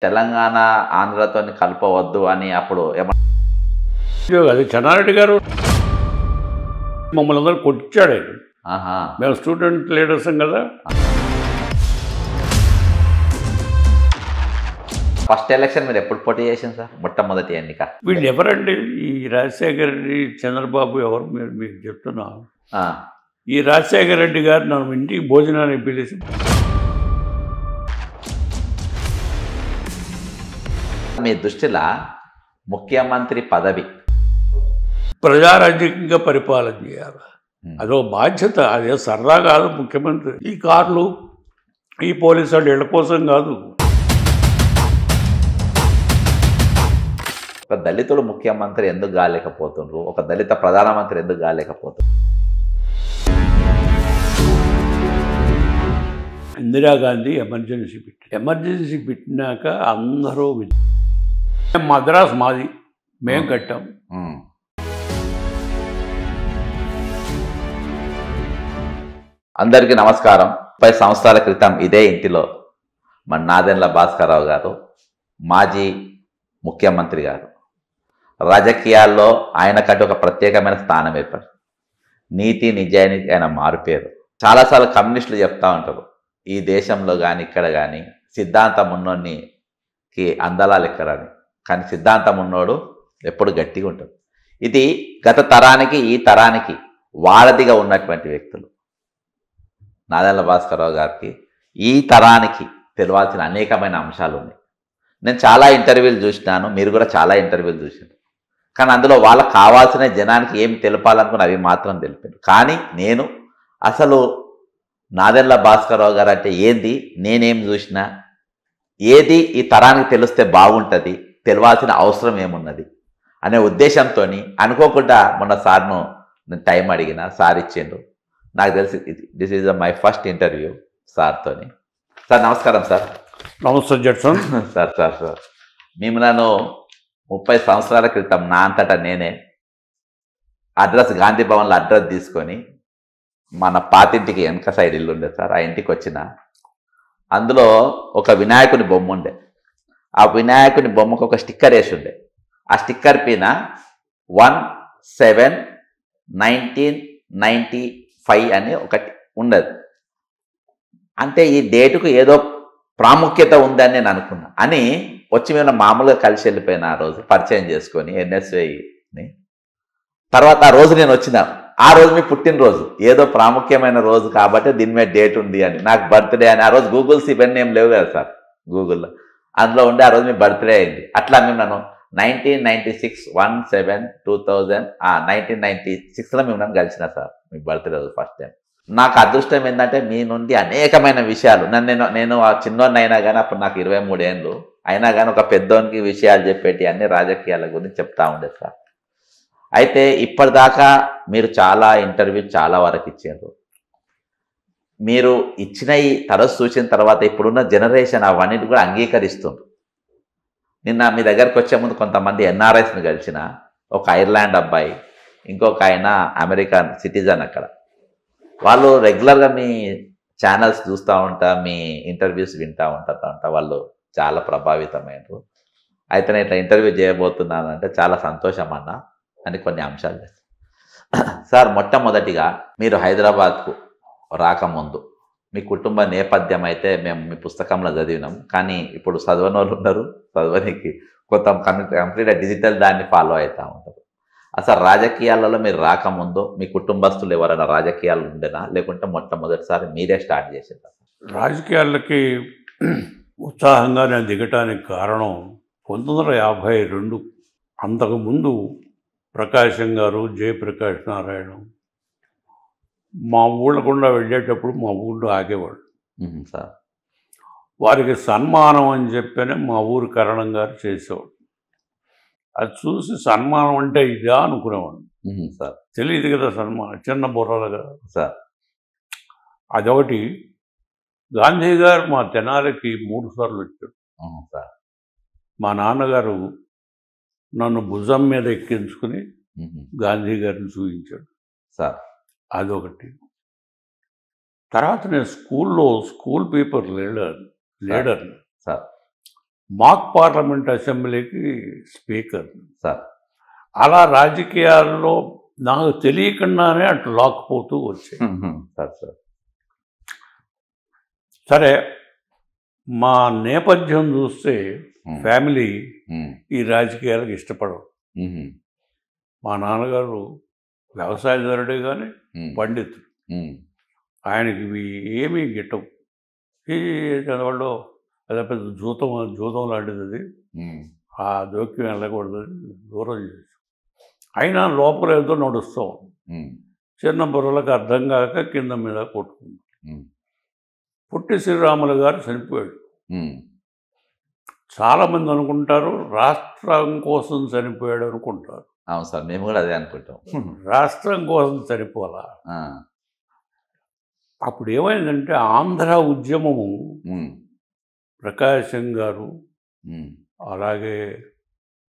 తెలంగాణ ఆంధ్రతోని కలపవద్దు అని అప్పుడు అది చెన్నారెడ్డి గారు మమ్మల్ని అందరూ కొట్టించాడు ఆయన. ఆహా! మేము స్టూడెంట్ లీడర్స్ కదా. ఫస్ట్ ఎలక్షన్ మీరు ఎప్పుడు పోటీ చేసింది సార్? మొట్టమొదటి ఎన్నిక. వీళ్ళు ఎవరండి? ఈ రాజశేఖర రెడ్డి, చంద్రబాబు ఎవరు మీరు మీకు చెప్తున్నా. ఆ, ఈ రాజశేఖర రెడ్డి గారు నన్ను ఇంటికి భోజనానికి పిలిచి మీ దృష్టిలో ముఖ్యమంత్రి పదవి ప్రజారాజ్యంగా పరిపాలన చేయాలి. అదో బాధ్యత. అదే సరదా కాదు. ముఖ్యమంత్రి ఈ కార్లు, ఈ పోలీసు వాళ్ళు ఇళ్ళ కోసం కాదు. ఒక దళితుడు ముఖ్యమంత్రి ఎందుకు కాలేకపోతుండ్రు? ఒక దళిత ప్రధానమంత్రి ఎందుకు కాలేకపోతుండ్రు? ఇందిరాగాంధీ ఎమర్జెన్సీ పెట్టినాక అందరూ మద్రాస్ మాది, మేము కట్టాం. అందరికీ నమస్కారం. 30 సంవత్సరాల క్రితం ఇదే ఇంటిలో మన నాదెండ్ల భాస్కరరావు గారు, మాజీ ముఖ్యమంత్రి గారు, రాజకీయాల్లో ఆయనకంటే ఒక ప్రత్యేకమైన స్థానం ఏర్పడింది. నీతి నిజాయితీ ఆయన మారిపోయారు. చాలాసార్లు కమ్యూనిస్టులు చెప్తా ఉంటారు, ఈ దేశంలో కానీ ఇక్కడ కానీ సిద్ధాంతం ఉన్నోనికి అందలాలు ఎక్కరని. కానీ సిద్ధాంతం ఉన్నోడు ఎప్పుడు గట్టిగా ఉంటాడు. ఇది గత తరానికి ఈ తరానికి వారధిగా ఉన్నటువంటి వ్యక్తులు. నాదెండ్ల భాస్కరరావు గారికి ఈ తరానికి తెలియాల్సిన అనేకమైన అంశాలు ఉన్నాయి. నేను చాలా ఇంటర్వ్యూలు చూసినాను, మీరు కూడా చాలా ఇంటర్వ్యూలు చూసారు. కానీ అందులో వాళ్ళకి కావాల్సిన జనానికి ఏం తెలపాలనుకుని అవి మాత్రం తెలిపారు. కానీ నేను అసలు నాదెండ్ల భాస్కరరావు గారు అంటే ఏంది, నేనేం చూసినా, ఏది ఈ తరానికి తెలిస్తే బాగుంటుంది, తెలవాల్సిన అవసరం ఏమున్నది అనే ఉద్దేశంతో అనుకోకుండా మొన్న సార్ను నేను టైం అడిగిన, సార్ ఇచ్చిండు. నాకు తెలిసి this is my first interview సార్తోని. సార్ నమస్కారం సార్. నమస్తే జడ్సన్. సార్ మిమ్మల్ని 30 సంవత్సరాల క్రితం నా అంతటా నేనే అడ్రస్ గాంధీ భవన్లో అడ్రస్ తీసుకొని మన పాతింటికి వెనక సైడ్ ఇల్లు ఉండే సార్, ఆ ఇంటికి వచ్చిన. అందులో ఒక వినాయకుని బొమ్మ ఉండే. ఆ వినాయకుని బొమ్మకు ఒక స్టిక్కర్ వేసి ఉండే. ఆ స్టిక్కర్ పైన 1/7/1995 అని ఒకటి ఉండదు. అంటే ఈ డేటుకు ఏదో ప్రాముఖ్యత ఉందని నేను అనుకున్నా. అని వచ్చి మేము మామూలుగా కలిసి వెళ్ళిపోయిన ఆ రోజు పరిచయం చేసుకొని ఎన్ఎస్ఐని. తర్వాత ఆ రోజు నేను వచ్చిన, ఆ రోజు మీ పుట్టినరోజు, ఏదో ప్రాముఖ్యమైన రోజు కాబట్టి దీని మీద డేట్ ఉంది అని. నాకు బర్త్డే అని ఆ రోజు గూగుల్స్ ఇవన్నీ ఏం లేవు కదా సార్, గూగుల్లో అందులో ఉండే ఆ రోజు మీ బర్త్డే అయింది. అట్లా మేము నన్ను 1996 1/7/2000 1996లో మేము నన్ను కలిసిన సార్, మీ బర్త్డే రోజు ఫస్ట్ టైం. నాకు అదృష్టం ఏంటంటే మీ నుండి అనేకమైన విషయాలు నేను ఆ చిన్నోడిని అయినా కానీ అప్పుడు నాకు 23 ఏళ్ళు అయినా కానీ ఒక పెద్దోనికి విషయాలు చెప్పేటి అన్ని రాజకీయాల గురించి చెప్తా ఉండేది సార్. అయితే ఇప్పటిదాకా మీరు చాలా ఇంటర్వ్యూ చాలా వరకు ఇచ్చారు. మీరు ఇచ్చిన ఈ తరచు చూసిన తర్వాత ఇప్పుడున్న జనరేషన్ అవన్నిటి కూడా అంగీకరిస్తుంది. నిన్న మీ దగ్గరకు వచ్చే ముందు కొంతమంది ఎన్ఆర్ఐస్ని కలిసిన, ఒక ఐర్లాండ్ అబ్బాయి, ఇంకొక ఆయన అమెరికన్ సిటిజన్. అక్కడ వాళ్ళు రెగ్యులర్గా మీ ఛానల్స్ చూస్తూ ఉంటా, మీ ఇంటర్వ్యూస్ వింటూ ఉంటా. వాళ్ళు చాలా ప్రభావితమైనరు. అయితే నేను ఇట్లా ఇంటర్వ్యూ చేయబోతున్నాను అంటే చాలా సంతోషం అన్న అని కొన్ని అంశాలు సార్. మొట్టమొదటిగా మీరు హైదరాబాద్కు రాకముందు మీ కుటుంబ నేపథ్యం అయితే మేము మీ పుస్తకంలో చదివినాం. కానీ ఇప్పుడు చదవని వాళ్ళు ఉన్నారు, చదవనికి కొంత కంప్లీట్గా డిజిటల్ దాన్ని ఫాలో అవుతూ ఉంటారు. అసలు రాజకీయాలలో మీరు రాకముందు మీ కుటుంబస్తులు ఎవరైనా రాజకీయాలు ఉండేనా, లేకుంటే మొట్టమొదటిసారి మీరే స్టార్ట్ చేసేదా? రాజకీయాలకి ఉత్సాహంగా నేను దిగటానికి కారణం 1952. అంతకుముందు ప్రకాశం గారు, జయప్రకాష్ నారాయణ మా ఊళ్ళ గుండా వెళ్ళేటప్పుడు మా ఊళ్ళో ఆగేవాడు సార్. వారికి సన్మానం అని చెప్పనే మా ఊరు కరణం గారు చేసేవాడు. అది చూసి సన్మానం అంటే ఇదా అనుకునేవాడు సార్. తెలియదు కదా సన్మానం, చిన్న బుర్రలుగా సార్. అదొకటి. గాంధీ గారు మా తెనాలికి 3 సార్లు వచ్చాడు సార్. మా నాన్నగారు నన్ను భుజం మీద ఎక్కించుకుని గాంధీ గారిని చూపించాడు సార్. అదొకటి. తర్వాత నేను స్కూల్లో స్కూల్ పేపర్ లీడర్ సార్. మాక్ పార్లమెంట్ అసెంబ్లీకి స్పీకర్. సార్. అలా రాజకీయాల్లో నాకు తెలియకుండానే అటు లాక్కుపోతూ వచ్చాయి. Sir sir. సరే, మా నేపథ్యం చూస్తే ఫ్యామిలీ ఈ రాజకీయాలకు ఇష్టపడరు. మా నాన్నగారు వ్యవసాయదారుడే కానీ పండితుడు. ఆయనకి ఇవి ఏమీ గిట్టవు. ఈ చదవడంలో అదే పెద్ద జూతం లాంటిది అది. ఆ జోక్యం వెళ్ళకూడదని దూరం చేసి అయినా లోపల ఏదో నడుస్తాం. చిన్న బుర్రలకు అర్థం కాక కింద మీద కొట్టుకుంది. పుట్టి శ్రీరాములు గారు చనిపోయాడు. చాలామంది అనుకుంటారు రాష్ట్రం కోసం చనిపోయాడు అనుకుంటారు. అవును సార్, మేము కూడా అదే అనుకుంటాం. రాష్ట్రం కోసం చనిపోలా. అప్పుడు ఏమైందంటే ఆంధ్ర ఉద్యమము ప్రకాశం గారు, అలాగే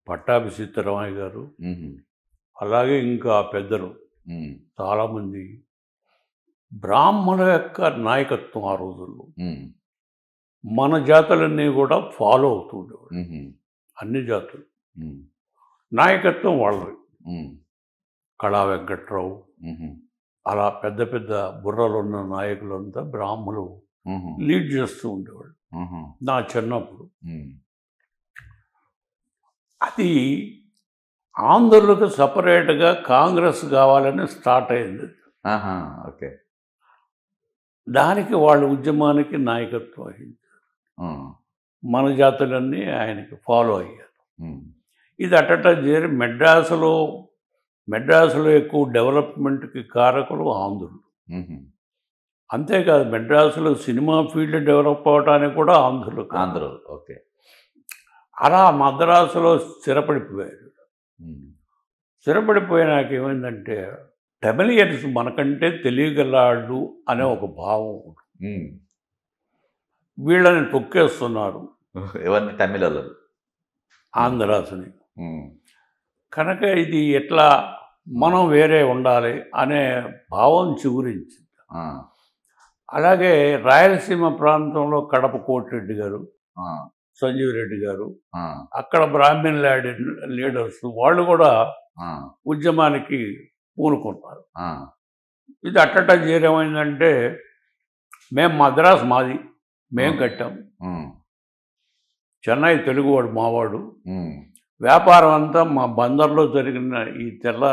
పట్టాభి సీతారామయ్య గారు, అలాగే ఇంకా పెద్దలు చాలామంది బ్రాహ్మణుల యొక్క నాయకత్వం ఆ రోజుల్లో మన జాతులన్నీ కూడా ఫాలో అవుతుండేవాడు. అన్ని జాతులు నాయకత్వం వాళ్ళవి. కళా వెంకట్రావు, అలా పెద్ద పెద్ద బుర్రలు ఉన్న నాయకులంతా బ్రాహ్మణులు లీడ్ చేస్తూ ఉండేవాళ్ళు నా చిన్నప్పుడు. అది ఆంధ్రులకు సపరేట్గా కాంగ్రెస్ కావాలని స్టార్ట్ అయింది. ఓకే. దానికి వాళ్ళ ఉద్యమానికి నాయకత్వం వహించారు. మన జాతులన్నీ ఆయనకి ఫాలో అయ్యారు. ఇది అటట చేరి మెడ్రాసులో ఎక్కువ డెవలప్మెంట్కి కారకులు ఆంధ్రులు. అంతేకాదు, మెడ్రాసులో సినిమా ఫీల్డ్ డెవలప్ అవడానికి కూడా ఆంధ్రులు. ఓకే. అలా మద్రాసులో స్థిరపడిపోయారు. స్థిరపడిపోయినాక ఏమైందంటే టెమిలియన్స్ మనకంటే తెలియగలాడు అనే ఒక భావం. వీళ్ళని తొక్కేస్తున్నారు. ఎవరిని? తమిళలు, ఆంధ్రాసుని. కనుక ఇది ఎట్లా మనం వేరే ఉండాలి అనే భావం చిగురించింది. అలాగే రాయలసీమ ప్రాంతంలో కడప కోటిరెడ్డి గారు, సంజీవ్ రెడ్డి గారు, అక్కడ బ్రాహ్మణ్ లీడర్స్ వాళ్ళు కూడా ఉద్యమానికి పూనుకున్నారు. ఇది అట్టట చేరేమైందంటే మేము మద్రాసు మాది, మేము కట్టాం. చెన్నై తెలుగువాడు మావాడు. వ్యాపారం అంతా మా బందర్లో జరిగిన ఈ తెల్ల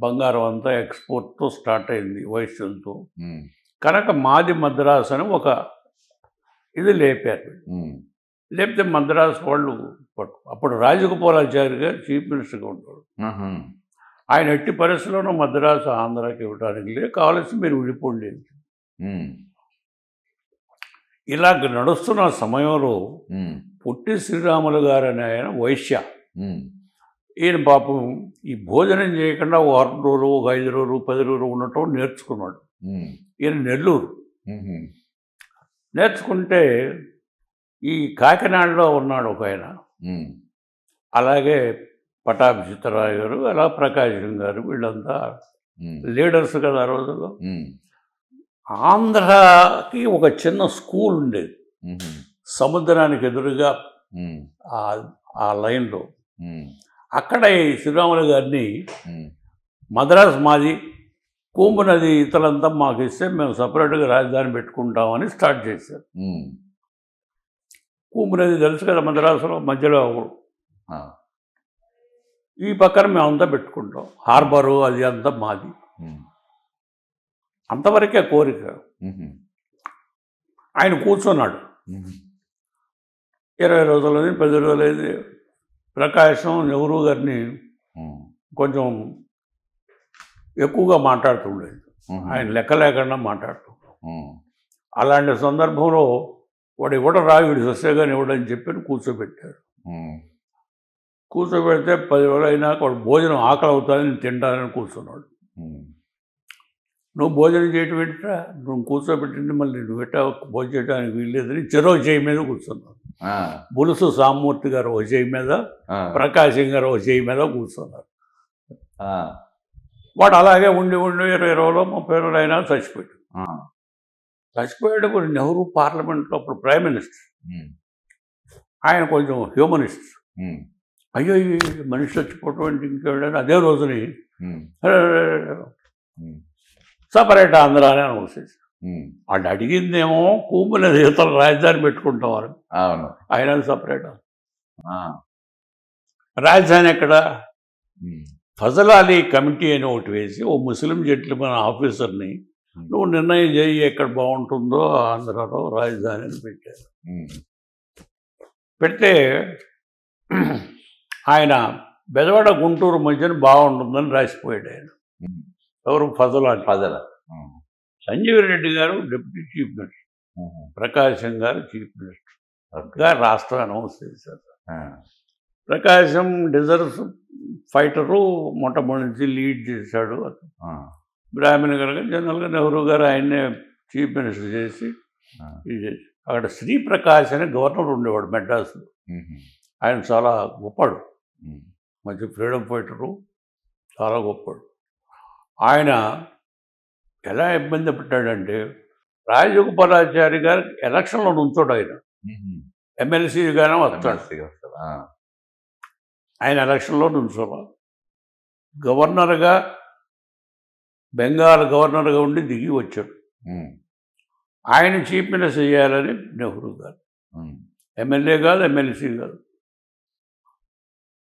బంగారం అంతా ఎక్స్పోర్ట్తో స్టార్ట్ అయింది వైశ్యంతో. కనుక మాది మద్రాసు అని ఒక ఇది లేపారు. లేపితే మద్రాసు వాళ్ళు అప్పుడు రాజగోపాలాచారి గారు చీఫ్ మినిస్టర్గా ఉంటాడు. ఆయన ఎట్టి పరిస్థితుల్లోనూ మద్రాసు ఆంధ్రాకి ఇవ్వడానికి లేదు, కావాల్సి మీరు విడిపోండి. ఇలాగ నడుస్తున్న సమయంలో పుట్టి శ్రీరాములు గారు అనే ఆయన వైశ్య. ఈయన పాపం ఈ భోజనం చేయకుండా 6 రోజులు, 5 రోజులు, 10 రోజులు ఉండటం నేర్చుకున్నాడు. ఈయన నెల్లూరు నేర్చుకుంటే ఈ కాకినాడలో ఉన్నాడు ఒక ఆయన. అలాగే పటాభి సీతారామయ్య గారు, అలా ప్రకాశం గారు, వీళ్ళంతా లీడర్స్ కదా ఆ రోజుల్లో. ఆంధ్రాకి ఒక చిన్న స్కూల్ ఉండేది సముద్రానికి ఎదురుగా ఆ లైన్లో. అక్కడ ఈ శ్రీరాములు గారిని మద్రాసు మాది, కుంభ నది ఇతలంతా మాకు ఇస్తే మేము సపరేట్గా రాజధాని పెట్టుకుంటామని స్టార్ట్ చేశారు. కుంభ నది తెలుసు కదా మద్రాసులో మధ్యలో. ఈ పక్కన మేమంతా పెట్టుకుంటాం, హార్బరు అది అంతా మాది. అంతవరకే కోరిక. ఆయన కూర్చున్నాడు. 20 రోజులని 10 రోజులైంది. ప్రకాశం నెహ్రూ గారిని కొంచెం ఎక్కువగా మాట్లాడుతుండేది. ఆయన లెక్క లేకుండా మాట్లాడుతుంటాడు. అలాంటి సందర్భంలో వాడు కూడా వీడు వస్తే కానీ ఇవ్వడని చెప్పి కూర్చోబెట్టారు. కూర్చోబెడితే 10 రోజులు అయినాక వాడు భోజనం ఆకలి అవుతుందని తింటానని కూర్చున్నాడు. నువ్వు భోజనం చేయటం ఏంటా, నువ్వు కూర్చోబెట్టింది మళ్ళీ నువ్వు ఎట్టా భోజనం చేయడానికి వీల్లేదని చెరో చేయి మీద కూర్చున్నాడు. బులుసు సామూర్తి గారు ఒక చేయి మీద, ప్రకాశం గారు ఒక చేయి మీద కూర్చున్నారు. వాడు అలాగే ఉండి 20 రోజులు 30 రోజులు అయినా చచ్చిపోయాడు. చచ్చిపోయాడు. నెహ్రూ పార్లమెంట్లో అప్పుడు ప్రైమ్ మినిస్టర్. ఆయన కొంచెం హ్యూమనిస్ట్. ఉమ్, అయ్యో ఈ మనిషి చచ్చిపోవటం అంటే ఇంకేంటని అదే రోజుని ఉమ్, ఉమ్, సపరేట్ ఆంధ్ర అని అనౌన్స్ చేశారు. ఉమ్, వాళ్ళు అడిగిందేమో కూపుల ఇతర రాజధాని పెట్టుకుంటామని, అవును. ఆయన సపరేట్. ఆ, రాజధాని ఎక్కడ? ఉమ్, ఫజల్ అలీ కమిటీ అని ఒకటి వేసి ఓ ముస్లిం జెంట్లమన్ ఆఫీసర్ని నువ్వు నిర్ణయం చేయి ఎక్కడ బాగుంటుందో ఆంధ్రాలో రాజధాని అని పెట్టారు. ఉమ్, పెడితే ఆయన బెజవాడ గుంటూరు మధ్యన బాగుంటుందని రాసిపోయాడు ఆయన. ఉమ్, ఎవరు? ఫజల్ అలీ. పదల. ఉమ్, సంజీవ్ రెడ్డి గారు డిప్యూటీ చీఫ్ మినిస్టర్, ఉమ్, ప్రకాశం గారు చీఫ్ మినిస్టర్ ఓకే. గా రాష్ట్రం అనౌన్స్ చేశారు. ఆ, ప్రకాశం డిజర్వ్ ఫైటరు మొట్టమొదటి నుంచి లీడ్ చేశాడు. ఆ, బ్రాహ్మణ్ గారు జనరల్గా నెహ్రూ గారు ఆయన్నే చీఫ్ మినిస్టర్ చేసి ఆ, ఇది చేసి అక్కడ శ్రీప్రకాష్ అని గవర్నర్ ఉండేవాడు మెడ్రాస్లో. ఉమ్, ఆయన చాలా గొప్పడు, ఉమ్, మంచి ఫ్రీడమ్ ఫైటరు, చాలా గొప్పడు. ఆయన ఎలా ఇబ్బంది పెట్టాడంటే రాజగోపాలాచారి గారు ఎలక్షన్లో నుంచోడు. ఆయన ఉమ్, ఎమ్మెల్సీగానే వస్తాడు. ఎమ్మెల్సీగా వస్తాడు. ఆ, ఆయన ఎలక్షన్లో నుంచోవా, గవర్నర్గా బెంగాల్ గవర్నర్గా ఉండి దిగి వచ్చాడు. ఉమ్, ఆయన చీఫ్ మినిస్టర్ చేయాలని నెహ్రూ గారు, ఉమ్, ఎమ్మెల్యే కాదు, ఎమ్మెల్సీ కాదు.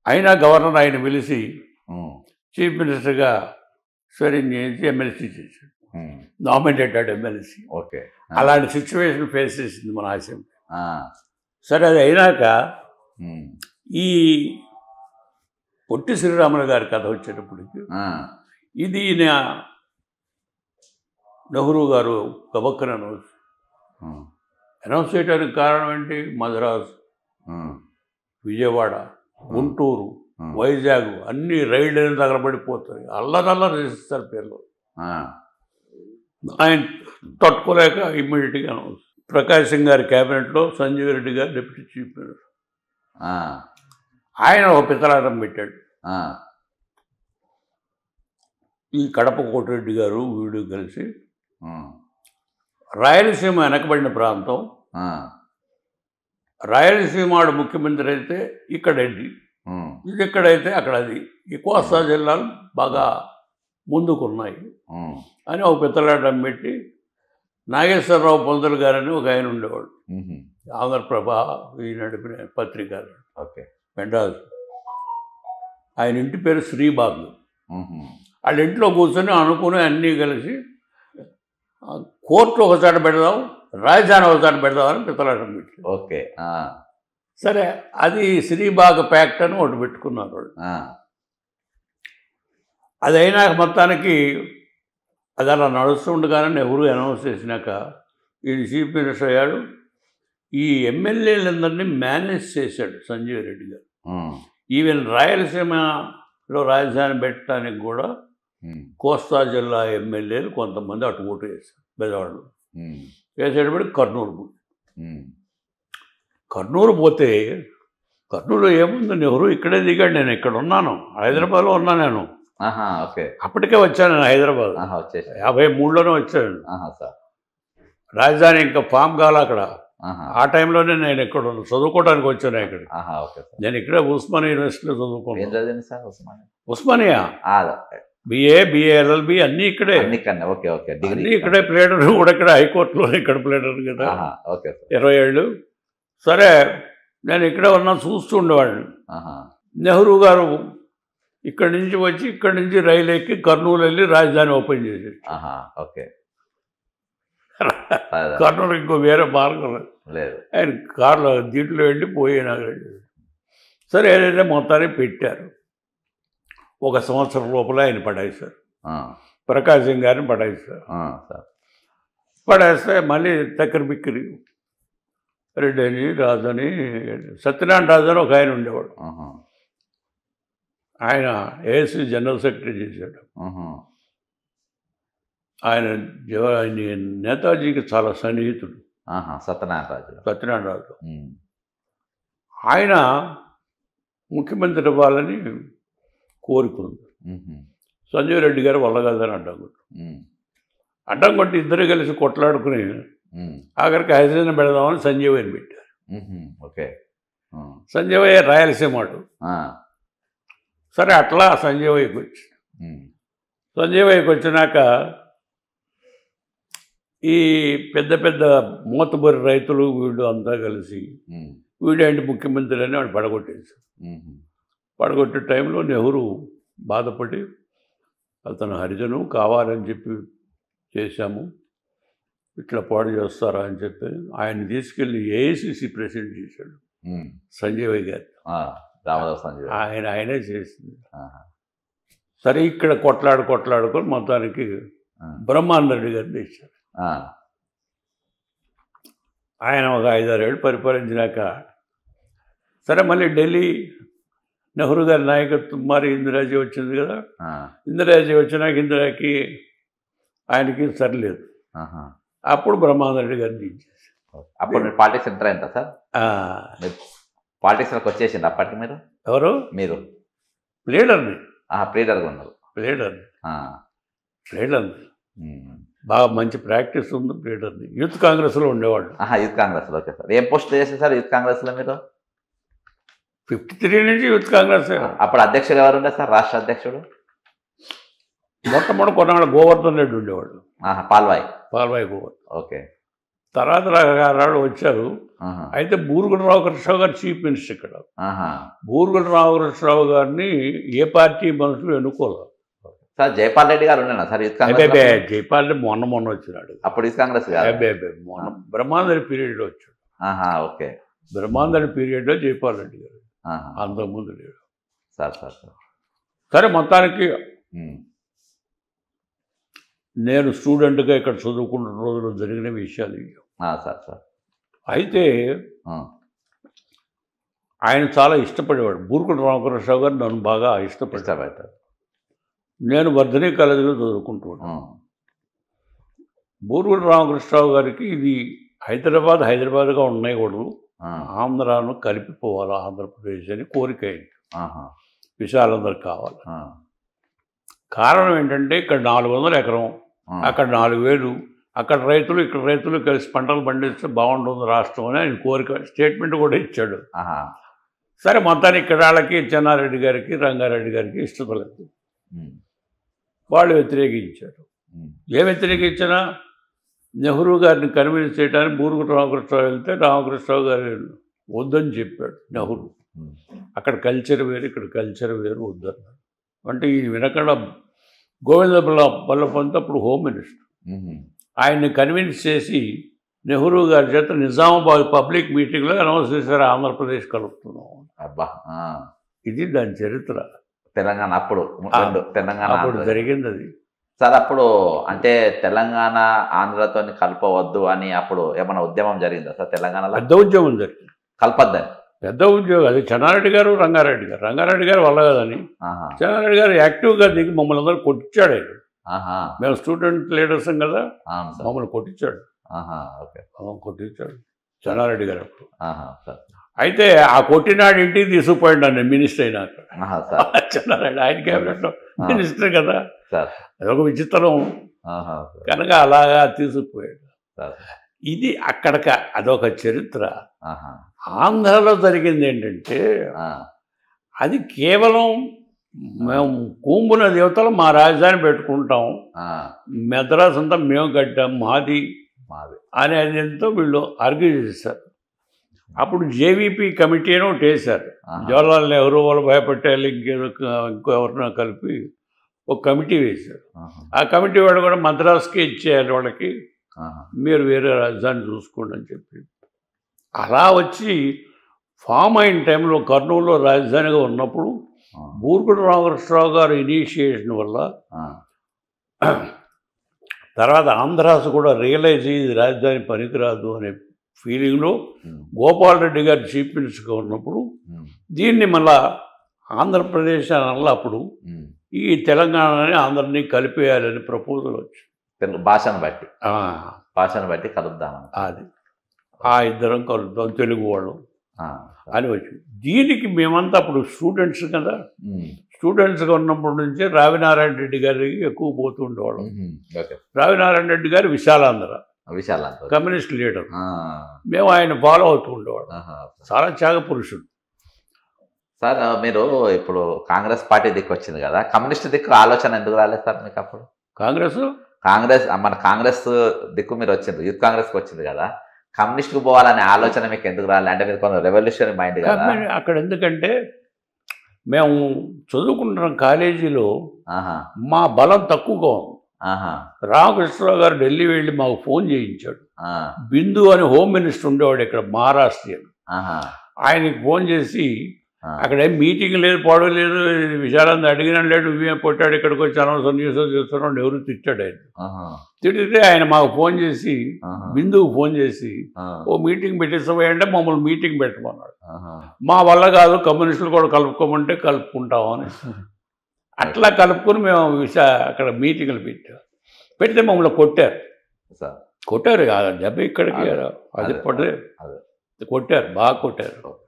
అయినా గవర్నర్ ఆయన పిలిచి ఉమ్, చీఫ్ మినిస్టర్గా స్వరింగ్ చేసి ఎమ్మెల్సీ చేశాడు, ఉమ్, నామినేటెడ్ ఎమ్మెల్సీ. ఓకే. అలాంటి సిచ్యువేషన్ ఫేస్ చేసింది మన అసెంబ్లీ. ఆ, సరే, అది అయినాక ఉమ్, ఈ పొట్టి శ్రీరాములు గారి కథ వచ్చేటప్పటికి ఆ, ఇది నెహ్రూ గారు గబక్కన ఉమ్, అనౌన్స్ చేయడానికి కారణం ఏంటి? మద్రాసు, ఉమ్, విజయవాడ, గుంటూరు, ఉమ్, వైజాగ్ అన్ని రైళ్లను తగలబడిపోతాయి. అల్లరల్లరి చేస్తారు పేర్లు. ఆ, ఆయన తట్టుకోలేక ఇమ్మీడియట్గా అనౌన్స్. ప్రకాశం గారి క్యాబినెట్లో సంజీవ్ రెడ్డి గారు డిప్యూటీ చీఫ్ మినిస్టర్. ఆ, ఆయన ఒక పితలాటం పెట్టాడు. ఆ, ఈ కడప కోటిరెడ్డి గారు వీడు కలిసి ఉమ్, రాయలసీమ వెనకబడిన ప్రాంతం, ఆ, రాయలసీమాడు ముఖ్యమంత్రి అయితే ఇక్కడేంటి, ఉమ్, ఇది ఎక్కడైతే అక్కడ అది, ఈ కోస్తా జిల్లాలు బాగా ముందుకున్నాయి ఉమ్, అని ఒక పిత్తలాటం పెట్టి నాగేశ్వరరావు పంతులు గారని ఒక ఆయన ఉండేవాడు, ఉమ్, ఆంధ్రప్రభ ఈ నడిపిన పత్రిక, ఓకే. మెడ్రాస్. ఆయన ఇంటి పేరు శ్రీబాగ్. ఉమ్, వాళ్ళ ఇంట్లో కూర్చొని అనుకుని అన్నీ కలిసి కోర్టు ఒకసారి పెడదాం, రాజధాని ఒకసారి పెడదామని పిత్తలాటం పెట్టి. ఓకే. ఆ, సరే, అది శ్రీబాగ్ ప్యాక్ట్ అని ఒకటి పెట్టుకున్నారు వాళ్ళు. ఆ, అది అయినాక మొత్తానికి అది అలా నడుస్తుండగానే నెహ్రూ అనౌన్స్ చేసినాక ఈయన చీఫ్ మినిస్టర్ అయ్యాడు. ఈ ఎమ్మెల్యేలందరినీ మేనేజ్ చేశాడు సంజీవ్ రెడ్డి గారు. ఉమ్, ఈవెన్ రాయలసీమలో రాజధాని పెట్టడానికి కూడా ఉమ్, కోస్తా జిల్లా ఎమ్మెల్యేలు కొంతమంది అటు ఓటు వేశారు. బెజవాడలో ఉమ్, వేసేటప్పటికి కర్నూలు పోయి, ఉమ్, కర్నూలు పోతే కర్నూలు ఏముంది, నెహ్రూ ఇక్కడే దిగాడు. నేను ఇక్కడ ఉన్నాను, హైదరాబాద్లో ఉన్నా నేను. ఆహా, ఓకే. అప్పటికే వచ్చాను నేను హైదరాబాద్, ఆహా, వచ్చేసి. 53లోనే వచ్చాను. ఆహా, సార్. రాజధాని ఇంకా ఫామ్ కాల అక్కడ. ఆహా, ఆ టైంలోనే నేను ఇక్కడ చదువుకోవడానికి వచ్చాను ఇక్కడ. ఆహా, ఓకే సార్. నేను ఇక్కడే ఉస్మానియా యూనివర్సిటీలో ఏం చదువుకున్నాను. చదివింది sir Osmania? Osmania BA, LLB అన్నీ ఇక్కడే. అన్ని కన్నా. Okay, okay. డిగ్రీ అన్నీ ఇక్కడే. ప్లేడర్ కూడా ఇక్కడ, హైకోర్టులో ఇక్కడ ప్లేడర్ కదా. ఆహా, ఓకే సార్. 20 ఏళ్ళు. సరే, నేను ఇక్కడే ఉన్నా, చూస్తూ ఉండేవాడిని. ఆహా, నెహ్రూ గారు ఇక్కడి నుంచి వచ్చి ఇక్కడి నుంచి రైలు ఎక్కి కర్నూలు వెళ్ళి రాజధాని ఓపెన్ చేసేది. ఆహా, ఓకే. కర్నూలు ఇంకో వేరే మార్గం లేదు. ఆయన కార్లో దీంట్లో వెళ్ళి పోయినా. సరే, ఏదైతే మొత్తాన్ని పెట్టారు. 1 సంవత్సరం లోపల ఆయన పడేశారు. ఆ, ప్రకాశం గారిని పడేశారు. ఆ, సార్. పడేస్తే మళ్ళీ దగ్గర బిక్కిరి రెడ్డి అని, రాజని, సత్యనారాయణ రాజు అని ఒక ఆయన ఉండేవాడు. ఆహా, ఆయన ఏఎస్సీ జనరల్ సెక్రటరీ చేశాడు. ఆహా, ఆయన నేతాజీకి చాలా సన్నిహితుడు. ఆహా, సత్యనారాయణ రాజు. సత్యనారాయణ రాజు. ఉమ్, ఆయన ముఖ్యమంత్రి ఇవ్వాలని కోరుకుంది. ఉహు, సంజీవ్ రెడ్డి గారు వల్ల కాదని అడ్డం కొట్టు. ఉమ్, అడ్డం కొట్టి ఇద్దరు కలిసి కొట్లాడుకుని ఉమ్, ఆఖరికి హైదరాబాద్ పెడదామని సంజీవ్ అని పెట్టారు. ఉహు, ఓకే. సంజయ్ రాయలసీమడు. సరే అట్లా సంజయ్ వచ్చి సంజయ్ వచ్చినాక ఈ పెద్ద పెద్ద మూతబరి రైతులు వీళ్ళు అంతా కలిసి వీడేంటి ముఖ్యమంత్రి అని వాడు పడగొట్టేశారు. పడగొట్టే టైంలో నెహ్రూ బాధపడి అతను హరిజను కావాలని చెప్పి చేశాము, ఇట్లా పాడు చేస్తారా అని చెప్పి ఆయన తీసుకెళ్ళి ఏఐసిసి ప్రెసిడెంట్ చేశాడు సంజయ్ గారు. ఆయనే చేసింది. సరే ఇక్కడ కొట్లాడుకొని మొత్తానికి బ్రహ్మానంద రెడ్డి గారిని ఇచ్చారు. ఆయన ఒక 5-6 ఏళ్ళు పరిపాలించినాక సరే మళ్ళీ ఢిల్లీ నెహ్రూ గారి నాయకత్వం మరి ఇందిరాజీ వచ్చింది కదా. ఇందిరాజీ వచ్చినాక ఇందిరాకి ఆయనకి సరిలేదు. అప్పుడు బ్రహ్మానంద రెడ్డి గారిని దించేసి అప్పుడు మీరు పాలిటిక్స్ ఎంటర్ అయిందా సార్? పాలిటిక్స్లోకి వచ్చేసింది అప్పటికి మీరు? ఎవరు? మీరు ప్లేడర్ని. ప్లేడర్గా ఉన్నారు. ప్లేడర్ని బాగా మంచి ప్రాక్టీస్ ఉంది. ప్లేడర్ని యూత్ కాంగ్రెస్లో ఉండేవాళ్ళు. యూత్ కాంగ్రెస్లో. Okay sir. ఏం పోస్ట్ చేశారు సార్ యూత్ కాంగ్రెస్లో మీరు? 53 నుంచి యూత్ కాంగ్రెస్. అప్పుడు అధ్యక్షుడు ఎవరు ఉండే సార్? రాష్ట్ర అధ్యక్షుడు మొట్టమొదటి కొన్నాళ్ళు గోవర్ధన్ రెడ్డి ఉండేవాడు. పాల్వాయి గోవర్ధన్. ఓకే. తర్వాత రకరకాల వచ్చారు. అయితే బూరుగుల రామకృష్ణరావు గారు చీఫ్ మినిస్టర్ ఇక్కడ. బూరుగుల రామకృష్ణరావు గారిని ఏ పార్టీ మనుషులు ఎన్నుకోలేదు సార్. జైపాల్ రెడ్డి గారు ఉండేనా సార్ యూత్ కాంగ్రెస్? జైపాల్ రెడ్డి మొన్న వచ్చినాడు. అప్పుడు యూత్ కాంగ్రెస్ మొన్న బ్రహ్మాందరి పీరియడ్లో వచ్చాడు. ఓకే. బ్రహ్మాందరి పీరియడ్లో జైపాల్ రెడ్డి గారు, అంతకుముందు లేడు సార్. సరే మొత్తానికి నేను స్టూడెంట్గా ఇక్కడ చదువుకుంటున్న రోజుల్లో జరిగిన విషయాలు సార్. అయితే ఆయన చాలా ఇష్టపడేవాడు. బూరుగుల రామకృష్ణరావు గారు నన్ను బాగా ఇష్టపడతాడు. నేను వర్ధని కాలేజీలో చదువుకుంటున్నాను. బూరుగుల రామకృష్ణరావు గారికి ఇది హైదరాబాద్గా ఉండకూడదు, ఆంధ్రాను కలిపిపోవాలి ఆంధ్రప్రదేశ్ అని కోరిక అయింది. విశాలందరూ కావాలి. కారణం ఏంటంటే ఇక్కడ 400 ఎకరం, అక్కడ 4000, అక్కడ రైతులు ఇక్కడ రైతులు కలిసి పంటలు పండిస్తే బాగుంటుంది రాష్ట్రం అని ఆయన కోరిక. స్టేట్మెంట్ కూడా ఇచ్చాడు. సరే మొత్తానికి ఇక్కడ వాళ్ళకి చెన్నారెడ్డి గారికి రంగారెడ్డి గారికి ఇష్టపడలేదు. వాళ్ళు వ్యతిరేకించారు. ఏ వ్యతిరేకించినా నెహ్రూ గారిని కన్విన్స్ చేయడానికి బూరుగుల రామకృష్ణరావు వెళ్తే రామకృష్ణరావు గారు వద్దని చెప్పాడు నెహ్రూ. అక్కడ కల్చర్ వేరు, ఇక్కడ కల్చర్ వేరు వద్దన్నాడు. అంటే ఇది వినకుండా గోవింద బల్లపంత్ అప్పుడు హోమ్ మినిస్టర్ ఆయన్ని కన్విన్స్ చేసి నెహ్రూ గారి చేత నిజామాబాద్ పబ్లిక్ మీటింగ్లో అనౌన్స్ చేశారు ఆంధ్రప్రదేశ్ కలుపుతున్నాం. అబ్బా, ఇది దాని చరిత్ర. తెలంగాణ అప్పుడు జరిగింది అది సార్. అప్పుడు అంటే తెలంగాణ ఆంధ్రతో కలపవద్దు అని అప్పుడు ఏమైనా ఉద్యమం జరిగిందా సార్ తెలంగాణలో? పెద్ద ఉద్యమం జరిగింది. కలపద్దని పెద్ద ఉద్యోగం. అది చెన్నారెడ్డి గారు రంగారెడ్డి గారు వల్ల కదని చెన్నారెడ్డి గారు యాక్టివ్గా దిగి మమ్మల్ని అందరూ కొట్టించాడు. మేము స్టూడెంట్ లీడర్స్ కదా, మమ్మల్ని కొట్టించాడు. కొట్టించాడు చెన్నారెడ్డి గారు అప్పుడు. అయితే ఆ కొట్టినాడు ఇంటికి తీసుకుపోయాడు నన్ను మినిస్టర్ అయినాక. చెన్నారెడ్డి ఆయన క్యాబినెట్లో మినిస్టర్ కదా, అదొక విచిత్రం కనుక అలాగా తీసుకుపోయాడు. ఇది అక్కడికి అదొక చరిత్ర. ఆంధ్రలో జరిగింది ఏంటంటే అది కేవలం మేము కూంబున దేవతలు మా రాజధాని పెట్టుకుంటాం, మెద్రాస్ అంతా మేము కట్టాం, మాది అనేదితో వీళ్ళు ఆర్గ్యూ చేశారు. అప్పుడు జేవీపీ కమిటీ అని ఒకటి వేశారు. జవహర్లాల్ నెహ్రూ వాళ్ళు భయపెట్టాలి, ఇంకో ఎవరినో కలిపి ఒక కమిటీ వేశారు. ఆ కమిటీ వాడు కూడా మద్రాస్కి ఇచ్చేయాలి వాళ్ళకి, మీరు వేరే రాజధాని చూసుకోండి అని చెప్పి. అలా వచ్చి ఫామ్ అయిన టైంలో కర్నూలులో రాజధానిగా ఉన్నప్పుడు బూరుగుల రామకృష్ణరావు గారు ఇనిషియేషన్ వల్ల తర్వాత ఆంధ్రాస్ కూడా రియలైజ్ అయ్యి రాజధాని పనికిరాదు అనే ఫీలింగ్లో గోపాల్ రెడ్డి గారు చీఫ్ మినిస్టర్గా ఉన్నప్పుడు దీన్ని మళ్ళా ఆంధ్రప్రదేశ్ అని అప్పుడు ఈ తెలంగాణని అందరినీ కలిపేయాలని ప్రపోజల్ వచ్చింది. భాషను బట్టి కలుద్దాం, అది ఆ ఇద్దరం కలుద్దాం తెలుగు వాళ్ళు అని వచ్చింది. దీనికి మేమంతా అప్పుడు స్టూడెంట్స్ కదా, స్టూడెంట్స్గా ఉన్నప్పటి నుంచే రావినారాయణ రెడ్డి గారికి ఎక్కువ పోతూ ఉండేవాళ్ళం. రావినారాయణ రెడ్డి గారు విశాలాంధ్ర, విశాలాంత్ కమ్యూనిస్ట్ లీడర్. మేము ఆయన ఫాలో అవుతూ ఉండేవాడు. చాలా త్యాగ పురుషుడు. సార్ మీరు ఇప్పుడు కాంగ్రెస్ పార్టీ దిక్కు వచ్చింది కదా, కమ్యూనిస్ట్ దిక్కు ఆలోచన ఎందుకు రాలేదు సార్ మీకు అప్పుడు? కాంగ్రెస్ మన కాంగ్రెస్ దిక్కు మీరు వచ్చింది, యూత్ కాంగ్రెస్కి వచ్చింది కదా, కమ్యూనిస్ట్కి పోవాలనే ఆలోచన మీకు ఎందుకు రాలేదు? అంటే మీరు కొంచెం రెవల్యూషనరీ మైండ్ కదా అక్కడ. ఎందుకంటే మేము చదువుకుంటున్న కాలేజీలో మా బలం తక్కువగా ఉంది. రామకృష్ణరావు గారు ఢిల్లీ వెళ్ళి మాకు ఫోన్ చేయించాడు. బిందు అని హోమ్ మినిస్టర్ ఉండేవాడు ఇక్కడ, మహారాష్ట్రియన్. ఆయనకి ఫోన్ చేసి అక్కడ ఏం మీటింగ్ లేదు, పోవడం లేదు, విశాలాంత్ అడిగినా లేడు, నువ్వేం కొట్టాడు ఇక్కడికి వచ్చి అనవసరం న్యూస్ చేస్తున్నాడు, ఎవరు తిట్టాడు ఆయన. తిడితే ఆయన మాకు ఫోన్ చేసి, బిందుకు ఫోన్ చేసి, ఓ మీటింగ్ పెట్టిస్తామంటే మమ్మల్ని మీటింగ్ పెట్టమన్నాడు. మా వల్ల కాదు, కమ్యూనిస్టులు కూడా కలుపుకోమంటే కలుపుకుంటామని అట్లా కలుపుకొని మేము అక్కడ మీటింగ్లు పెడితే మమ్మల్ని కొట్టారు. దెబ్బ ఇక్కడికి అది కొట్టారు, బాగా కొట్టారు.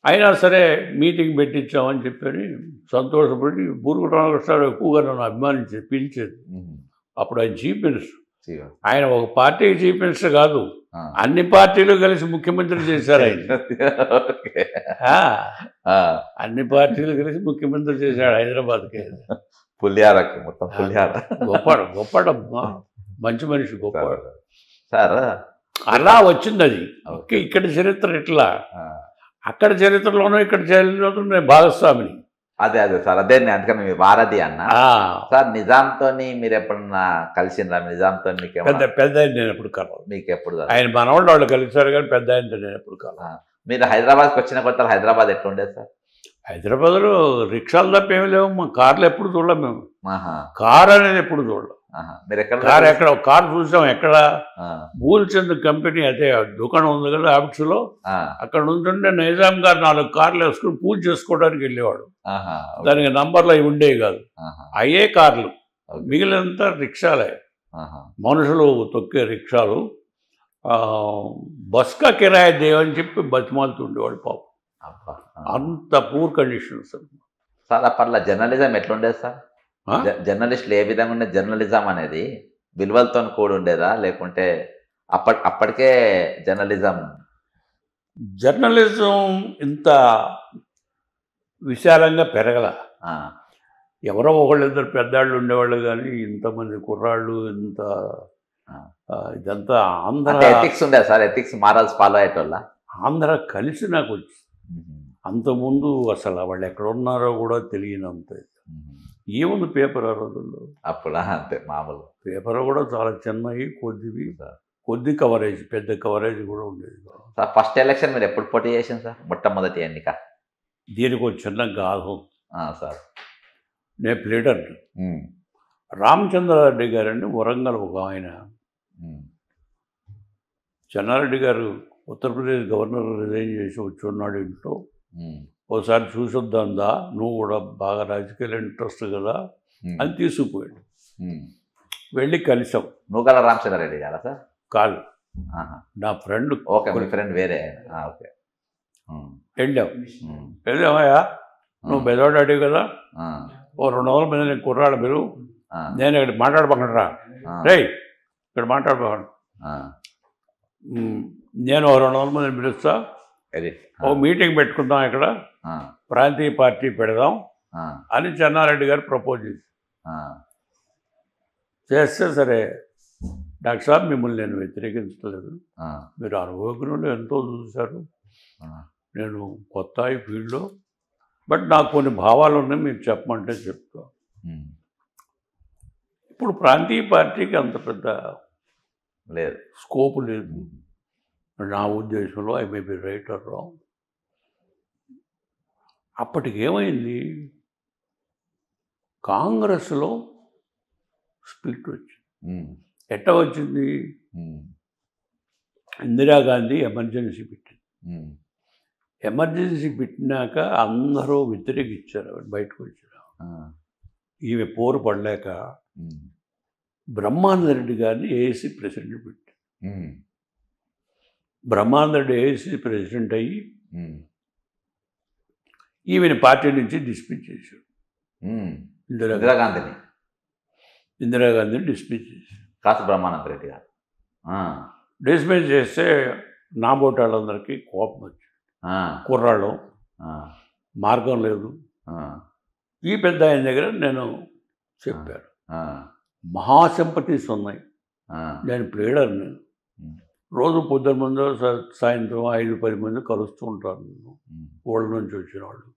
అయినా సరే మీటింగ్ పెట్టించామని చెప్పని సంతోషపడి బూరుగు రామకృష్ణరావు ఎక్కువగా నన్ను అభిమానించి పిలిచేది. అప్పుడు ఆయన చీఫ్ మినిస్టర్. ఆయన ఒక పార్టీకి చీఫ్ మినిస్టర్ కాదు, అన్ని పార్టీలు కలిసి ముఖ్యమంత్రి చేశారు ఆయన. అన్ని పార్టీలు కలిసి ముఖ్యమంత్రి చేశాడు హైదరాబాద్కి. గొప్పడు, మంచి మనిషి, గొప్పవాడు సార్. అలా వచ్చింది అది. ఇక్కడ చరిత్ర ఇట్లా, అక్కడ చరిత్రలోనూ ఇక్కడ చరిత్రలో నేను భాగస్వామిని. అదే సార్, అదే అందుకని మీ వారధి అన్న. సార్ నిజాంతో మీరు ఎప్పుడన్నా కలిసిండ్రా? నిజాంతో మీకు పెద్ద నేను ఎప్పుడు కలవాలి. మీకు ఎప్పుడు? ఆయన మనవాళ్ళు కలిసారు కానీ పెద్ద ఆయనతో నేను ఎప్పుడు కలవాలి. మీరు హైదరాబాద్కి వచ్చిన కొత్త హైదరాబాద్ ఎట్లుండేది సార్? హైదరాబాద్లో రిక్షాలు తప్ప ఏమి లేవు, మా కార్లు ఎప్పుడు చూడలేం మేము. కార్ అనేది ఎప్పుడు చూడలేం. మీరు ఎక్కడ కార్ చూసాం, ఎక్కడ భూల్చంద్ కంపెనీ అదే దుకాణం ఉంది కదా ఆఫీసులో, అక్కడ ఉంటుంటే నిజాం గారు 4 కార్లు వేసుకుని పూజ చేసుకోవడానికి వెళ్ళేవాడు. దానికి నంబర్లు అవి ఉండేవి కాదు, అయ్యే కార్లు, మిగిలినంతా రిక్షాలే, మనుషులు తొక్కే రిక్షాలు. బస్కా కిరాయి దేవని చెప్పి బతిమాలుతూ ఉండేవాడు పాపం. అంత పూర్ కండిషన్స్. సార్ అప్పట్లో జర్నలిజం ఎట్లుండేది సార్? జర్నలిస్టులు ఏ విధంగా ఉండే? జర్నలిజం అనేది విలువలతో కూడి ఉండేదా, లేకుంటే అప్పటికే జర్నలిజం ఇంత విశాలంగా పెరగల. ఎవరో ఒకళ్ళిద్దరు పెద్దాళ్ళు ఉండేవాళ్ళు కానీ ఇంతమంది కుర్రాళ్ళు, ఇంత ఇదంతా ఆంధ్ర ఎథిక్స్ ఉండేది సార్. ఎథిక్స్ మారల్స్ ఫాలో అయ్యేటోళ్ళ ఆంధ్ర కలిసి నాకు వచ్చి. అంతకుముందు అసలు వాళ్ళు ఎక్కడ ఉన్నారో కూడా తెలియనంత. ఏముంది పేపర్ ఆ రోజుల్లో? అప్పుడు అంతే మామూలు పేపర్ కూడా చాలా చిన్నవి, కొద్ది కవరేజ్, పెద్ద కవరేజ్ కూడా ఉండేది. సార్ ఫస్ట్ ఎలక్షన్ మీరు ఎప్పుడు పోటీ చేసింది సార్? మొట్టమొదటి ఎన్నిక దీనికి ఒక చిన్న గాథం సార్. నేను ప్లేడర్ రామచంద్రారెడ్డి గారండి, వరంగల్ ఒక ఆయన. చెన్నారెడ్డి గారు ఉత్తరప్రదేశ్ గవర్నర్ రిజైన్ చేసి వచ్చి ఉన్నాడు ఇంట్లో. ఒకసారి చూసొద్దాందా, నువ్వు కూడా బాగా రాజకీయాలు ఇంట్రెస్ట్ కదా అని తీసుకుపోయాడు. వెళ్ళి కలిసాం. నువ్వు కదా రామచంద్రారెడ్డి గారా సార్? కాదు, నా ఫ్రెండ్. ఓకే, మీ ఫ్రెండ్ వేరే. ఓకే, వెళ్ళామయ్యా, నువ్వు బెదవాడాడి కదా, ఓ 200 మంది నేను కుర్రాడు, మీరు నేను ఇక్కడ మాట్లాడబోకండి, రే ఇక్కడ మాట్లాడబోకండి, నేను 200 మందిని పిలుస్తా, ఓ మీటింగ్ పెట్టుకుందాం, ఇక్కడ ప్రాంతీయ పార్టీ పెడదాం అని చెన్నారెడ్డి గారు ప్రపోజ్ చేస్తే, సరే డాక్టర్ సాబ్ మిమ్మల్ని నేను వ్యతిరేకించలేదు, మీరు అనుభవజ్ఞులు ఎంతో చూశారు, నేను కొత్త ఈ ఫీల్డ్లో, బట్ నాకు కొన్ని భావాలు ఉన్నాయి, మీరు చెప్పమంటే చెప్తా. ఇప్పుడు ప్రాంతీయ పార్టీకి అంత పెద్ద లేదు, స్కోప్ లేదు నా ఉద్దేశంలో. I may be right are wrong. అప్పటికి ఏమైంది, కాంగ్రెస్లో స్ప్లిట్ వచ్చింది. ఎట్లా వచ్చింది? ఇందిరాగాంధీ ఎమర్జెన్సీ పెట్టింది. ఎమర్జెన్సీ పెట్టినాక అందరూ వ్యతిరేకించారు, బయటకు వచ్చారు. ఈమె పోరు పడలేక బ్రహ్మానందరెడ్డి గారిని ఏఏసీ ప్రెసిడెంట్ పెట్టారు. బ్రహ్మానందరెడ్డి ఏఏసీ ప్రెసిడెంట్ అయ్యి ఈమెను పార్టీ నుంచి డిస్మిస్ చేశాడు. ఇందిరాగాంధీని డిస్మిస్ చేశాడు. కాసు బ్రహ్మానందరెడ్డి గారు డిస్మిస్ చేస్తే నా బోటాళ్ళందరికీ కోపం వచ్చింది. కుర్రాళ్ళు మార్గం లేదు. ఈ పెద్ద ఆయన దగ్గర నేను చెప్పాను, మహాసింపతీస్ ఉన్నాయి, నేను ప్లేడర్, నేను రోజు పొద్దున ముందు సాయంత్రం 5-10 మంది కలుస్తూ ఉంటాను నేను, ఊళ్ళ నుంచి వచ్చిన వాళ్ళు.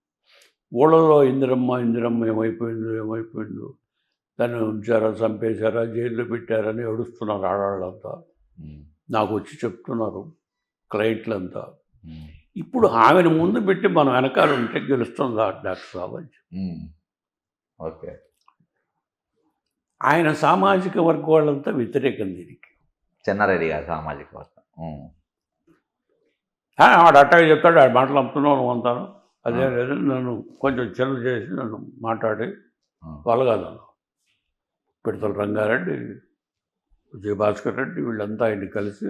ఊళ్ళలో ఇందిరమ్మ ఏమైపోయిందో, దాన్ని ఉంచారా, చంపేశారా, జైల్లో పెట్టారని ఏడుస్తున్నారు ఆడవాళ్ళంతా. నాకు వచ్చి చెప్తున్నారు క్లయింట్లంతా. ఇప్పుడు ఆమెను ముందు పెట్టి మనం వెనకాల ఉంటే గెలుస్తుందా డాక్టర్ సాబ్ అని. ఓకే. ఆయన సామాజిక వర్గ వాళ్ళంతా వ్యతిరేకం దీనికి. చెన్నారెడ్డి గారు సామాజిక వర్గం. వాడు అట్టగా చెప్తాడు, ఆడు మాటలు అమ్ముతున్నావు అంతాను. అదే లేదు, నన్ను కొంచెం చిన్న చేసి నన్ను మాట్లాడి వాళ్ళగాదను. పిడతల రంగారెడ్డి, విజయభాస్కర్ రెడ్డి వీళ్ళంతా ఆయన్ని కలిసి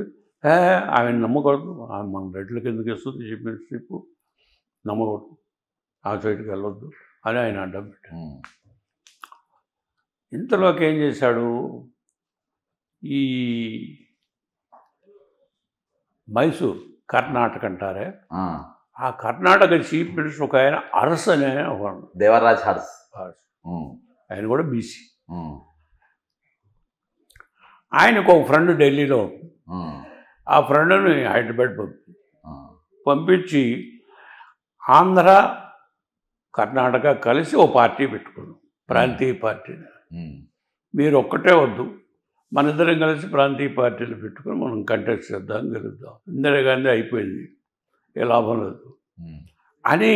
ఆయన నమ్మకూడదు, ఆమె మన రెడ్లకి ఎందుకు ఇస్తుంది చీఫ్ మినిస్టర్షిప్, నమ్మకూడదు, ఆ సైడ్కి వెళ్ళొద్దు అని ఆయన అడ్డం పెట్టాడు. ఇంతలోకి ఏం చేశాడు, ఈ మైసూర్ కర్ణాటక అంటారే, ఆ కర్ణాటక చీఫ్ మినిస్టర్ ఒక ఆయన అరస్ అనే దేవరాజ్ హర్స్, ఆయన కూడా బీసీ. ఆయనకు ఒక ఫ్రెండ్ ఢిల్లీలో, ఆ ఫ్రెండ్ని హైదరాబాద్ పంపించి ఆంధ్ర కర్ణాటక కలిసి ఓ పార్టీ పెట్టుకున్నాం, ప్రాంతీయ పార్టీని. మీరు ఒక్కటే వద్దు, మన ఇద్దరం కలిసి ప్రాంతీయ పార్టీలు పెట్టుకుని మనం కంటెస్ట్ చేద్దాం, గెలుద్దాం. ఇందిరాగాంధీ అయిపోయింది, ఏ లాభం లేదు అని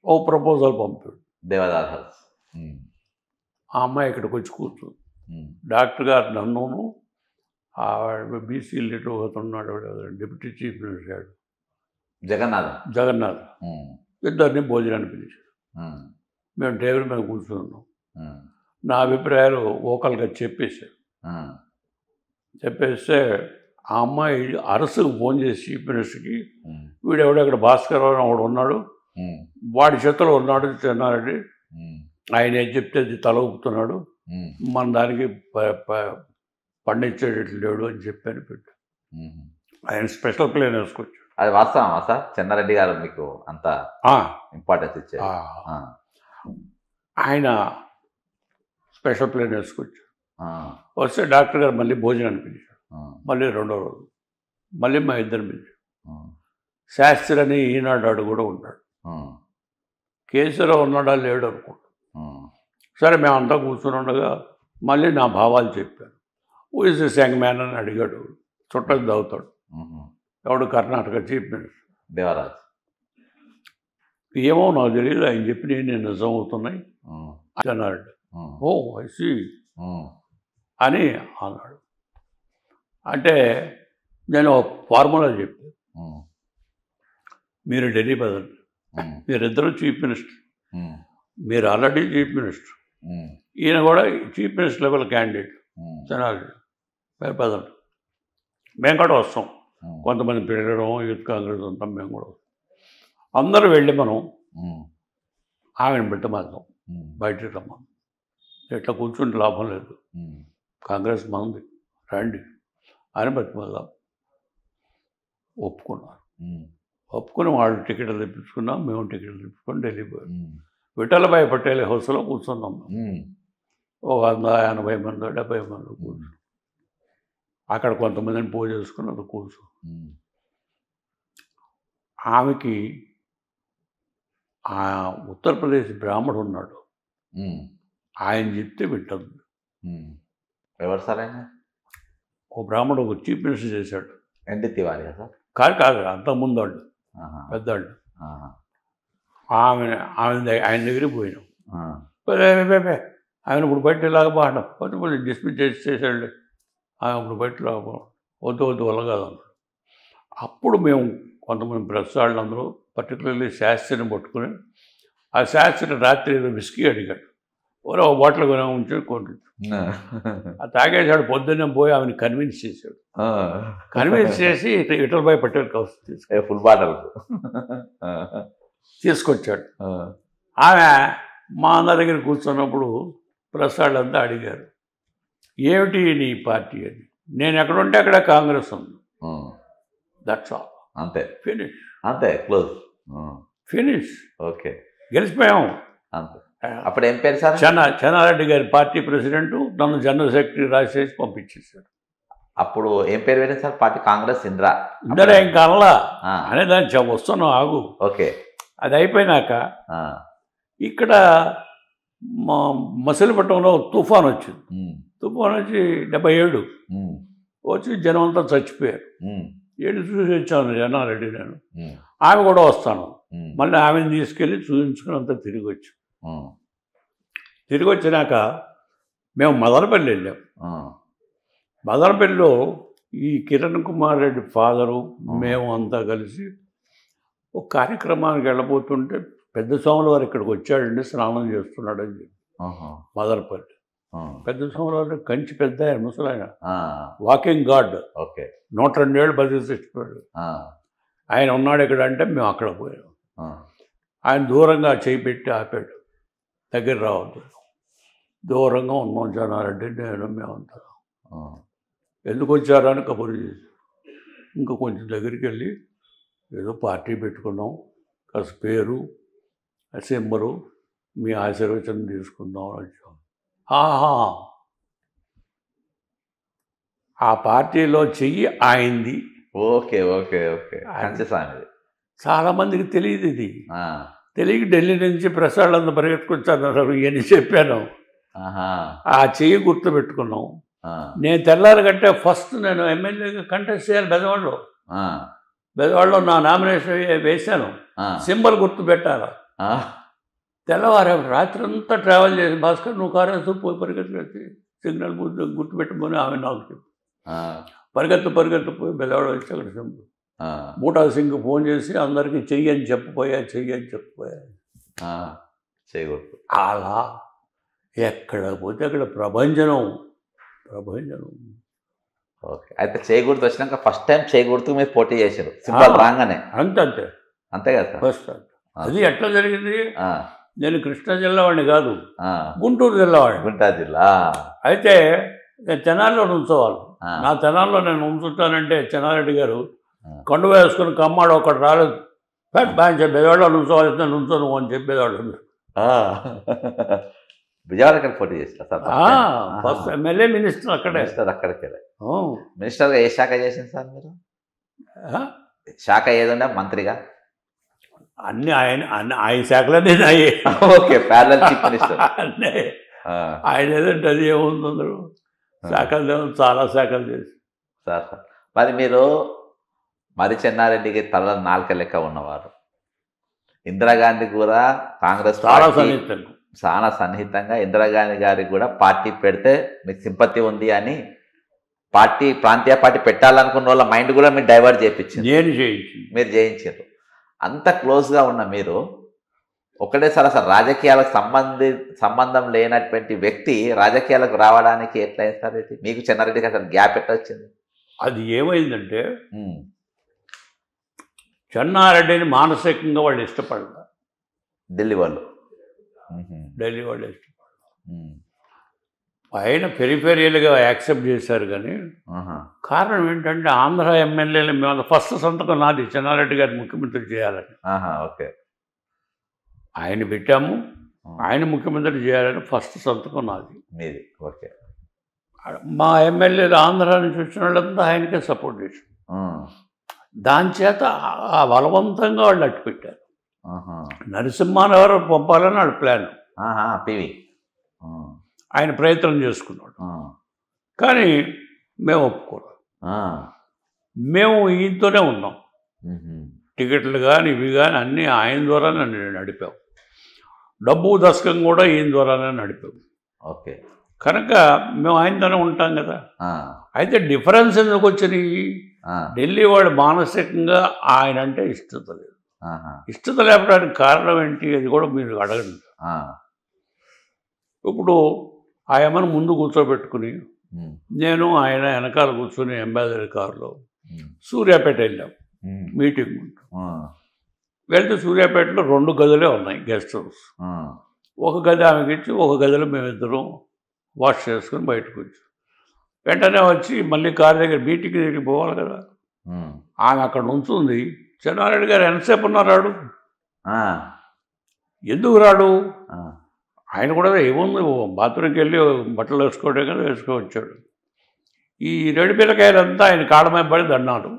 ఓ ప్రపోజల్ పంపాడు దేవదాస్ హర్స్. ఆ అమ్మాయి ఇక్కడికి వచ్చి కూర్చుంది. డాక్టర్ గారు నన్ను, బీసీ లీడర్ అవుతున్నాడు డిప్యూటీ చీఫ్ మినిస్టర్ జగన్నాథ్ ఇద్దరిని భోజనాన్ని పిలిచాడు. మేము టేబుల్ మీద కూర్చున్నాం. నా అభిప్రాయాలు ఓకల్గా చెప్పేస్తే ఆ అమ్మాయి అరసుకు ఫోన్ చేసి చీఫ్ మినిస్టర్కి, వీడెవడో ఇక్కడ భాస్కర్ అని ఒకడు ఉన్నాడు, వాడి చేతిలో ఉన్నాడు చెన్నారెడ్డి, ఆయన ఏం చెప్తే అది తల ఊపుతున్నాడు, మన దానికి పండించేటట్లు లేడు అని చెప్పాను పెట్టు. ఆయన స్పెషల్ ప్లేన్ వేసుకొచ్చాడు. అది వాస్తవమా సార్? చెన్నారెడ్డి గారు మీకు అంత ఇంపార్టెన్స్ ఇచ్చారు? ఆయన స్పెషల్ ప్లేన్ వేసుకొచ్చాడు. వస్తే డాక్టర్ గారు మళ్ళీ భోజనాన్ని పిలిచాడు. మళ్ళీ రెండో రోజు మళ్ళీ మా ఇద్దరు పిలిచాడు. శాస్త్రి అని ఈనాడు కూడా ఉన్నాడు, కేసీఆర్ ఉన్నాడా లేడు అనుకుంటా. సరే మేమంతా కూర్చుని ఉండగా మళ్ళీ నా భావాలు చెప్పాను. Who is this young man అని అడిగాడు. చుట్టది అవుతాడు, ఎవడు కర్ణాటక చీఫ్ మినిస్టర్ దేవరాజ్. ఏమో నాకు తెలియదు, ఆయన చెప్పి నేను నిజం అవుతున్నాయి అన్నాడు. ఓ ఐ సీ అని అన్నాడు. అంటే నేను ఫార్ములా చెప్పాను, మీరు ఢిల్లీ బదలండి, మీరిద్దరూ చీఫ్ మినిస్టర్, మీరు ఆల్రెడీ చీఫ్ మినిస్టర్, ఈయన కూడా chief minister level candidate Chenna Reddy, మీరు పదండి, మేము కూడా వస్తాం, కొంతమంది పిల్లడం యూత్ కాంగ్రెస్ అంతా మేము కూడా వస్తాం, అందరూ వెళ్ళి మనం ఆమెను పెట్టమద్దాం, బయటికి రమ్మని, ఇట్లా కూర్చుంటే లాభం లేదు, కాంగ్రెస్ మంది రండి అని బతిమద్దాం. ఒప్పుకున్నారు. ఒప్పుకుని వాళ్ళు టికెట్లు తెప్పించుకున్నాం, మేము టికెట్లు తెప్పించుకొని ఢిల్లీ పోయాం. విఠలభాయ్ పటేల్ హౌస్లో కూర్చున్నాం. ఓ 180 మంది 70 మంది కూర్చున్నాం. అక్కడ కొంతమందిని పూజ చేసుకుని అది కూర్చో. ఆమెకి ఆ ఉత్తరప్రదేశ్ బ్రాహ్మడు ఉన్నాడు, ఆయన చెప్తే వింటుంది. ఎవరు సార్ ఆయన? ఓ బ్రాహ్మడు ఒక చీఫ్ మినిస్టర్ చేశాడు. NT Tiwari sir? కాదు అంతకుముందు వాళ్ళు పెద్దవాళ్ళు. ఆయన దగ్గరికి పోయినాం. ఆయన ఇప్పుడు బయట ఇలాగ బాగా కొంచెం డిస్మిస్ చేసాడు. ఆయన ఇప్పుడు బయట వద్దు వల్ల కాదన్నాడు. అప్పుడు మేము కొంతమంది ప్రెస్ వాళ్ళందరూ పర్టికులర్లీ శాస్త్రిని పట్టుకుని, ఆ శాస్త్రి రాత్రి ఏదో విస్కీ అడిగాడు, ఓరో బాటిల్ కొని ఉంచి కొంటు తాగేశాడు. పొద్దున్నే పోయి ఆమెను కన్విన్స్ చేశాడు. కన్విన్స్ చేసి విఠలభాయ్ పటేల్ హౌస్ ఫుల్ బాటిల్ తీసుకొచ్చాడు. ఆమె మా అందరి దగ్గర కూర్చున్నప్పుడు ప్రెస్ వాళ్ళంతా అడిగారు, ఏమిటి నీ పార్టీ అని. నేను ఎక్కడుంటే అక్కడ కాంగ్రెస్ ఉంది. That's all. అంతే ఫినిష్. అంతే క్లోజ్. ఫినిష్. ఓకే, గెలిచిపోయాము. అంతే. అప్పుడు ఏం పేరు సార్? చెన్నారెడ్డి గారి పార్టీ ప్రెసిడెంట్ నన్ను జనరల్ సెక్రటరీ రాసేసి పంపించేశారు. అప్పుడు ఏం పేరు పెట్టింది సార్ పార్టీ? కాంగ్రెస్ ఇందిరా. ఇందరే ఇంకా అనలా అనే దాన్ని వస్తున్నాం ఆగు. ఓకే, అది అయిపోయినాక ఇక్కడ మా మసిలీపట్నంలో తుఫాన్ వచ్చింది. తుఫాన్ వచ్చి 77 వచ్చి జనం అంతా చచ్చిపోయారు. ఏడు చూసి వచ్చాను జనారెడ్డి నేను. ఆమె కూడా వస్తాను. మళ్ళీ ఆమెను తీసుకెళ్ళి చూపించుకుని అంతా తిరిగి వచ్చాం. తిరిగి వచ్చినాక మేము మదనపల్లి వెళ్ళాం. మదనపల్లిలో ఈ కిరణ్ కుమార్ రెడ్డి ఫాదరు మేము అంతా కలిసి ఒక కార్యక్రమానికి వెళ్ళబోతుంటే పెద్ద స్వాముల వారు ఇక్కడికి వచ్చాడండి, స్నానం చేస్తున్నాడని చెప్పి. మదనపల్లి పెద్ద స్వాముల వారు కంచి పెద్ద ఆయన, ముసలాయన, వాకింగ్ గాడ్. ఓకే, 102 ఏళ్ళు బతికిపోయాడు. ఆయన ఉన్నాడు ఇక్కడ అంటే మేము అక్కడ పోయాం. ఆయన దూరంగా చేయి పెట్టి ఆపాడు, దగ్గర రావద్దు. దూరంగా ఉన్నాం జనారెడ్డి నేను మేమంతా. ఎందుకు వచ్చారని కబురు చేసి ఇంకా కొంచెం దగ్గరికి వెళ్ళి ఏదో పార్టీ పెట్టుకున్నాం, కాస్త పేరు సింబలు మీ ఆశీర్వచనం తీసుకుందాం అని వచ్చాం. ఆ పార్టీలో చెయ్యి ఆయనది. ఓకే ఓకే ఓకే, చాలామందికి తెలియదు ఇది. తెలియక ఢిల్లీ నుంచి ప్రసాదాలంతా పరిగెత్తుకొచ్చారు ఇవన్నీ చెప్పాను. ఆ చెయ్యి గుర్తు పెట్టుకున్నాం. నేను తెల్లారి కంటే ఫస్ట్ నేను ఎమ్మెల్యేగా కంటెస్ట్ చేయాలి బెదవాడలో. బెదవాడలో నా నామినేషన్ వేశాను. సింబల్ గుర్తు పెట్టాలి. తెల్లవారు రాత్రి అంతా ట్రావెల్ చేసి భాస్కర్ నువ్వు కారేస్తూ పోయి పరిగెత్తుకొచ్చి సిగ్నల్ గుర్తు పెట్టమని ఆమె నాకు చెప్పి పరిగెత్తు పోయి బెదవాడ వచ్చి అక్కడ సింబల్ బూటా సింగ్ ఫోన్ చేసి అందరికీ చెయ్యి అని చెప్పిపోయా. అలా ఎక్కడ పోతే అక్కడ ప్రభంజనం. ఓకే, అయితే చేయకూడదు వచ్చినాక ఫస్ట్ టైం చేయకూడదు మీరు పోటీ చేశారు సింబల్ రాగానే. అంతే కదా ఫస్ట్. అది ఎట్లా జరిగింది? నేను కృష్ణా జిల్లా వాడిని కాదు, గుంటూరు జిల్లా వాడిని. అయితే నేను తెనాలిలో ఉంచోవాలి. నా తెనాల్లో నేను ఉంచుతానంటే చెన్నారెడ్డి గారు కండు వేసుకుని కమ్మాడు ఒకటి రాలేదు, బెదవాడలో ఉంచోవాల్సిన ఉంచను అని చెప్పి బెదవాడలో విజయవాడ పోటీ చేస్తారు సార్. ఫస్ట్ ఎమ్మెల్యే మినిస్టర్ అక్కడే. అక్కడికి మినిస్టర్గా ఏ శాఖ చేసింది సార్ మీరు? శాఖ ఏదన్నా మంత్రిగా? అన్ని ఆయన శాఖలన్నీ నాయే. Okay, parallel chief minister. ఆయన ఏదంటే అది ఏముంది అందరూ శాఖలు చాలా శాఖలు చేసి సార్. మరి మీరు మరి చెన్నారెడ్డికి తల 4 లెక్క ఉన్నవారు. ఇందిరాగాంధీ కూడా కాంగ్రెస్ చాలా సన్నిహితంగా ఇందిరాగాంధీ గారికి కూడా పార్టీ పెడితే మీకు సింపతి ఉంది అని ప్రాంతీయ పార్టీ పెట్టాలనుకున్న వాళ్ళ మైండ్ కూడా మీరు డైవర్ట్ చేయించారు. మీరు చేయించారు. అంత క్లోజ్గా ఉన్న మీరు ఒకటేసారి అసలు రాజకీయాలకు సంబంధం లేనటువంటి వ్యక్తి రాజకీయాలకు రావడానికి ఎట్లా సార్? ఇది మీకు చెన్నారెడ్డికి అసలు గ్యాప్ ఎట్లా వచ్చింది? అది ఏమైందంటే చెన్నారెడ్డిని మానసికంగా వాళ్ళు ఇష్టపడతారు. ఢిల్లీ వాళ్ళు ఇష్టపడతారు. ఆయన పెరిఫెరియల్గా యాక్సెప్ట్ చేశారు. కానీ కారణం ఏంటంటే ఆంధ్ర ఎమ్మెల్యేలు మేము ఫస్ట్ సంతకం నాది చెన్నారెడ్డి గారిని ముఖ్యమంత్రి చేయాలని. ఓకే, ఆయన పెట్టాము, ఆయన ముఖ్యమంత్రి చేయాలని ఫస్ట్ సంతకం నాది. మీది. ఓకే, మా ఎమ్మెల్యేలు ఆంధ్ర నుంచి వచ్చిన వాళ్ళంతా ఆయనకే సపోర్ట్ చేశారు. దాని చేత ఆ బలవంతంగా వాళ్ళు అట్టు పెట్టారు. నరసింహారావు ఎవరు పంపాలని వాళ్ళ ప్లాన్. పివి ఆయన ప్రయత్నం చేసుకున్నాడు. కానీ మేము ఒప్పుకోలేదు. మేము ఈయనతోనే ఉన్నాం. టికెట్లు కానీ ఇవి కానీ అన్నీ ఆయన ద్వారానే నడిపాం. డబ్బు దశకం కూడా ఈయన ద్వారానే నడిపాం. ఓకే, కనుక మేము ఆయనతోనే ఉంటాం కదా. అయితే డిఫరెన్స్ ఎందుకు వచ్చినాయి? ఢిల్లీ వాడు మానసికంగా ఆయన అంటే ఇష్టత లేదు. ఇష్టత లేపడానికి కారణం ఏంటి? అది కూడా మీరు అడగండి. ఇప్పుడు ఆయమ్మను ముందు కూర్చోబెట్టుకుని నేను ఆయన వెనకాల కూర్చొని అంబాసిడర్ కారులో సూర్యాపేట వెళ్ళాం మీటింగ్. వెళ్తే సూర్యాపేటలో 2 గదులే ఉన్నాయి గెస్ట్ హౌస్. ఒక గది ఆమెకి ఇచ్చి ఒక గదిలో మేమిద్దరం వాష్ చేసుకుని బయటకు వచ్చాం. వెంటనే వచ్చి మళ్ళీ కారు దగ్గర మీటింగ్ దగ్గరికి పోవాలి కదా, ఆమె అక్కడ ఉంచుంది. చెన్నారెడ్డి గారు ఎంతసేపు ఉన్నారాడు, ఎందుకు రాడు? ఆయన కూడా ఏముంది, బాత్రూమ్కి వెళ్ళి బట్టలు వేసుకోవడం కదా వేసుకోవచ్చాడు. ఈ రెడ్డి పిల్లకాయలంతా ఆయన కాళ్ళ మీద పడి దండాలు.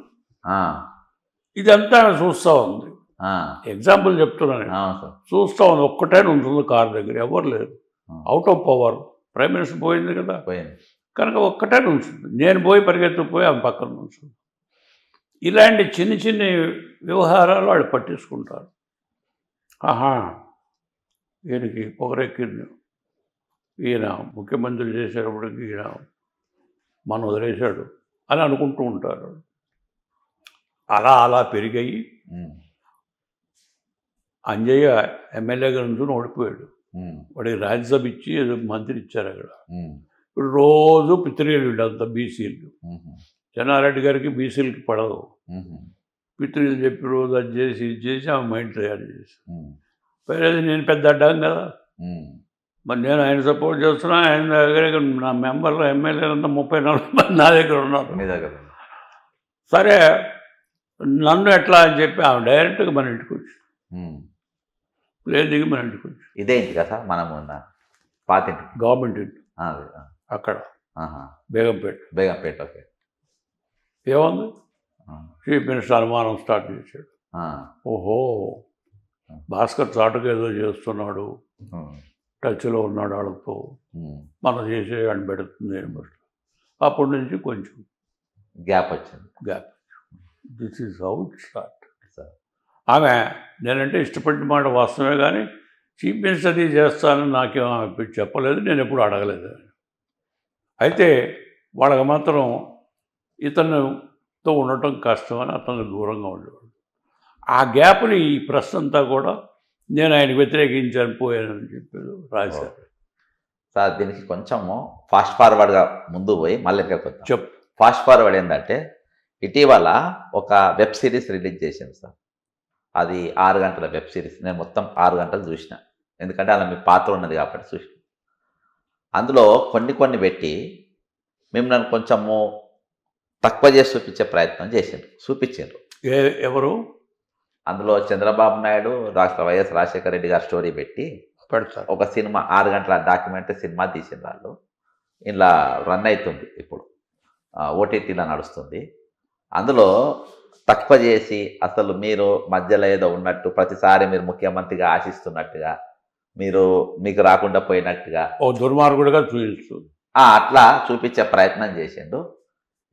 ఇదంతా ఆమె చూస్తూ ఉంది. ఎగ్జాంపుల్ చెప్తున్నాను, చూస్తూ ఉంది. ఒక్కటే ఉంటుంది కారు దగ్గర, ఎవరు లేరు, out of power. Prime minister పోయింది కదా, కనుక ఒక్కటే ఉంటుంది. నేను పోయి పరిగెత్తుకుపోయి ఆమె పక్కన ఉంచుంది. ఇలాంటి చిన్న చిన్న వ్యవహారాలు వాళ్ళు పట్టించుకుంటారు. ఆహా, ఈయనకి పొగరెక్కింది, ఈయన ముఖ్యమంత్రి చేసేటప్పటికి ఈయన మనం వదిలేశాడు అని అనుకుంటూ ఉంటారు. అలా అలా పెరిగాయి. అంజయ్య ఎమ్మెల్యేగా నుంచి ఓడిపోయాడు. వాడికి రాజ్యసభ ఇచ్చి ఏదో మంత్రి ఇచ్చారు అక్కడ. ఇప్పుడు రోజు పిత్రీలు వీళ్ళంతా బీసీలు. చెన్నారెడ్డి గారికి బీసీలకి పడదు. పిత్రీలు చెప్పి రోజు అది చేసి ఇది చేసి ఆమె మైండ్ తయారు చేసి పైన నేను పెద్ద అడ్డాం కదా. మరి నేను ఆయన సపోర్ట్ చేస్తున్నా. ఆయన దగ్గర నా మెంబర్లు ఎమ్మెల్యేలు అంతా 34 మంది నా దగ్గర ఉన్నారు. సరే నన్ను ఎట్లా అని చెప్పి ఆమె డైరెక్ట్గా మన ఇంటికి వచ్చి ప్లేన్ దిగి మన ఇంటికి వచ్చి. ఇదే ఇంటి కదా మనము పాతింటి, గవర్నమెంట్ ఇంటి అక్కడ బేగంపేట. ఓకే, ఏముంది, చీఫ్ మినిస్టర్ అనుమానం స్టార్ట్ చేశాడు. ఓహో, భాస్కర్ చాటుగా ఏదో చేస్తున్నాడు, టచ్లో ఉన్నాడు వాళ్ళతో, మనం చేసే అని పెడుతుంది. అప్పటి నుంచి కొంచెం గ్యాప్ వచ్చింది. This is how it start. ఆమె నేనంటే ఇష్టపడిన మాట వాస్తవమే, కానీ చీఫ్ మినిస్టర్ అది చేస్తానని నాకేం చెప్పలేదు, నేను ఎప్పుడు అడగలేదు. అయితే వాళ్ళకి మాత్రం ఇతనితో ఉండటం కష్టం అని అతను దూరంగా ఉండేవాడు. ఆ గ్యాప్ని ఈ ప్రశ్న అంతా కూడా నేను ఆయనకు వ్యతిరేకించాను పోయానని చెప్పాడు రాశారు. సార్ దీనికి కొంచెము ఫాస్ట్ ఫార్వర్డ్గా ముందు పోయి మళ్ళీ ఇంకా కొంచెం చెప్పు. ఫాస్ట్ ఫార్వర్డ్ ఏంటంటే ఇటీవల ఒక వెబ్ సిరీస్ రిలీజ్ చేసింది సార్. అది 6 గంటల వెబ్ సిరీస్. నేను మొత్తం 6 గంటలు చూసిన, ఎందుకంటే అలా మీ పాత్ర ఉన్నది కాబట్టి చూసిన. అందులో కొన్ని పెట్టి మిమ్మల్ని కొంచెము తక్కువ చేసి చూపించే ప్రయత్నం చూపించారు. ఎవరు? అందులో చంద్రబాబు నాయుడు, డాక్టర్ వైఎస్ రాజశేఖర రెడ్డి గారు స్టోరీ పెట్టి పెడతారు. ఒక సినిమా 6 గంటల డాక్యుమెంటరీ సినిమా తీసిన వాళ్ళు. ఇలా రన్ అవుతుంది, ఇప్పుడు ఓటీటీలో నడుస్తుంది. అందులో తక్కువ చేసి అసలు మీరు మధ్యలో ఏదో ఉన్నట్టు, ప్రతిసారి మీరు ముఖ్యమంత్రిగా ఆశిస్తున్నట్టుగా, మీకు రాకుండా పోయినట్టుగా ఓ దుర్మార్గుడిగా చూపిస్తూ అట్లా చూపించే ప్రయత్నం చేసిండు.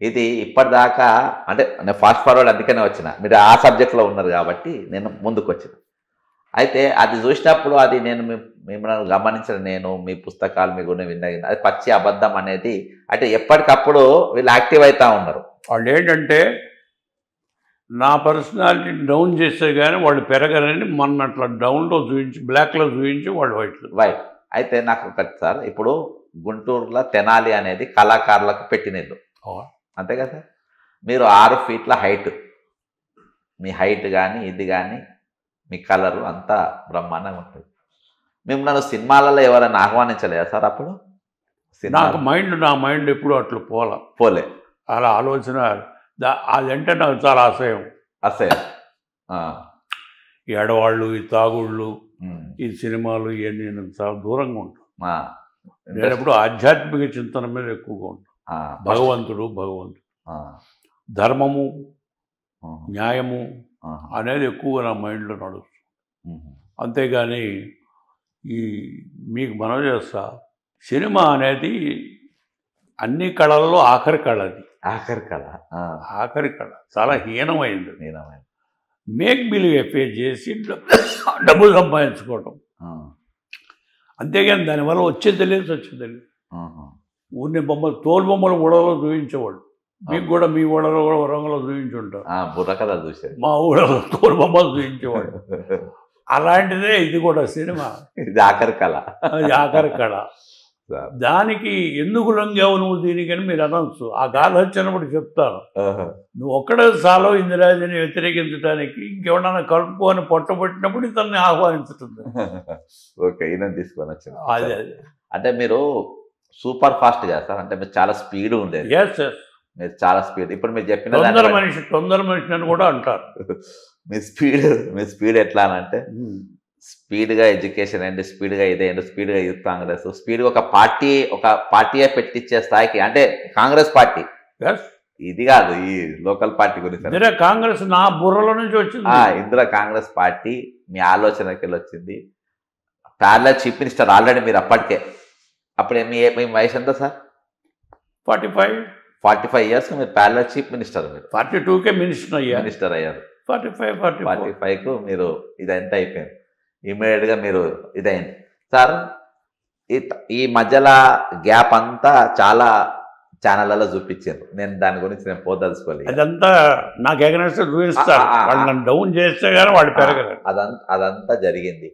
ఇది ఇప్పటిదాకా అంటే నేను ఫాస్ట్ ఫార్వర్డ్ అందుకనే వచ్చిన, మీరు ఆ సబ్జెక్ట్లో ఉన్నారు కాబట్టి నేను ముందుకు వచ్చిన. అయితే అది చూసినప్పుడు అది నేను మిమ్మల్ని గమనించిన, నేను మీ పుస్తకాలు మీ గురించి విన్న, అది పచ్చి అబద్ధం అనేది. అంటే ఎప్పటికప్పుడు వీళ్ళు యాక్టివ్ అవుతూ ఉన్నారు. వాళ్ళు ఏంటంటే నా పర్సనాలిటీ డౌన్ చేస్తే కానీ వాళ్ళు పెరగరని మొన్న అట్లా డౌన్లో చూపించి, బ్లాక్లో చూపించి వాళ్ళు వైట్. అయితే నాకు ఒకటి సార్, ఇప్పుడు గుంటూరులో తెనాలి అనేది కళాకారులకు పెట్టినట్లు, అంతే కదా సార్. మీరు 6 ఫీట్ల హైట్, మీ హైట్ కానీ ఇది కానీ మీ కలరు అంతా బ్రహ్మాండంగా ఉంటుంది. మిమ్మల్ని సినిమాలలో ఎవరైనా ఆహ్వానించలేదా సార్ అప్పుడు? నా మైండ్ ఎప్పుడు అట్లా పోలే అలా ఆలోచన. అదంటే నాకు చాలా అసహ్యం. ఈ ఆడవాళ్ళు, ఈ తాగుళ్ళు, ఈ సినిమాలు ఇవన్నీ నేను చాలా దూరంగా ఉంటాను. నేను ఎప్పుడు ఆధ్యాత్మిక చింతన మీద ఎక్కువగా ఉంటాను. భగవంతుడు ధర్మము, న్యాయము అనేది ఎక్కువగా నా మైండ్లో నడుస్తుంది. అంతేగాని మీకు మనం చేస్తా, సినిమా అనేది అన్ని కళల్లో ఆఖరి కళ. ఆఖరి కళ చాలా హీనమైంది. మేక్ బిలీవ్ ఎఫేర్ చేసి డబ్బులు సంపాదించుకోవటం, అంతేగాని దానివల్ల వచ్చేది లేదు. ఊరిని బొమ్మలు, తోలు బొమ్మలు ఊళ్ళలో చూపించేవాళ్ళు. మీకు కూడా మీ ఊళ్ళలో కూడా వరంగల్లో చూపించుంటారు. బుర్రకథలు చూసారు, మా ఊళ్ళలో తోలు బొమ్మలు చూపించేవాళ్ళు. అలాంటిదే ఇది కూడా సినిమా. ఇది ఆఖరి కళ. అది ఆఖరి కళ. దానికి ఎందుకు లొంగావు నువ్వు దీనికని మీరు అనొచ్చు. ఆ గాలి వచ్చినప్పుడు చెప్తాను, నువ్వు ఒక్కడే చాలు ఇందిరాజుని వ్యతిరేకించడానికి, ఇంకెవడన్నా కలుపుకొని పొట్టబట్టినప్పుడు ఇతన్ని ఆహ్వానించుతుంది. ఓకే, ఈయన తీసుకొని వచ్చింది. అదే అంటే మీరు సూపర్ ఫాస్ట్ కదా సార్, అంటే మీరు చాలా స్పీడ్ ఉండేది, ఎస్ ఎస్ మీరు చాలా స్పీడ్. ఇప్పుడు మీరు చెప్పిన తొందర దాన్ని మనిషి అని కూడా అంటారు. మీ స్పీడ్ ఎట్లా అంటే స్పీడ్గా ఎడ్యుకేషన్ అయింది, స్పీడ్గా ఇదేంటి, స్పీడ్గా యూత్ కాంగ్రెస్, స్పీడ్గా ఒక పార్టీయే పెట్టించే స్థాయికి, అంటే కాంగ్రెస్ పార్టీ ఎస్ ఇది కాదు, ఈ లోకల్ పార్టీ గురించి. ఇందిరా కాంగ్రెస్ నా బుర్రలో నుంచి వచ్చింది. ఇందిరా కాంగ్రెస్ పార్టీ మీ ఆలోచనకి వెళ్ళి వచ్చింది. ప్యారలల్ చీఫ్ మినిస్టర్ ఆల్రెడీ మీరు అప్పటికే, అప్పుడే మీ వయసు ఎంత సార్? 45 ఇయర్స్ మీరు ప్యారలల్ చీఫ్ మినిస్టర్, మీరు 42కే మినిస్టర్ అయ్యారు. 45 మీరు ఇదంతా అయిపోయింది, ఇమీడియట్గా మీరు ఇదైంది సార్. ఈ మధ్యలో గ్యాప్ అంతా చాలా ఛానళ్ళలో చూపించారు, నేను దాని గురించి నేను పోదలుచుకోలేదు. అదంతా నాకు ఎగనెస్ట్ చూపిస్తారు, వాళ్ళని డౌన్ చేస్తే కానీ వాళ్ళు పెరగరు. అదంతా జరిగింది.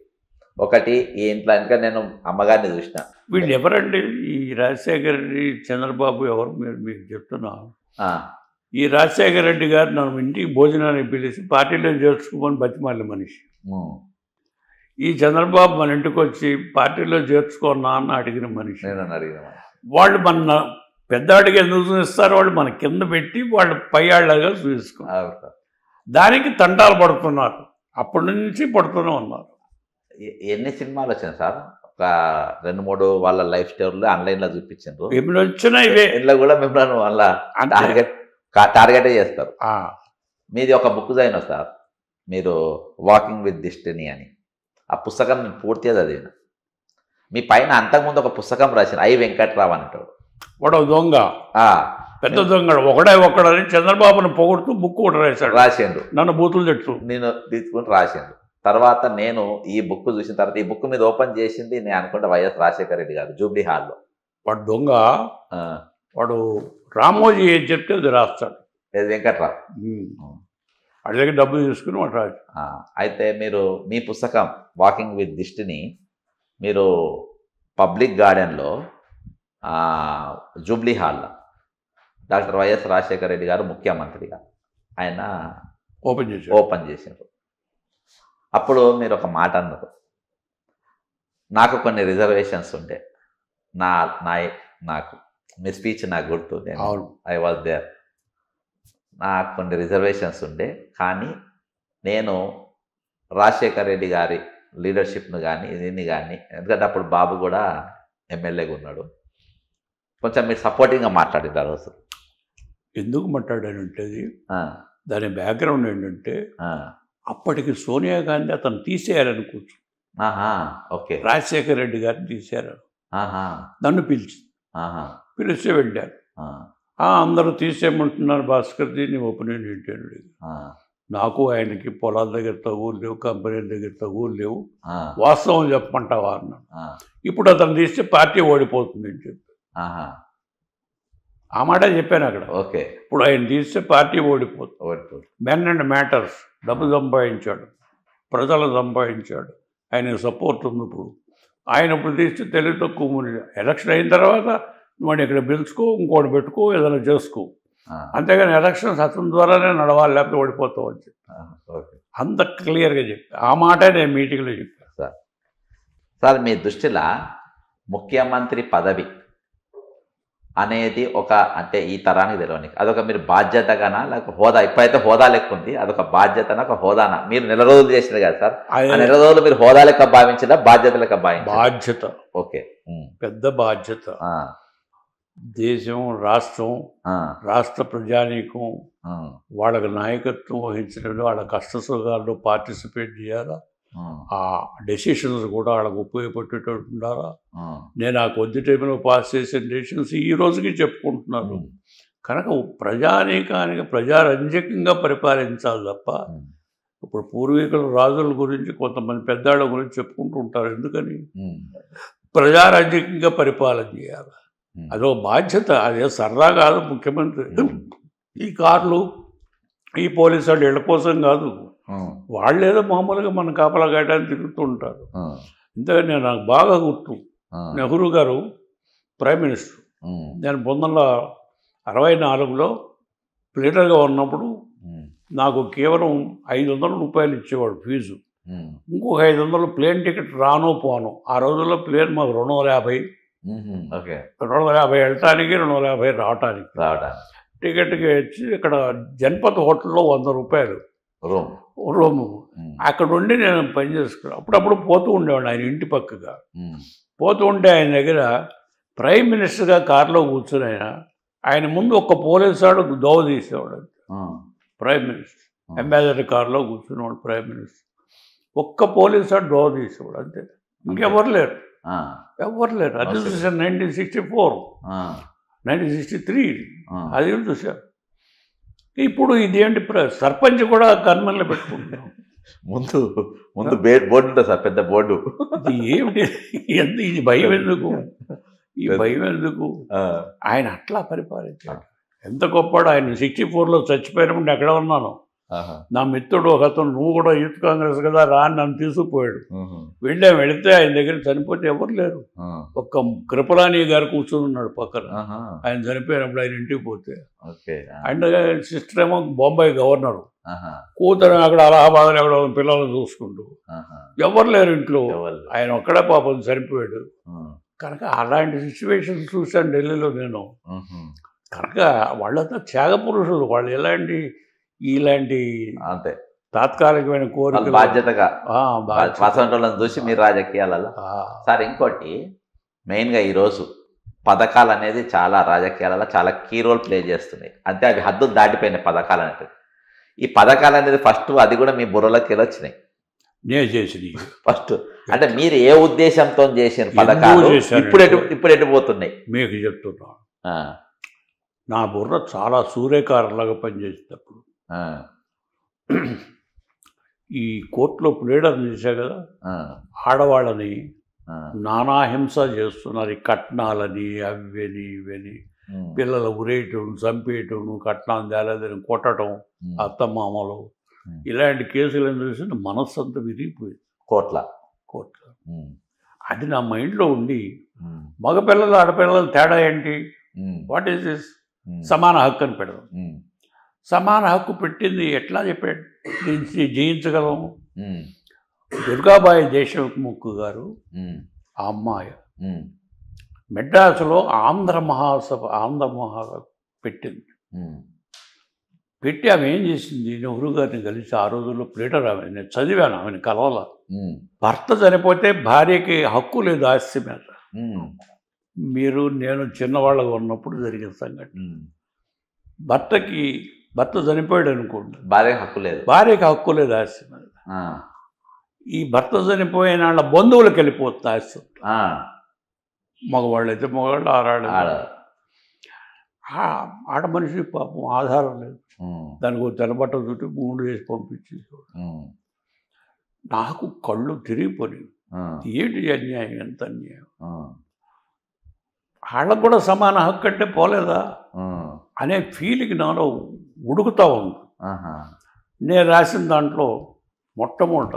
ఒకటి ఈ ఇంట్లో ఇంకా నేను అమ్మగారిని చూసిన. వీళ్ళు ఎవరండి? ఈ రాజశేఖర రెడ్డి, చంద్రబాబు ఎవరు మీకు చెప్తున్నా? ఈ రాజశేఖర రెడ్డి గారు నన్ను ఇంటికి భోజనానికి పిలిచి పార్టీలో చేర్చుకోమని బతిమాలి మనిషి. ఈ చంద్రబాబు మన ఇంటికి వచ్చి పార్టీలో చేర్చుకోనా అని అడిగిన మనిషి. వాళ్ళు మన పెద్దాడికి ఎందుకు చూపిస్తారు? వాళ్ళు మన కింద పెట్టి వాళ్ళు పై ఆళ్ళగా చూపించుకున్నారు. దానికి తంటాలు పడుతున్నారు, అప్పటి నుంచి పడుతూనే ఉన్నారు. ఎన్ని సినిమాలు వచ్చాయి సార్? ఒక 2-3 వాళ్ళ లైఫ్ స్టోరీలు ఆన్లైన్లో చూపించారు. ఎప్పుడు వచ్చినా ఇవే ఇంట్లో కూడా మిమ్మల్ని వాళ్ళ టార్గెటే చేస్తారు. మీది ఒక బుక్ చదివిన సార్, మీరు వాకింగ్ విత్ డెస్టినీ అని. ఆ పుస్తకం నేను పూర్తిగా చదివిన. మీ పైన అంతకుముందు ఒక పుస్తకం రాసిన ఐ వెంకట్రావు అంటాడు. వాడు దొంగ, పెద్ద దొంగ, ఒకడని చంద్రబాబును పొగుడుతూ బుక్ కూడా రాసిండు. నన్ను బూతులు తెట్టు నేను తీసుకుని రాసిండు. తర్వాత నేను ఈ బుక్ చూసిన తర్వాత, ఈ బుక్ మీద ఓపెన్ చేసింది నేను అనుకుంటా వైఎస్ రాజశేఖర రెడ్డి గారు, జూబ్లీ హాల్లో. వాడు దొంగ, వాడు రామోజీ ఏం చెప్తే అది రాస్తాడు. వెంకట్రావు వాడి దగ్గర డబ్బు తీసుకుని వాడు రాజు. అయితే మీరు మీ పుస్తకం వాకింగ్ విత్ డెస్టినీ మీరు పబ్లిక్ గార్డెన్లో జూబ్లీ హాల్లో డాక్టర్ వైఎస్ రాజశేఖర రెడ్డి గారు ముఖ్యమంత్రిగా ఆయన ఓపెన్ చేశారు. అప్పుడు మీరు ఒక మాట అన్నారు, నాకు కొన్ని రిజర్వేషన్స్ ఉండే, నాకు మీ స్పీచ్ నాకు గుర్తు, ఐ వాజ్ దేర్. నాకు కొన్ని రిజర్వేషన్స్ ఉండే, కానీ నేను రాజశేఖర రెడ్డి గారి లీడర్షిప్ను కానీ దీన్ని కానీ, ఎందుకంటే అప్పుడు బాబు కూడా ఎమ్మెల్యేగా ఉన్నాడు, కొంచెం మీరు సపోర్టింగ్గా మాట్లాడినారు అసలు. ఎందుకు మాట్లాడానంటే దాని బ్యాక్గ్రౌండ్ ఏంటంటే, అప్పటికి సోనియా గాంధీ అతను తీసేయాలని కూర్చు. ఓకే, రాజశేఖర రెడ్డి గారిని తీశారు. నన్ను పిలిస్తే వెళ్ళారు. అందరూ తీసేయమంటున్నారు భాస్కర్, దీన్ని ఒపీనియన్ ఏంటి అని అడిగి, నాకు ఆయనకి పొలాల దగ్గర తగులు లేవు, కంపెనీల దగ్గర తగులు లేవు, వాస్తవం చెప్పమంటావా అన్నాను. ఇప్పుడు అతను తీస్తే పార్టీ ఓడిపోతుంది అని చెప్పి ఆ మాట చెప్పాను అక్కడ. ఓకే, ఇప్పుడు ఆయన తీస్తే పార్టీ ఓడిపోతుంది. మెన్ అండ్ మ్యాటర్స్, డబ్బు సంపాదించాడు, ప్రజలు సంపాదించాడు, ఆయన సపోర్ట్ ఉంది. ఇప్పుడు ఆయన ఇప్పుడు తీస్తే తెలివి తక్కువ. ఎలక్షన్ అయిన తర్వాత నువ్వు ఇక్కడ పిలుచుకో, ఇంకోటి పెట్టుకో, ఏదైనా చేసుకో, అంతేగాని ఎలక్షన్స్ అతని ద్వారానే నడవాలి, లేకపోతే ఓడిపోతావు అని చెప్పి అంత క్లియర్గా చెప్పి ఆ మాట నేను మీటింగ్లో చెప్పాను. సార్ మీ దృష్టిలో ముఖ్యమంత్రి పదవి అనేది ఒక, అంటే ఈ తరానికి తెలియని అదొక మీరు బాధ్యతగానా, లేకపోతే హోదా, ఇప్పుడైతే హోదా లెక్క ఉంది, అదొక బాధ్యతనా, ఒక హోదానా? మీరు నెల రోజులు చేసినారు కదా సార్, ఆ నెల రోజులు మీరు హోదా లెక్క భావించదా, బాధ్యత లెక్క భావించారా? బాధ్యత. ఓకే, పెద్ద బాధ్యత. దేశం, రాష్ట్రం, రాష్ట్ర ప్రజానీకం వాళ్ళకి నాయకత్వం వహించడంలో, వాళ్ళ కష్టసుఖాల్లో పార్టిసిపేట్ చేయాలా, ఆ డెసిషన్స్ కూడా వాళ్ళకు ఉపయోగపడేటట్టు ఉండాలా. నేను ఆ కొద్ది టైంలో పాస్ చేసిన డెసిషన్స్ ఈ రోజుకి చెప్పుకుంటున్నాను. కనుక ప్రజానీకానికి ప్రజారంజకంగా పరిపాలించాలి తప్ప, ఇప్పుడు పూర్వీకుల రాజుల గురించి కొంతమంది పెద్దాళ్ళ గురించి చెప్పుకుంటూ ఉంటారు. ఎందుకని? ప్రజారంజకంగా పరిపాలన చేయాలి, అదో బాధ్యత. అదే సరదా కాదు. ముఖ్యమంత్రి ఈ కార్లు, ఈ పోలీసు వాళ్ళు ఇళ్ళ కోసం కాదు, వాళ్ళేదో మామూలుగా మన కాపలా గాయడానికి తిరుగుతూ ఉంటారు. ఇంతకని నాకు బాగా గుర్తు, నెహ్రూ గారు ప్రైమ్ మినిస్టర్, నేను 1964లో ప్లేటర్గా ఉన్నప్పుడు నాకు కేవలం 500 రూపాయలు ఇచ్చేవాడు ఫీజు, ఇంకొక 500 ప్లేన్ టికెట్ రాను పోను. ఆ రోజుల్లో ప్లేన్ మాకు 250 ఓకే 250 వెళ్ళటానికి 250 రావటానికి. రావడానికి టికెట్కి వచ్చి ఇక్కడ జన్పత్ హోటల్లో 100 రూపాయలు రూమ్. రూము. అక్కడ ఉండి నేను పని చేసుకున్నాను. అప్పుడప్పుడు పోతూ ఉండేవాడు ఆయన ఇంటి పక్కగా. పోతూ ఉంటే ఆయన దగ్గర ప్రైమ్ మినిస్టర్గా కారులో కూర్చుని ఆయన ముందు ఒక్క పోలీసు వాడు దోవ తీసేవాడు. ప్రైమ్ మినిస్టర్ అంబాసిడర్ కారులో కూర్చునేవాడు ప్రైమ్ మినిస్టర్. ఒక్క పోలీసు వాడు దోవ తీసేవాడు అంతే, ఇంకెవరు లేరు. ఎవరు లేరు. అది చూసారు 1964, 1963 అది చూశారు. ఇప్పుడు ఇదేంటి సర్పంచ్ కూడా కన్మన్లో పెట్టుకుంటున్నాం. ముందు బోర్డు ఉంటుంది సార్, పెద్ద బోర్డు. ఇది ఏమిటి, ఇది భయం ఎందుకు, ఈ భయం ఎందుకు? ఆయన అట్లా పరిపాలించాడు. ఎంత గొప్పవాడు ఆయన. 64లో చచ్చిపోయినప్పుడు ఎక్కడ ఉన్నాను. నా మిత్రుడు ఒక అతను, నువ్వు కూడా యూత్ కాంగ్రెస్ కదా రా అని నన్ను తీసుకుపోయాడు. వెళితే ఆయన దగ్గర చనిపోతే ఎవరు లేరు. ఒక్క కృపలాని గారు కూర్చొని ఉన్నాడు పక్కన. ఆయన చనిపోయినప్పుడు ఆయన ఇంటికి పోతే అండ్ సిస్టర్ ఏమో బొంబాయి గవర్నరు, కూతురు అక్కడ అలహాబాద్లో ఎక్కడ పిల్లలను చూసుకుంటూ ఎవరు లేరు ఇంట్లో. ఆయన ఒక్కడే పాపం చనిపోయాడు. కనుక అలాంటి సిచ్యువేషన్స్ చూశాను ఢిల్లీలో నేను. కనుక వాళ్ళంతా త్యాగ పురుషులు. వాళ్ళు ఇలాంటి అంతే తాత్కాలికమైన కోరిక బాధ్యతగా వాళ్ళని చూసి మీరు రాజకీయాలలో. సార్ ఇంకోటి మెయిన్గా ఈరోజు పథకాలు అనేది చాలా రాజకీయాలలో చాలా కీ రోల్ ప్లే చేస్తున్నాయి. అంటే అవి హద్దులు దాటిపోయినాయి పథకాలు అనేవి. ఈ పథకాలు అనేది ఫస్ట్ అది కూడా మీ బుర్రలోకి వచ్చినాయి. నేను చేసి ఫస్ట్ అంటే మీరు ఏ ఉద్దేశంతో చేసిన పథకాలు ఇప్పుడు ఎటు పోతున్నాయి మీకు చెప్తున్నా. నా బుర్ర చాలా సూర్యకారంలాగా పనిచేసేటప్పుడు ఈ కోర్టులో ప్లేడర్ని చేశా కదా, ఆడవాళ్ళని నానా హింస చేస్తున్నారు. ఈ కట్నాలని అవ్వని ఇవని, పిల్లలు ఉరేయటం, చంపేయటం, కట్నాలు తేలేదని కొట్టడం, అత్తమామలు, ఇలాంటి కేసులను చూసి మనస్సు అంతా విరిగిపోయింది కోర్టులో. అది నా మైండ్లో ఉండి మగపిల్లలు ఆడపిల్లలు తేడా ఏంటి, వాట్ ఈస్ దిస్, సమాన హక్కు అని పెడదాం. సమాన హక్కు పెట్టింది ఎట్లా చెప్పాడు, జయించగలము. దుర్గాబాయి దేశముఖ్ గారు ఆ అమ్మాయి మెడ్రాసులో ఆంధ్ర మహాసభ పెట్టింది. పెట్టి ఆమె ఏం చేసింది, నెహ్రూ గారిని కలిసి ఆ రోజుల్లో ప్లేటర్ ఆమె, నేను చదివాను ఆమెను కలవాల. భర్త చనిపోతే భార్యకి హక్కు లేదు ఆస్తి మీద. నేను చిన్నవాళ్ళగా ఉన్నప్పుడు జరిగిన సంఘటన. భర్త చనిపోయాడు అనుకోండి, భార్యకి హక్కు లేదు ఆస్తి మీద. ఈ భర్త చనిపోయిన వాళ్ళ బంధువులకు వెళ్ళిపోతుంది ఆస్తి. మగవాళ్ళు అయితే మగవాళ్ళు, ఆడ మనిషి పాపం ఆధారం లేదు. దానికి ఒక తెల్లబట్ట చుట్టూ 3 వేసి పంపించేసేవాడు. నాకు కళ్ళు తిరిగిపోయి, ఏంటి అన్యాయం, ఎంత అన్యాయం. వాళ్ళకు కూడా సమాన హక్కు అంటే పోలేదా అనే ఫీలింగ్ నాలో ఉడుకుతా ఉంది. నేను రాసిన దాంట్లో మొట్టమొదట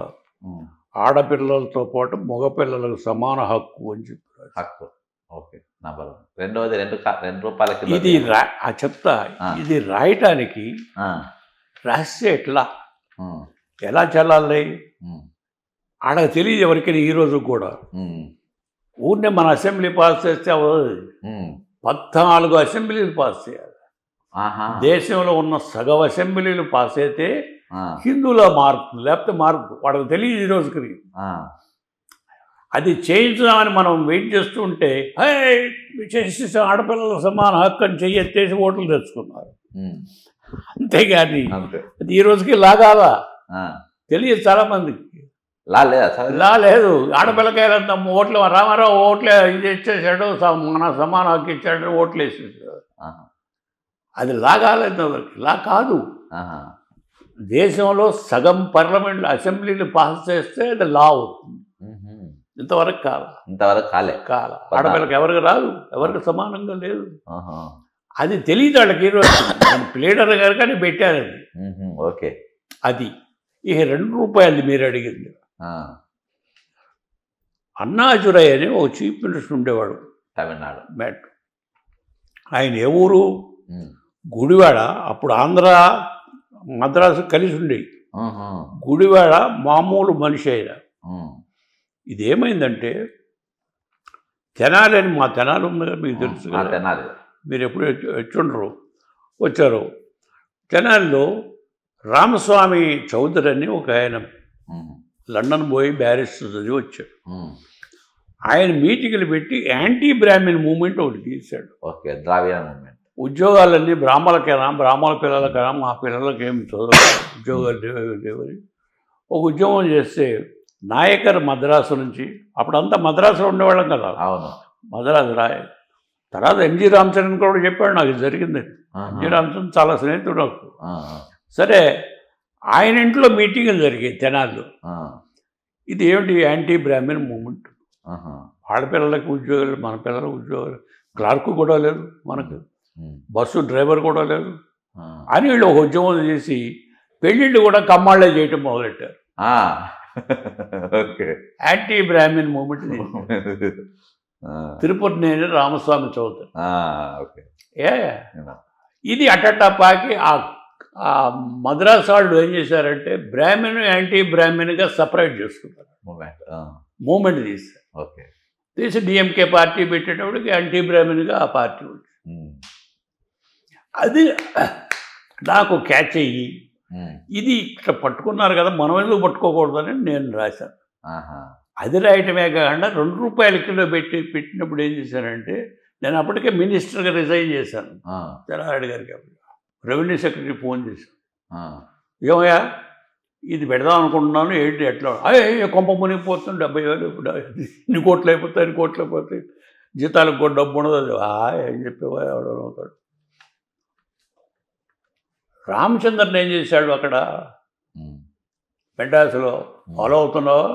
ఆడపిల్లలతో పాటు మగపిల్లలకు సమాన హక్కు అని చెప్పారు. హక్కు ఓకే. రెండవది 2 రూపాయలకి ఇది చెప్తా. ఇది రాయటానికి రాస్తే ఎలా చల్లాలి ఆడకు తెలియదు ఎవరికైనా. ఈరోజు కూడా ఊరినే మన అసెంబ్లీ పాస్ చేస్తే 14 అసెంబ్లీలు పాస్ చేయాలి. దేశంలో ఉన్న సగం అసెంబ్లీలు పాస్ అయితే హిందువుల మార్పు, లేకపోతే మార్పు వాడికి తెలియదు ఈ రోజుకి. అది చేయించుదామని మనం వెయిట్ చేస్తూ ఉంటే చేసి ఆడపిల్లల సమాన హక్కు అని చెయ్యెత్తేసి ఓట్లు తెచ్చుకున్నారు. అంతేగాని అది ఈ రోజుకి లాగాలా తెలియదు చాలా మందికి. లా లేదు. ఆడపిల్లకాయలంతా ఓట్లు, రామారావు ఓట్లే ఇది ఇచ్చేసాడు, మన సమాన హక్కు ఇచ్చాడు, ఓట్లు వేసేసాడు. అది లాగాలేదు, లా కాదు. దేశంలో సగం అసెంబ్లీలు పాస్ చేస్తే అది లా అవుతుంది. ఇంతవరకు కాల ఆడపిల్లకి ఎవరికి రాదు, ఎవరికి సమానంగా లేదు. అది తెలియదు వాళ్ళకి. ఈరోజు ప్లేడర్ గారు కానీ పెట్టారు అది. ఓకే. అది ఇక 2 రూపాయలు మీరు అడిగింది. అన్నాదురై అని ఒక చీఫ్ మినిస్టర్ ఉండేవాడు తమిళనాడు మ్యాట్. ఆయన ఏ ఊరు, గుడివాడ. అప్పుడు ఆంధ్ర మద్రాసు కలిసి ఉండేవి. గుడివాడ మామూలు మనిషి అయినా. ఇదేమైందంటే తెనాలి అని మా తెనాలి ఉంది కదా మీకు తెలుసు ఆ, కదా, తెనాలి. మీరు ఎప్పుడు వచ్చుండరు, వచ్చారు. తెనాలిలో రామస్వామి చౌదరి అని ఒక ఆయన ఉమ్, లండన్ పోయి బ్యారిస్టర్ చదివి వచ్చాడు. ఉమ్. ఆయన మీటింగ్లు పెట్టి యాంటీ బ్రాహ్మిన్ మూమెంట్ ఒకటి తీశాడు. ఓకే, ద్రావిడ మూమెంట్. ఉద్యోగాలన్నీ బ్రాహ్మణులకైనా, బ్రాహ్మణ పిల్లలకైనా, మా పిల్లలకి ఏమి చదవాలి, ఉద్యోగాలు లేవని ఒక ఉద్యమం చేస్తే నాయకర్ మద్రాసు నుంచి, అప్పుడంతా మద్రాసులో ఉండేవాళ్ళం కదా, అవును. మద్రాసు రాయ. తర్వాత ఎంజి రామచంద్రన్ కూడా చెప్పాడు నాకు ఇది జరిగింది. ఎంజి రామచంద్రన్ చాలా స్నేహితుడు నాకు. సరే, ఆయన ఇంట్లో మీటింగులు జరిగాయి తెనాల్లో. ఇది ఏమిటి యాంటీ బ్రాహ్మిన్ మూమెంట్, వాళ్ళ పిల్లలకి ఉద్యోగాలు, మన పిల్లలకు ఉద్యోగాలు, క్లార్క్ కూడా లేదు మనకు, బస్సు డ్రైవర్ కూడా లేదు అని వీళ్ళు ఒక ఉద్యమం చేసి పెళ్ళిళ్ళు కూడా కమ్మాళ్ళే చేయటం మొదలెట్టారు. Okay, anti brahmin movement Tirupati నేను రామస్వామి చౌదరి. ఓకే. ఇది అటట్టా పాకి ఆ మద్రాసు వాళ్ళు ఏం చేశారంటే బ్రాహ్మిన్ యాంటీ బ్రాహ్మిన్గా సపరేట్ చేసుకున్నారు, మూమెంట్ తీశారు. ఓకే, తీసి డిఎంకే పార్టీ పెట్టేటప్పటికి యాంటీ బ్రాహ్మిన్గా ఆ పార్టీ వచ్చింది. అది నాకు క్యాచ్ అయ్యి ఇది ఇక్కడ పట్టుకున్నారు కదా, మనం ఎందుకు పట్టుకోకూడదని నేను రాశాను. అది రాయటమే కాకుండా ₹2 కిలో పెట్టినప్పుడు ఏం చేశానంటే, నేను అప్పటికే మినిస్టర్గా రిజైన్ చేశాను చెన్నారెడ్డి గారికి. రెవెన్యూ సెక్రటరీ ఫోన్ చేశాను, ఏమయ్యా ఇది పెడదాం అనుకుంటున్నాను, ఏంటి ఎట్లా, కొంప మునిగిపోతుంది, 70,000 ఇన్ని కోట్లు అయిపోతాయి, ఇన్ని కోట్లు అయిపోతాయి, జీతాలకు కూడా డబ్బు ఉండదు. ఏం చెప్పేవా ఎవడవుతాడు. రామచంద్రన్ ఏం చేశాడు అక్కడ మెడ్రాసులో, ఫాలో అవుతున్నావా?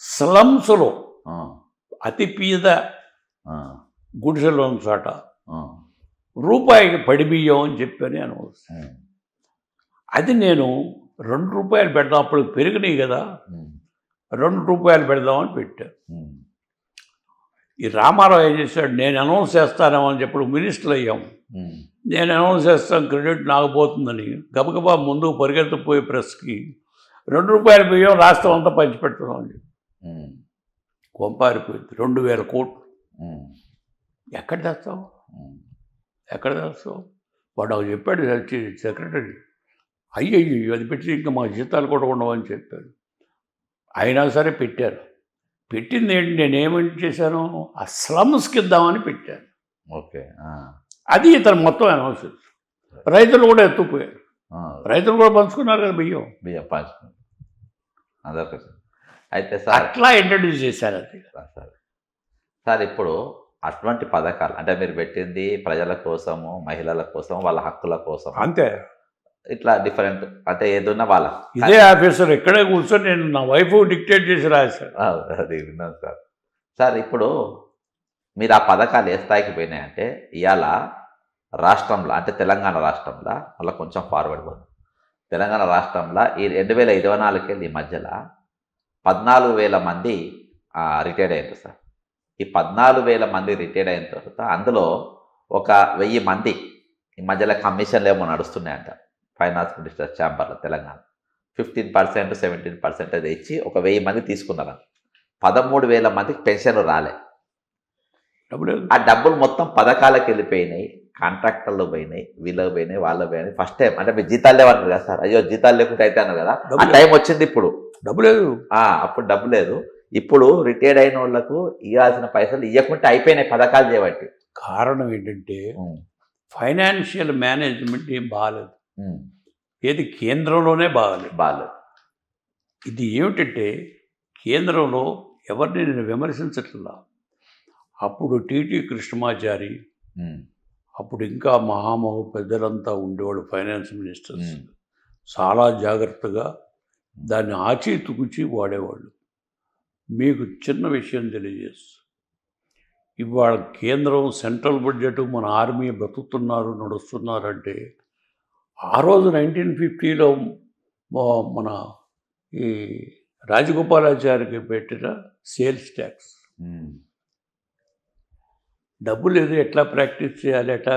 స్లమ్స్లో అతి పీద గుడిసెలో చోట రూపాయికి పడి బియ్యం అని చెప్పని అనుభవిస్తాను. అది నేను ₹2 పెడదాం, అప్పుడు పెరిగినాయి కదా, ₹2 పెడదామని పెట్టాను. ఈ రామారావు ఏం చేశాడు, నేను అనౌన్స్ చేస్తానేమో అని చెప్పి మినిస్టర్ అయ్యాము, నేను అనౌన్స్ చేస్తాను క్రెడిట్ నాకు పోతుందని గబగబా ముందు పరిగెత్తిపోయి ప్రెస్కి ₹2 బియ్యం రాష్ట్రం అంతా పంచిపెట్టడం అని చెప్పి కొంపారిపోయింది. 2,000 కోట్లు ఎక్కడ తెస్తావు, ఎక్కడ తెస్తావు? వాడు నాకు చెప్పాడు సెక్రటరీ, అయ్యయ్యో అది పెట్టి ఇంకా మా జీతాలు కూడా ఉండవని చెప్పాడు. అయినా సరే పెట్టారు. పెట్టింది ఏంటి, నేనేమేంటి చేశాను, ఆ స్లమ్స్కి ఇద్దామని పెట్టాను. ఓకే, అది ఇతను మొత్తం అనౌన్స్ చేశారు. రైతులు కూడా ఎత్తుకుపోయారు, రైతులు కూడా పంచుకున్నారు కదా బియ్యం పంచుకున్నారు. అదొక అయితే సార్ అట్లా ఇంట్రడ్యూస్ చేశారు. అది సార్ ఇప్పుడు అటువంటి పథకాలు అంటే మీరు పెట్టింది ప్రజల కోసము, మహిళల కోసం, వాళ్ళ హక్కుల కోసం, అంతే. ఇట్లా డిఫరెంట్ అంటే ఏదన్నా వాళ్ళ ఇదే ఆఫీసర్ ఇక్కడే కూర్చొని నేను నా వైఫ్ డిక్టేట్ చేసి రాశాను. అది విన్నాను సార్. సార్ ఇప్పుడు మీరు ఆ పథకాలు ఏ స్థాయికి పోయినాయంటే ఇవాళ రాష్ట్రంలో అంటే తెలంగాణ రాష్ట్రంలో మళ్ళీ కొంచెం ఫార్వర్డ్ పోతుంది. తెలంగాణ రాష్ట్రంలో ఈ 2024 ఈ మధ్యలో 14,000 మంది రిటైర్డ్ అయ్యారు సార్. ఈ 14,000 మంది రిటైర్డ్ అయిన తర్వాత అందులో ఒక 1,000 మంది ఈ మధ్యలో కమిషన్లు ఏమో నడుస్తున్నాయంట ఫైనాన్స్ మినిస్టర్ ఛాంబర్లో తెలంగాణ 15%, 17% అది ఇచ్చి ఒక 1,000 మంది తీసుకున్నారు. 13,000 మందికి పెన్షన్లు రాలే. ఆ డబ్బులు మొత్తం పథకాలకు వెళ్ళిపోయినాయి, కాంట్రాక్టర్లు పోయినాయి, వీళ్ళకి పోయినాయి, వాళ్ళకి పోయినాయి. ఫస్ట్ టైం అంటే మీరు జీతాలు లేవన్నారు కదా సార్, అయ్యో జీతాలు లేకుంటే అయితే అన్నారు కదా, ఆ టైం వచ్చింది. ఇప్పుడు డబ్బు లేదు, అప్పుడు డబ్బు లేదు. ఇప్పుడు రిటైర్డ్ అయిన వాళ్ళకు ఇవ్వాల్సిన పైసలు ఇవ్వకుంటే అయిపోయినాయి పథకాలు చేయబట్టి. కారణం ఏంటంటే ఫైనాన్షియల్ మేనేజ్మెంట్ ఏం బాగాలేదు, ఏది కేంద్రంలోనే బాగాలేదు. ఇది ఏమిటంటే కేంద్రంలో ఎవరిని నేను విమర్శించట్లా. అప్పుడు టీటీ కృష్ణమాచారి, అప్పుడు ఇంకా మహామహు పెద్దలంతా ఉండేవాళ్ళు ఫైనాన్స్ మినిస్టర్స్, చాలా జాగ్రత్తగా దాన్ని ఆచితూచి వాడేవాళ్ళు. మీకు చిన్న విషయం తెలియజేస్తూ, ఇవాళ కేంద్రం సెంట్రల్ బడ్జెట్ మన ఆర్మీ బ్రతుకుతున్నారు, నడుస్తున్నారంటే ఆ రోజు 1950లో మన ఈ రాజగోపాలాచారికి పెట్టిన సేల్స్ ట్యాక్స్ డబ్బు లేదు, ఎట్లా ప్రాక్టీస్ చేయాలి, ఎట్లా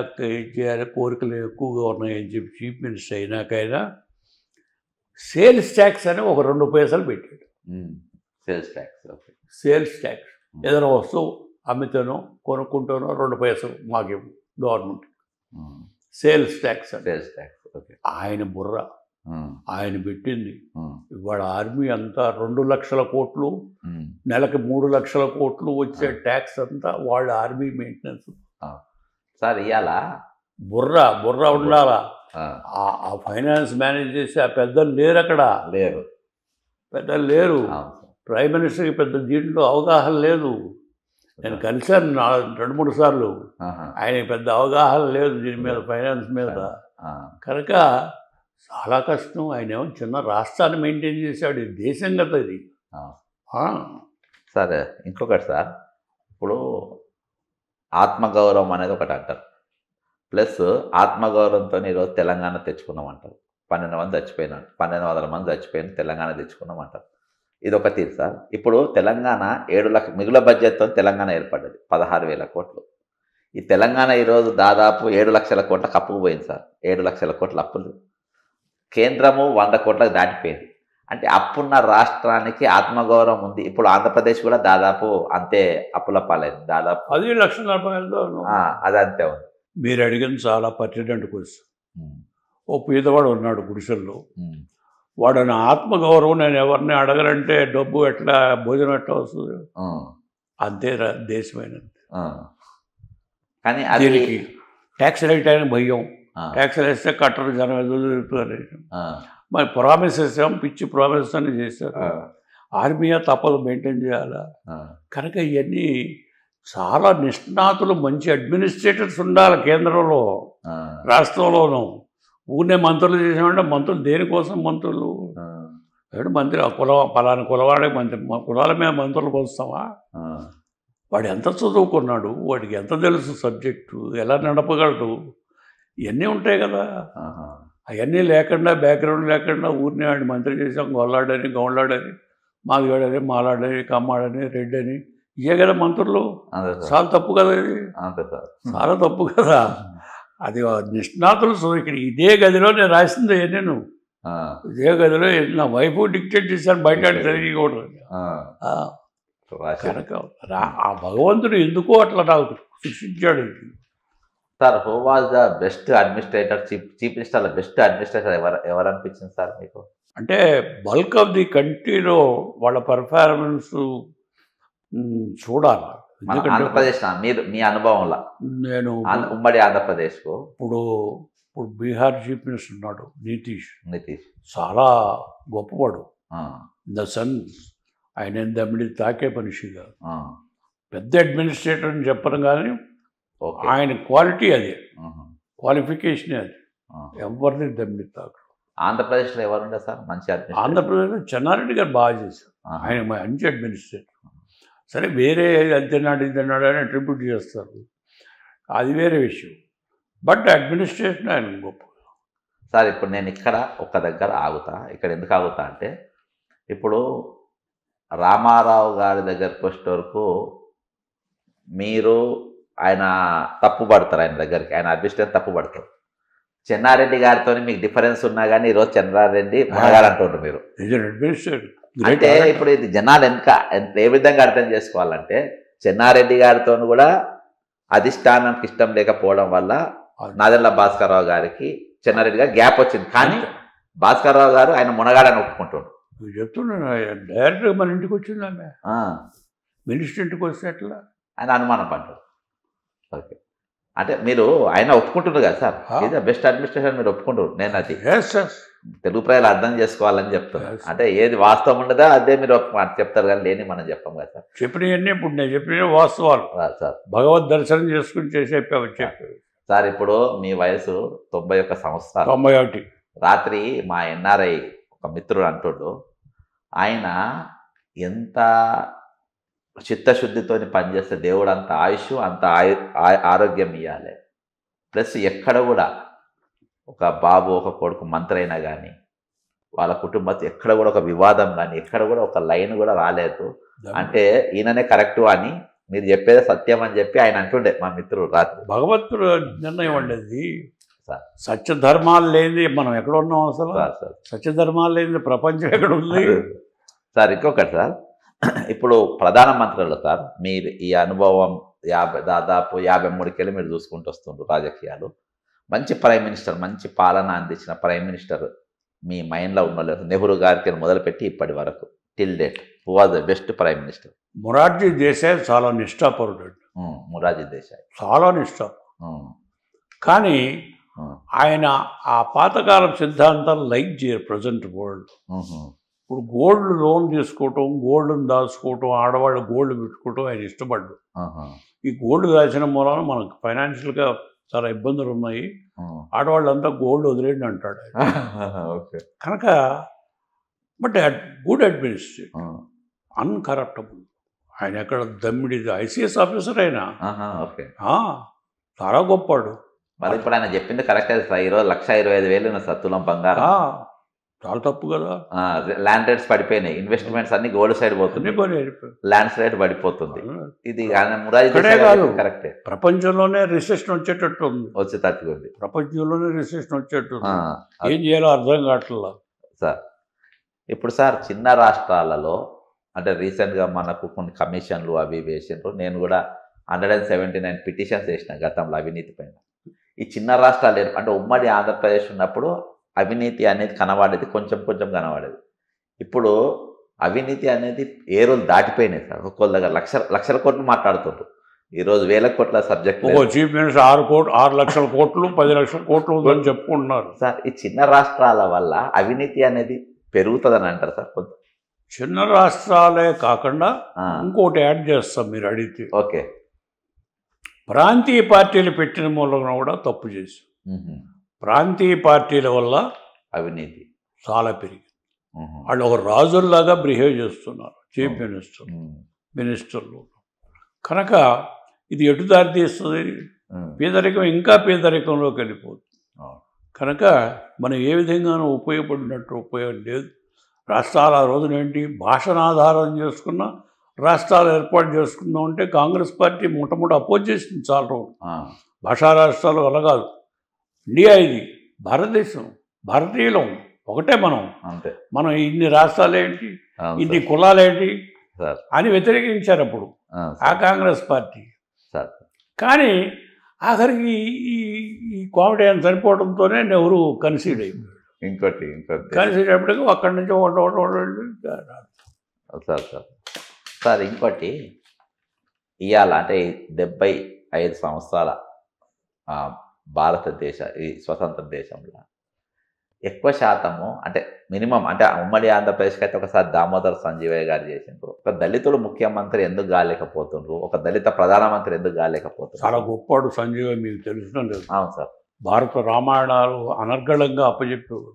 చేయాలి, కోరికలు ఎక్కువగా ఉన్నాయని చెప్పి చీఫ్ మినిస్టర్ అయినాకైనా సేల్స్ ట్యాక్స్ అని ఒక 2 పైసలు పెట్టాడు. Sales tax. Okay. Sales tax. ఏదైనా వస్తువు అమ్మితేనో కొనుక్కుంటేనో 2 పైసలు మాకేమో గవర్నమెంట్ సేల్స్ ట్యాక్స్ అంటే. Sales tax. ఓకే. ఆయన బుర్ర ఆయన పెట్టింది. ఇవాళ ఆర్మీ అంతా 2 లక్షల కోట్లు, నెలకి 3 లక్షల కోట్లు వచ్చే ట్యాక్స్ అంతా వాళ్ళ ఆర్మీ మెయింటెనెన్స్. సార్ ఇవాళ బుర్ర ఉండాలా. ఆ ఫైనాన్స్ మేనేజ్ చేసి ఆ పెద్దలు లేరు అక్కడ. పెద్దలు లేరు. ప్రైమ్ మినిస్టర్కి పెద్ద దీంట్లో అవగాహన లేదు. నేను కలిశాను 2-3 సార్లు. ఆయనకి పెద్ద అవగాహన లేదు దీని మీద, ఫైనాన్స్ మీద. కనుక చాలా కష్టం. ఆయన ఏమో చిన్న రాష్ట్రాన్ని మెయింటైన్ చేశాడు. ఇది దేశం కదా ఇది. సరే, ఇంకొకటి సార్, ఇప్పుడు ఆత్మగౌరవం అనేది ఒకటి అంటారు. ప్లస్ ఆత్మగౌరవంతో ఈరోజు తెలంగాణ తెచ్చుకున్నామంటారు. 12 మంది చచ్చిపోయినారు, 1200 మంది చచ్చిపోయిన తెలంగాణ తెచ్చుకున్నామంటారు. ఇది ఒక తీరు సార్. ఇప్పుడు తెలంగాణ 7 లక్షల మిగుల బడ్జెట్తో తెలంగాణ ఏర్పడ్డది, 16,000 కోట్లు. ఈ తెలంగాణ ఈరోజు దాదాపు 7 లక్షల కోట్ల అప్పుకు పోయింది సార్. 7 లక్షల కోట్ల అప్పులు. కేంద్రము 100 కోట్లకు దాటిపోయింది. అంటే అప్పున్న రాష్ట్రానికి ఆత్మగౌరవం ఉంది. ఇప్పుడు ఆంధ్రప్రదేశ్ కూడా దాదాపు అంతే అప్పుల పాలైంది. దాదాపు 10 లక్షల రూపాయలతో అది అంతే ఉంది. మీరు అడిగింది చాలా పర్టినెంట్ క్వశ్చన్. ఓ పేదవాడు ఉన్నాడు గుడిసెల్లో. వాడు ఆత్మగౌరవం నేను ఎవరిని అడగరంటే డబ్బు ఎట్లా, భోజనం ఎట్లా వస్తుంది, అంతే దేశమైనది. కానీ దీనికి ట్యాక్స్ వేయటానికి భయం. ట్యాక్స్ వేస్తే కట్టరు, జనం ఎదుగుతారు. మరి ప్రామిస్ చేసాం, పిచ్చి ప్రామిస్ అని చేశారు. ఆర్మీ తప్పదు మెయింటైన్ చేయాలా. కనుక ఇవన్నీ చాలా నిష్ణాతులు, మంచి అడ్మినిస్ట్రేటర్స్ ఉండాలి కేంద్రంలో, రాష్ట్రంలోనూ. ఊరినే మంత్రులు చేసామంటే మంత్రులు దేనికోసం మంత్రులు? మంత్రి పలానా కులవాడే మంత్రి, కులాల మీద మంత్రులు వస్తావా? వాడు ఎంత చదువుకున్నాడు, వాడికి ఎంత తెలుసు సబ్జెక్టు, ఎలా నడపగలడు, ఇవన్నీ ఉంటాయి కదా. అవన్నీ లేకుండా, బ్యాక్గ్రౌండ్ లేకుండా ఊరినే వాడిని మంత్రి చేసాం, గొల్లాడని, గౌండ్లాడని, మాదిగాడని, మాలాడని, కమ్మాడని, రెడ్డని, ఇవే కదా మంత్రులు. చాలా తప్పు కదా ఇది, చాలా తప్పు కదా. అది నిష్ణాతులు. ఇక్కడ ఇదే గదిలో నేను రాసింది నేను, ఇదే గదిలో నా వైఫ్ డిక్టేట్ చేశాను, బయట తెలియకూడదు. కనుక ఆ భగవంతుడు ఎందుకో అట్లా నాకు శిక్షించాడు. Sir, who was the best administrator, chief minister best administrator ఎవరు అనిపించింది సార్ మీకు? అంటే బల్క్ ఆఫ్ ది కంట్రీలో వాళ్ళ పర్ఫార్మెన్స్ చూడాలి. ఆంధ్రప్రదేశ్ మీ అనుభవంలో, నేను ఉమ్మడి ఆంధ్రప్రదేశ్కు ఇప్పుడు బీహార్ చీఫ్ మినిస్టర్ ఉన్నాడు నితీష్. చాలా గొప్పవాడు. ద సన్స్ ఆయన దమ్మిడి తాకే మనిషిగా పెద్ద అడ్మినిస్ట్రేటర్ అని చెప్పను, కానీ ఆయన క్వాలిటీ అది, క్వాలిఫికేషన్ అది. ఎవరిని దమ్మిడి తాకడు. ఆంధ్రప్రదేశ్లో ఎవరుండే సార్ మంచి అడ్మినిస్ట్రేటర్? ఆంధ్రప్రదేశ్లో చెన్నారెడ్డి గారు బాగా చేశారు. ఆయన మంచి అడ్మినిస్ట్రేటర్. సరే, వేరే అంతేనాడు ఇంతనాడు అని అట్రిబ్యూట్ చేస్తారు, అది వేరే విషయం. బట్ అడ్మినిస్ట్రేషన్ ఆయన గొప్ప. సార్, ఇప్పుడు నేను ఇక్కడ ఒక దగ్గర ఆగుతా. ఇక్కడ ఎందుకు ఆగుతా అంటే, ఇప్పుడు రామారావు గారి దగ్గరకు వచ్చే వరకు మీరు ఆయన తప్పుపడతారు, ఆయన దగ్గరికి ఆయన అడ్మినిస్ట్రేషన్ తప్పుపడతారు. చెన్నారెడ్డి గారితో మీకు డిఫరెన్స్ ఉన్నా కానీ ఈరోజు చెన్నారెడ్డి మనగాలంటుంటారు మీరు. అడ్మినిస్ట్రేటర్ అంటే ఇప్పుడు ఇది జనాలు ఏ విధంగా అర్థం చేసుకోవాలంటే, చెన్నారెడ్డి గారితో కూడా అధిష్టానానికి ఇష్టం లేకపోవడం వల్ల నాదెళ్ల భాస్కర్రావు గారికి చెన్నారెడ్డి గారు గ్యాప్ వచ్చింది. కానీ భాస్కర్రావు గారు ఆయన మునగాడని ఒప్పుకుంటుండ్రు. చెప్తున్నాను, డైరెక్ట్గా మన ఇంటికి వచ్చింది ఆమె, మినిస్టర్ ఇంటికి వస్తే ఎట్లా ఆయన అనుమానం పడ్డారు. ఓకే, అంటే మీరు ఆయన ఒప్పుకుంటున్నారు కదా సార్, ఇది బెస్ట్ అడ్మినిస్ట్రేషన్ మీరు ఒప్పుకుంటారు. నేను అది తెలుగు ప్రజలు అర్థం చేసుకోవాలని చెప్తున్నాను. అంటే ఏది వాస్తవం ఉండదా అదే మీరు చెప్తారు, కానీ లేని మనం చెప్పాం కదా సార్. చెప్పినవన్నీ ఇప్పుడు నేను చెప్పిన వాస్తవాలు సార్. భగవద్ దర్శనం చేసుకుని చెప్పాము సార్. ఇప్పుడు మీ వయసు 91 సంవత్సరాలు. 91. రాత్రి మా ఎన్ఆర్ఐ ఒక మిత్రుడు అంటుడు, ఆయన ఎంత చిత్తశుద్ధితో పనిచేస్తే దేవుడు అంత ఆయుష్, అంత ఆరోగ్యం ఇవ్వాలి. ప్లస్ ఎక్కడ కూడా ఒక బాబు ఒక కొడుకు మంత్రి అయినా కానీ వాళ్ళ కుటుంబంతో ఎక్కడ కూడా ఒక వివాదం కానీ ఎక్కడ కూడా ఒక లైన్ కూడా రాలేదు. అంటే ఈయననే కరెక్టు అని మీరు చెప్పేది సత్యం అని చెప్పి ఆయన అంటుండే మా మిత్రుడు రాత్రి. భగవంతుడు నిర్ణయం ఉండేది. సత్యధర్మాలు లేనిది మనం ఎక్కడ ఉన్నాం అసలు? సత్యధర్మాలు లేనిది ప్రపంచం ఎక్కడ ఉంది సార్? ఇంకొకటి సార్, ఇప్పుడు ప్రధానమంత్రులు సార్ మీరు ఈ అనుభవం దాదాపు 53 మీరు చూసుకుంటూ వస్తుండ్రు రాజకీయాలు. మంచి ప్రైమ్ మినిస్టర్, మంచి పాలన అందించిన ప్రైమ్ మినిస్టర్ మీ మైండ్లో ఉన్న నెహ్రూ గారికి మొదలుపెట్టి ఇప్పటి వరకు till date who was the best prime minister? Morarji Desai చాలా నిష్ఠాపరుడు, మొరార్జీ దేశాయ్ చాలా నిష్ఠ. కానీ ఆయన ఆ పాతకాలం సిద్ధాంతాలు లైక్ చేయరు ప్రజెంట్ వరల్డ్. ఇప్పుడు గోల్డ్ లోన్ తీసుకోవటం, గోల్డ్ని దాచుకోవటం, ఆడవాళ్ళు గోల్డ్ పెట్టుకోవటం ఆయన ఇష్టపడ్డు. ఈ గోల్డ్ దాచిన మూలాన మనకు ఫైనాన్షియల్గా చాలా ఇబ్బందులు ఉన్నాయి, ఆడవాళ్ళంతా గోల్డ్ వదిలేండి అంటాడు ఆయన. కనుక బట్ గుడ్ అడ్మినిస్ట్రేషన్, అన్కరప్టబుల్. ఆయన ఎక్కడ దమ్మిడి ఐసీఎస్ ఆఫీసర్ అయినా చాలా గొప్పాడు. మరి ఇప్పుడు ఆయన చెప్పింది కరెక్టే సార్. ఈరోజు 1,25,000 సత్తులం బంగారం చాలా తప్పు కదా. ల్యాండ్ రేట్స్ పడిపోయినాయి, ఇన్వెస్ట్మెంట్స్ అన్ని గోల్డ్ సైడ్ పోతుంది, ల్యాండ్స్ రేట్ పడిపోతుంది. ఇది కరెక్టే. ప్రపంచంలోనే రిసెషన్ వచ్చేటట్టు ఉంది, వచ్చేటట్టు ఉంది. ప్రపంచంలోనే రిసెషన్ వచ్చేటట్టు ఉంది. ఏం చేయాలో అర్థం కావట్లా సార్. ఇప్పుడు సార్ చిన్న రాష్ట్రాలలో అంటే రీసెంట్గా మనకు కొన్ని కమిషన్లు అవి వేసిండ్రు. నేను కూడా 179 పిటిషన్స్ వేసిన గతంలో అవినీతి పైన. ఈ చిన్న రాష్ట్రాలు అంటే ఉమ్మడి ఆంధ్రప్రదేశ్ ఉన్నప్పుడు అవినీతి అనేది కనబడేది, కొంచెం కొంచెం కనబడేది. ఇప్పుడు అవినీతి అనేది ఏ రోజు దాటిపోయినాయి సార్. ఒక్కొక్క దగ్గర లక్షల కోట్లు మాట్లాడుతుండ్రు, ఈరోజు వేల కోట్ల సబ్జెక్ట్. చీఫ్ మినిస్టర్ 6 లక్షల కోట్లు 10 లక్షల కోట్లు ఉందని చెప్పుకుంటున్నారు సార్. ఈ చిన్న రాష్ట్రాల వల్ల అవినీతి అనేది పెరుగుతుందని అంటారు సార్. కొంత చిన్న రాష్ట్రాలే కాకుండా ఇంకోటి యాడ్ చేస్తాం మీరు అడిగితే. ఓకే. ప్రాంతీయ పార్టీలు పెట్టిన మూలంగా కూడా తప్పు చేసి ప్రాంతీయ పార్టీల వల్ల అవినీతి చాలా పెరిగింది. వాళ్ళు ఒక రాజుల్లాగా బిహేవ్ చేస్తున్నారు చీఫ్ మినిస్టర్లు. కనుక ఇది ఎటు దారి తీస్తుంది, పేదరికం ఇంకా పేదరికంలోకి వెళ్ళిపోతుంది. కనుక మనం ఏ విధంగానూ ఉపయోగపడినట్టు ఉపయోగం లేదు. రాష్ట్రాలు ఆ రోజున ఏంటి భాషను ఆధారం చేసుకున్న రాష్ట్రాలు ఏర్పాటు చేసుకుందాం అంటే కాంగ్రెస్ పార్టీ మొట్టమొదటి అపోజ్ చేసింది చాలా రోజులు. భాషా రాష్ట్రాలు అలా కాదు, ఇండియా ఇది భారతదేశం, భారతీయులం ఒకటే మనం. అంతే. మనం ఇన్ని రాష్ట్రాలేంటి, ఇన్ని కులాలేంటి అని వ్యతిరేకించారు అప్పుడు ఆ కాంగ్రెస్ పార్టీ. కానీ ఆఖరికి ఈ కామెడీ అని సరిపోవడంతోనే నెహ్రూ కన్సీడ్ అయిపోయాడు. ఇంకోటి కన్సీడ్ అయినప్పటికీ అక్కడి నుంచి సార్ ఇంకోటి ఇవాళ అంటే 75 సంవత్సరాల భారతదేశ ఈ స్వతంత్ర దేశంలో ఎక్కువ శాతము అంటే మినిమం అంటే ఉమ్మడి ఆంధ్రప్రదేశ్కి అయితే ఒకసారి దామోదర్ సంజీవయ్య గారు చేసిండ్రు. ఒక దళితులు ముఖ్యమంత్రి ఎందుకు కాలేకపోతుండ్రు, ఒక దళిత ప్రధానమంత్రి ఎందుకు కాలేకపోతున్నారు? చాలా గొప్పవాడు సంజీవయ్య, మీకు తెలుసు లేదు? అవును సార్. భారత రామాయణాలు అనర్గళంగా అప్పచెప్పేవాడు,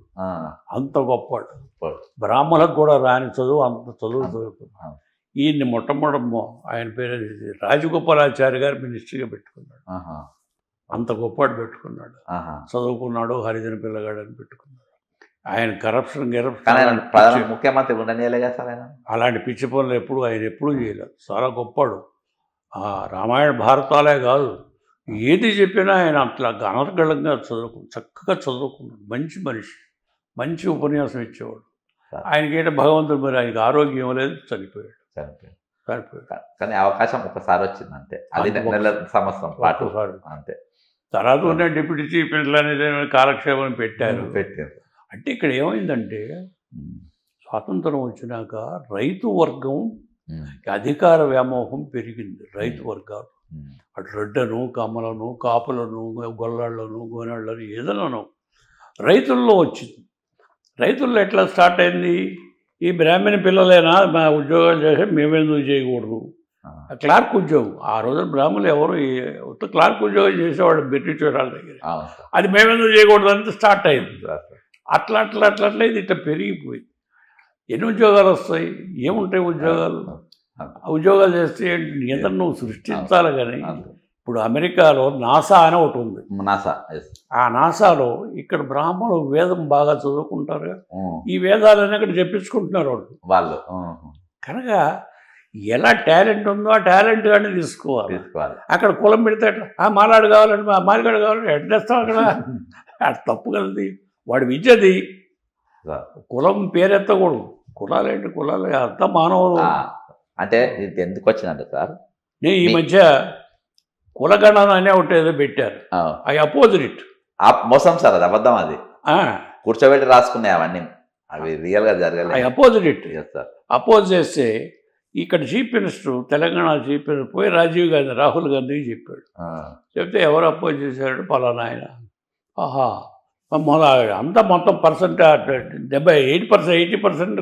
అంత గొప్పవాడు. బ్రాహ్మణులకు కూడా రాని చదువు, అంత చదువు చదువుకున్నాడు. ఈయన్ని మొట్టమొదటి ఆయన పేరు రాజగోపాలాచారి గారు మినిస్ట్రీగా పెట్టుకున్నాడు. అంత గొప్పవాడు పెట్టుకున్నాడు, చదువుకున్నాడు, హరిజన పిల్లగాడు అని పెట్టుకున్నాడు. ఆయన కరప్షన్ ముఖ్యమంత్రి ఉండనేలేగా సార్. ఆయన అలాంటి పిచ్చి పనులు ఆయన ఎప్పుడూ చేయలేదు. చాలా గొప్పవాడు. రామాయణ భారతాలే కాదు, ఏది చెప్పినా ఆయన అట్లా అనర్గళంగా చక్కగా చదువుకున్నాడు. మంచి మనిషి, మంచి ఉపన్యాసం ఇచ్చేవాడు. ఆయనకేంటే భగవంతుడు మరి ఆయనకి ఆరోగ్యం లేదు, చనిపోయాడు. కానీ అవకాశం ఒకసారి వచ్చింది అంతే, అది నెల సంవత్సరం పాటు అంతే. తర్వాత ఉన్న డిప్యూటీ చీఫ్ మినిస్టర్ అనేది కాలక్షేపం పెట్టారు. అంటే ఇక్కడ ఏమైందంటే స్వాతంత్రం వచ్చినాక రైతు వర్గం అధికార వ్యామోహం పెరిగింది. రైతు వర్గాలు అటు రెడ్డను, కమ్మలను, కాపులను, గొల్లాళ్లను, గోనాళ్లను ఏదైనాను రైతుల్లో వచ్చింది. రైతుల్లో ఎట్లా స్టార్ట్ అయింది, ఈ బ్రాహ్మణ పిల్లలైనా మా ఉద్యోగాలు చేసి మేమెందుకు చేయకూడదు. క్లార్క్ ఉద్యోగం ఆ రోజు బ్రాహ్మణులు ఎవరు క్లార్క్ ఉద్యోగం చేసేవాడు బ్రిటిష్ వాళ్ళ దగ్గర, అది మేమెందుకు చేయకూడదు అంటే స్టార్ట్ అయింది. అట్లా అట్లా అట్లా అట్లా ఇది ఇట్లా పెరిగిపోయింది. ఎన్ని ఉద్యోగాలు వస్తాయి, ఏముంటాయి ఉద్యోగాలు? ఉద్యోగాలు చేస్తే ఎంత నువ్వు సృష్టించాలి. కానీ ఇప్పుడు అమెరికాలో నాసా అని ఒకటి ఉంది. ఆ నాసాలో ఇక్కడ బ్రాహ్మణులు వేదం బాగా చదువుకుంటారు, ఈ వేదాలన్నీ అక్కడ చెప్పించుకుంటున్నారు వాళ్ళు. కనుక ఎలా టాలెంట్ ఉందో ఆ టాలెంట్ కానీ తీసుకోవాలి. అక్కడ కులం పెడితే మాలాడు కావాలంటే మాలిగాడు కావాలంటే ఎట్లేస్తాం అక్కడ, అది తప్పు కలది. వాడి విద్యది, కులం పేరెత్తకూడదు. కులాలేంటి, కులాలు అంతా మానవులు, అంటే ఇది ఎందుకు వచ్చిందంటే సార్, నేను ఈ మధ్య కులగణన అనే ఒకటి ఏదో పెట్టారు. I oppose it. మోసం సార్, అది అబద్ధం. అది కూర్చోబెట్టి రాసుకున్నాయి అవన్నీ, అవి రియల్గా జరగలేదు. I oppose it sir. Oppose చేస్తే ఇక్కడ chief minister, Telangana chief minister పోయి రాజీవ్ గాంధీ, రాహుల్ గాంధీకి చెప్పాడు. చెప్తే ఎవరు అపోజ్ చేశాడు? పలానా ఆయన. ఆహా, అంతా మొత్తం పర్సెంట్ 80%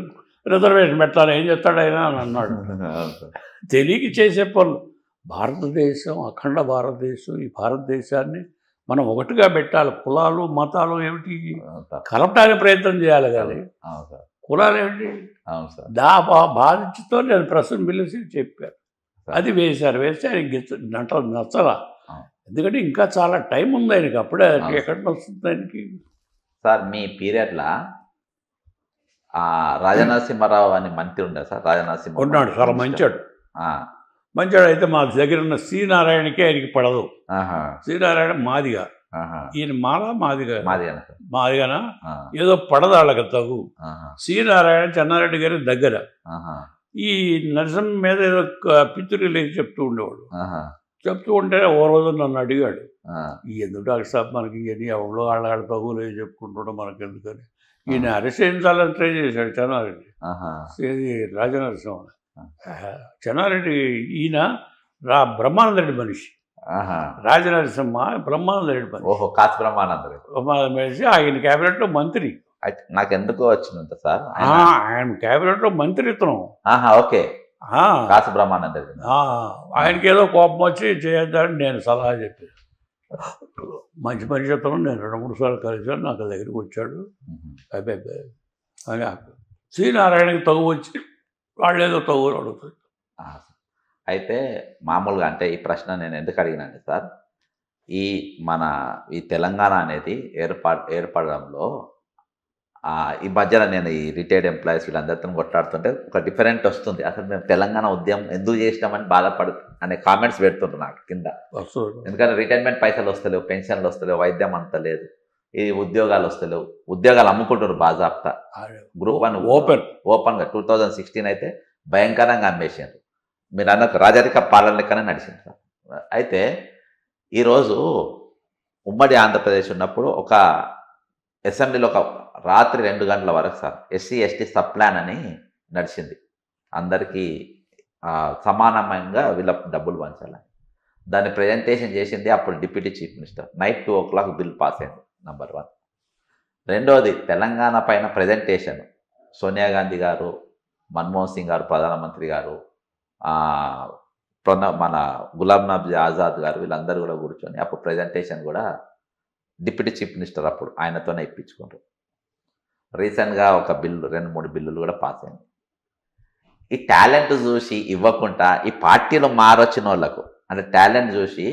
రిజర్వేషన్ పెట్టాలి, ఏం చేస్తాడు ఆయన అని అన్నాడు. తెలియక చేసే పనులు. భారతదేశం, అఖండ భారతదేశం, ఈ భారతదేశాన్ని మనం ఒకటిగా పెట్టాలి. కులాలు మతాలు ఏమిటి కలపడానికి ప్రయత్నం చేయాలి కానీ కులాలు ఏమిటి బాధించుతో నేను ప్రశ్న పిలిచి చెప్పాను. అది వేశారు. వేస్తే ఆయనకి నచ్చలా. ఎందుకంటే ఇంకా చాలా టైం ఉంది ఆయనకి. అప్పుడే ఎక్కడ వస్తుంది ఆయనకి. సార్ మీ పీరియడ్లో రాజనరసింహారావు అని మంత్రి ఉండే సార్. రాజనరసింహ ఉన్నాడు, చాలా మంచాడు. మంచాడు. అయితే మా దగ్గర ఉన్న సి నారాయణకి ఆయనకి పడదు. సి నారాయణ మాదిగా, ఈయన మాదిగానా ఏదో పడదు వాళ్ళకి తగు. సి నారాయణ చెన్నారెడ్డి గారి దగ్గర. ఈ నరసింహ మీద ఏదో పిత్తులు లేచి చెప్తూ ఉండేవాడు. చెప్తూ ఉంటే ఓ రోజు నన్ను అడిగాడు, ఎందుకు డాక్టర్ సాబ్ మనకి ఇవన్నీ ఎవరో వాళ్ళ తగులు చెప్పుకుంటుండో మనకు ఎందుకని. ఈయన అరెస్ట్ చేయించాలని ట్రై చేశాడు చెన్నారెడ్డి. రాజనరసింహ చెన్నారెడ్డి. ఈయన బ్రహ్మానంద రెడ్డి మనిషి. రాజనరసింహ బ్రహ్మానంద రెడ్డి మనిషి. ఓహో, కాసు బ్రహ్మానంద మనిషి. ఆయన క్యాబినెట్లో మంత్రి. నాకెందుకు వచ్చిందంట సార్, ఆయన క్యాబినెట్లో మంత్రిత్వం. ఓకే, కాసు బ్రహ్మానంద రెడ్డి. ఆయనకి ఏదో కోపం వచ్చి చేయొద్దని నేను సలహా చెప్పాను. మంచి మనిషి అతను. నేను 2-3 సార్లు కలిసాను. నాకు దగ్గరికి వచ్చాడు. అని సి నారాయణకి తగు వచ్చి వాళ్ళు ఏదో తగులు అడుగుతుంది. అయితే మామూలుగా అంటే ఈ ప్రశ్న నేను ఎందుకు అడిగినండి సార్, ఈ తెలంగాణ అనేది ఏర్పడడంలో ఈ మధ్యన నేను ఈ రిటైర్డ్ ఎంప్లాయీస్ వీళ్ళందరితో కొట్లాడుతుంటే ఒక డిఫరెంట్ వస్తుంది. అసలు మేము తెలంగాణ ఉద్యమం ఎందుకు చేసినామని బాధపడు అనే కామెంట్స్ పెడుతుంటారు నాకు కింద. ఎందుకంటే రిటైర్మెంట్ పైసలు వస్తలేవు, పెన్షన్లు వస్తలేవు, వైద్యం అంత లేదు, ఈ ఉద్యోగాలు వస్తలేవు. ఉద్యోగాలు అమ్ముకుంటారు బాజాప్తా. గ్రూప్ 1 ఓపెన్గా 2016 అయితే భయంకరంగా అమ్మేసారు. మీరు అన్న రాజరిక పాలన లెక్కనే నడిచింది సార్. అయితే ఈరోజు ఉమ్మడి ఆంధ్రప్రదేశ్ ఉన్నప్పుడు ఒక అసెంబ్లీలో ఒక రాత్రి 2 గంటల వరకు సార్ SC/ST సబ్ ప్లాన్ అని నడిచింది. అందరికీ సమానమైన వీళ్ళ డబ్బులు పంచాలని. దాన్ని ప్రజెంటేషన్ చేసింది అప్పుడు deputy chief minister. Night 2 o'clock bill pass అయింది. నెంబర్ 1. రెండవది తెలంగాణ పైన ప్రజెంటేషన్ సోనియా గాంధీ గారు, మన్మోహన్ సింగ్ గారు ప్రధానమంత్రి గారు, మన గులాం నబీ ఆజాద్ గారు వీళ్ళందరూ కూడా కూర్చొని అప్పుడు ప్రజెంటేషన్ కూడా డిప్యూటీ చీఫ్ మినిస్టర్ అప్పుడు ఆయనతోనే ఇప్పించుకుంటారు. రీసెంట్గా ఒక బిల్లు 2-3 బిల్లులు కూడా పాస్ అయింది. ఈ టాలెంట్ చూసి ఇవ్వకుండా ఈ పార్టీలో మారొచ్చిన వాళ్ళకు అంటే టాలెంట్ చూసి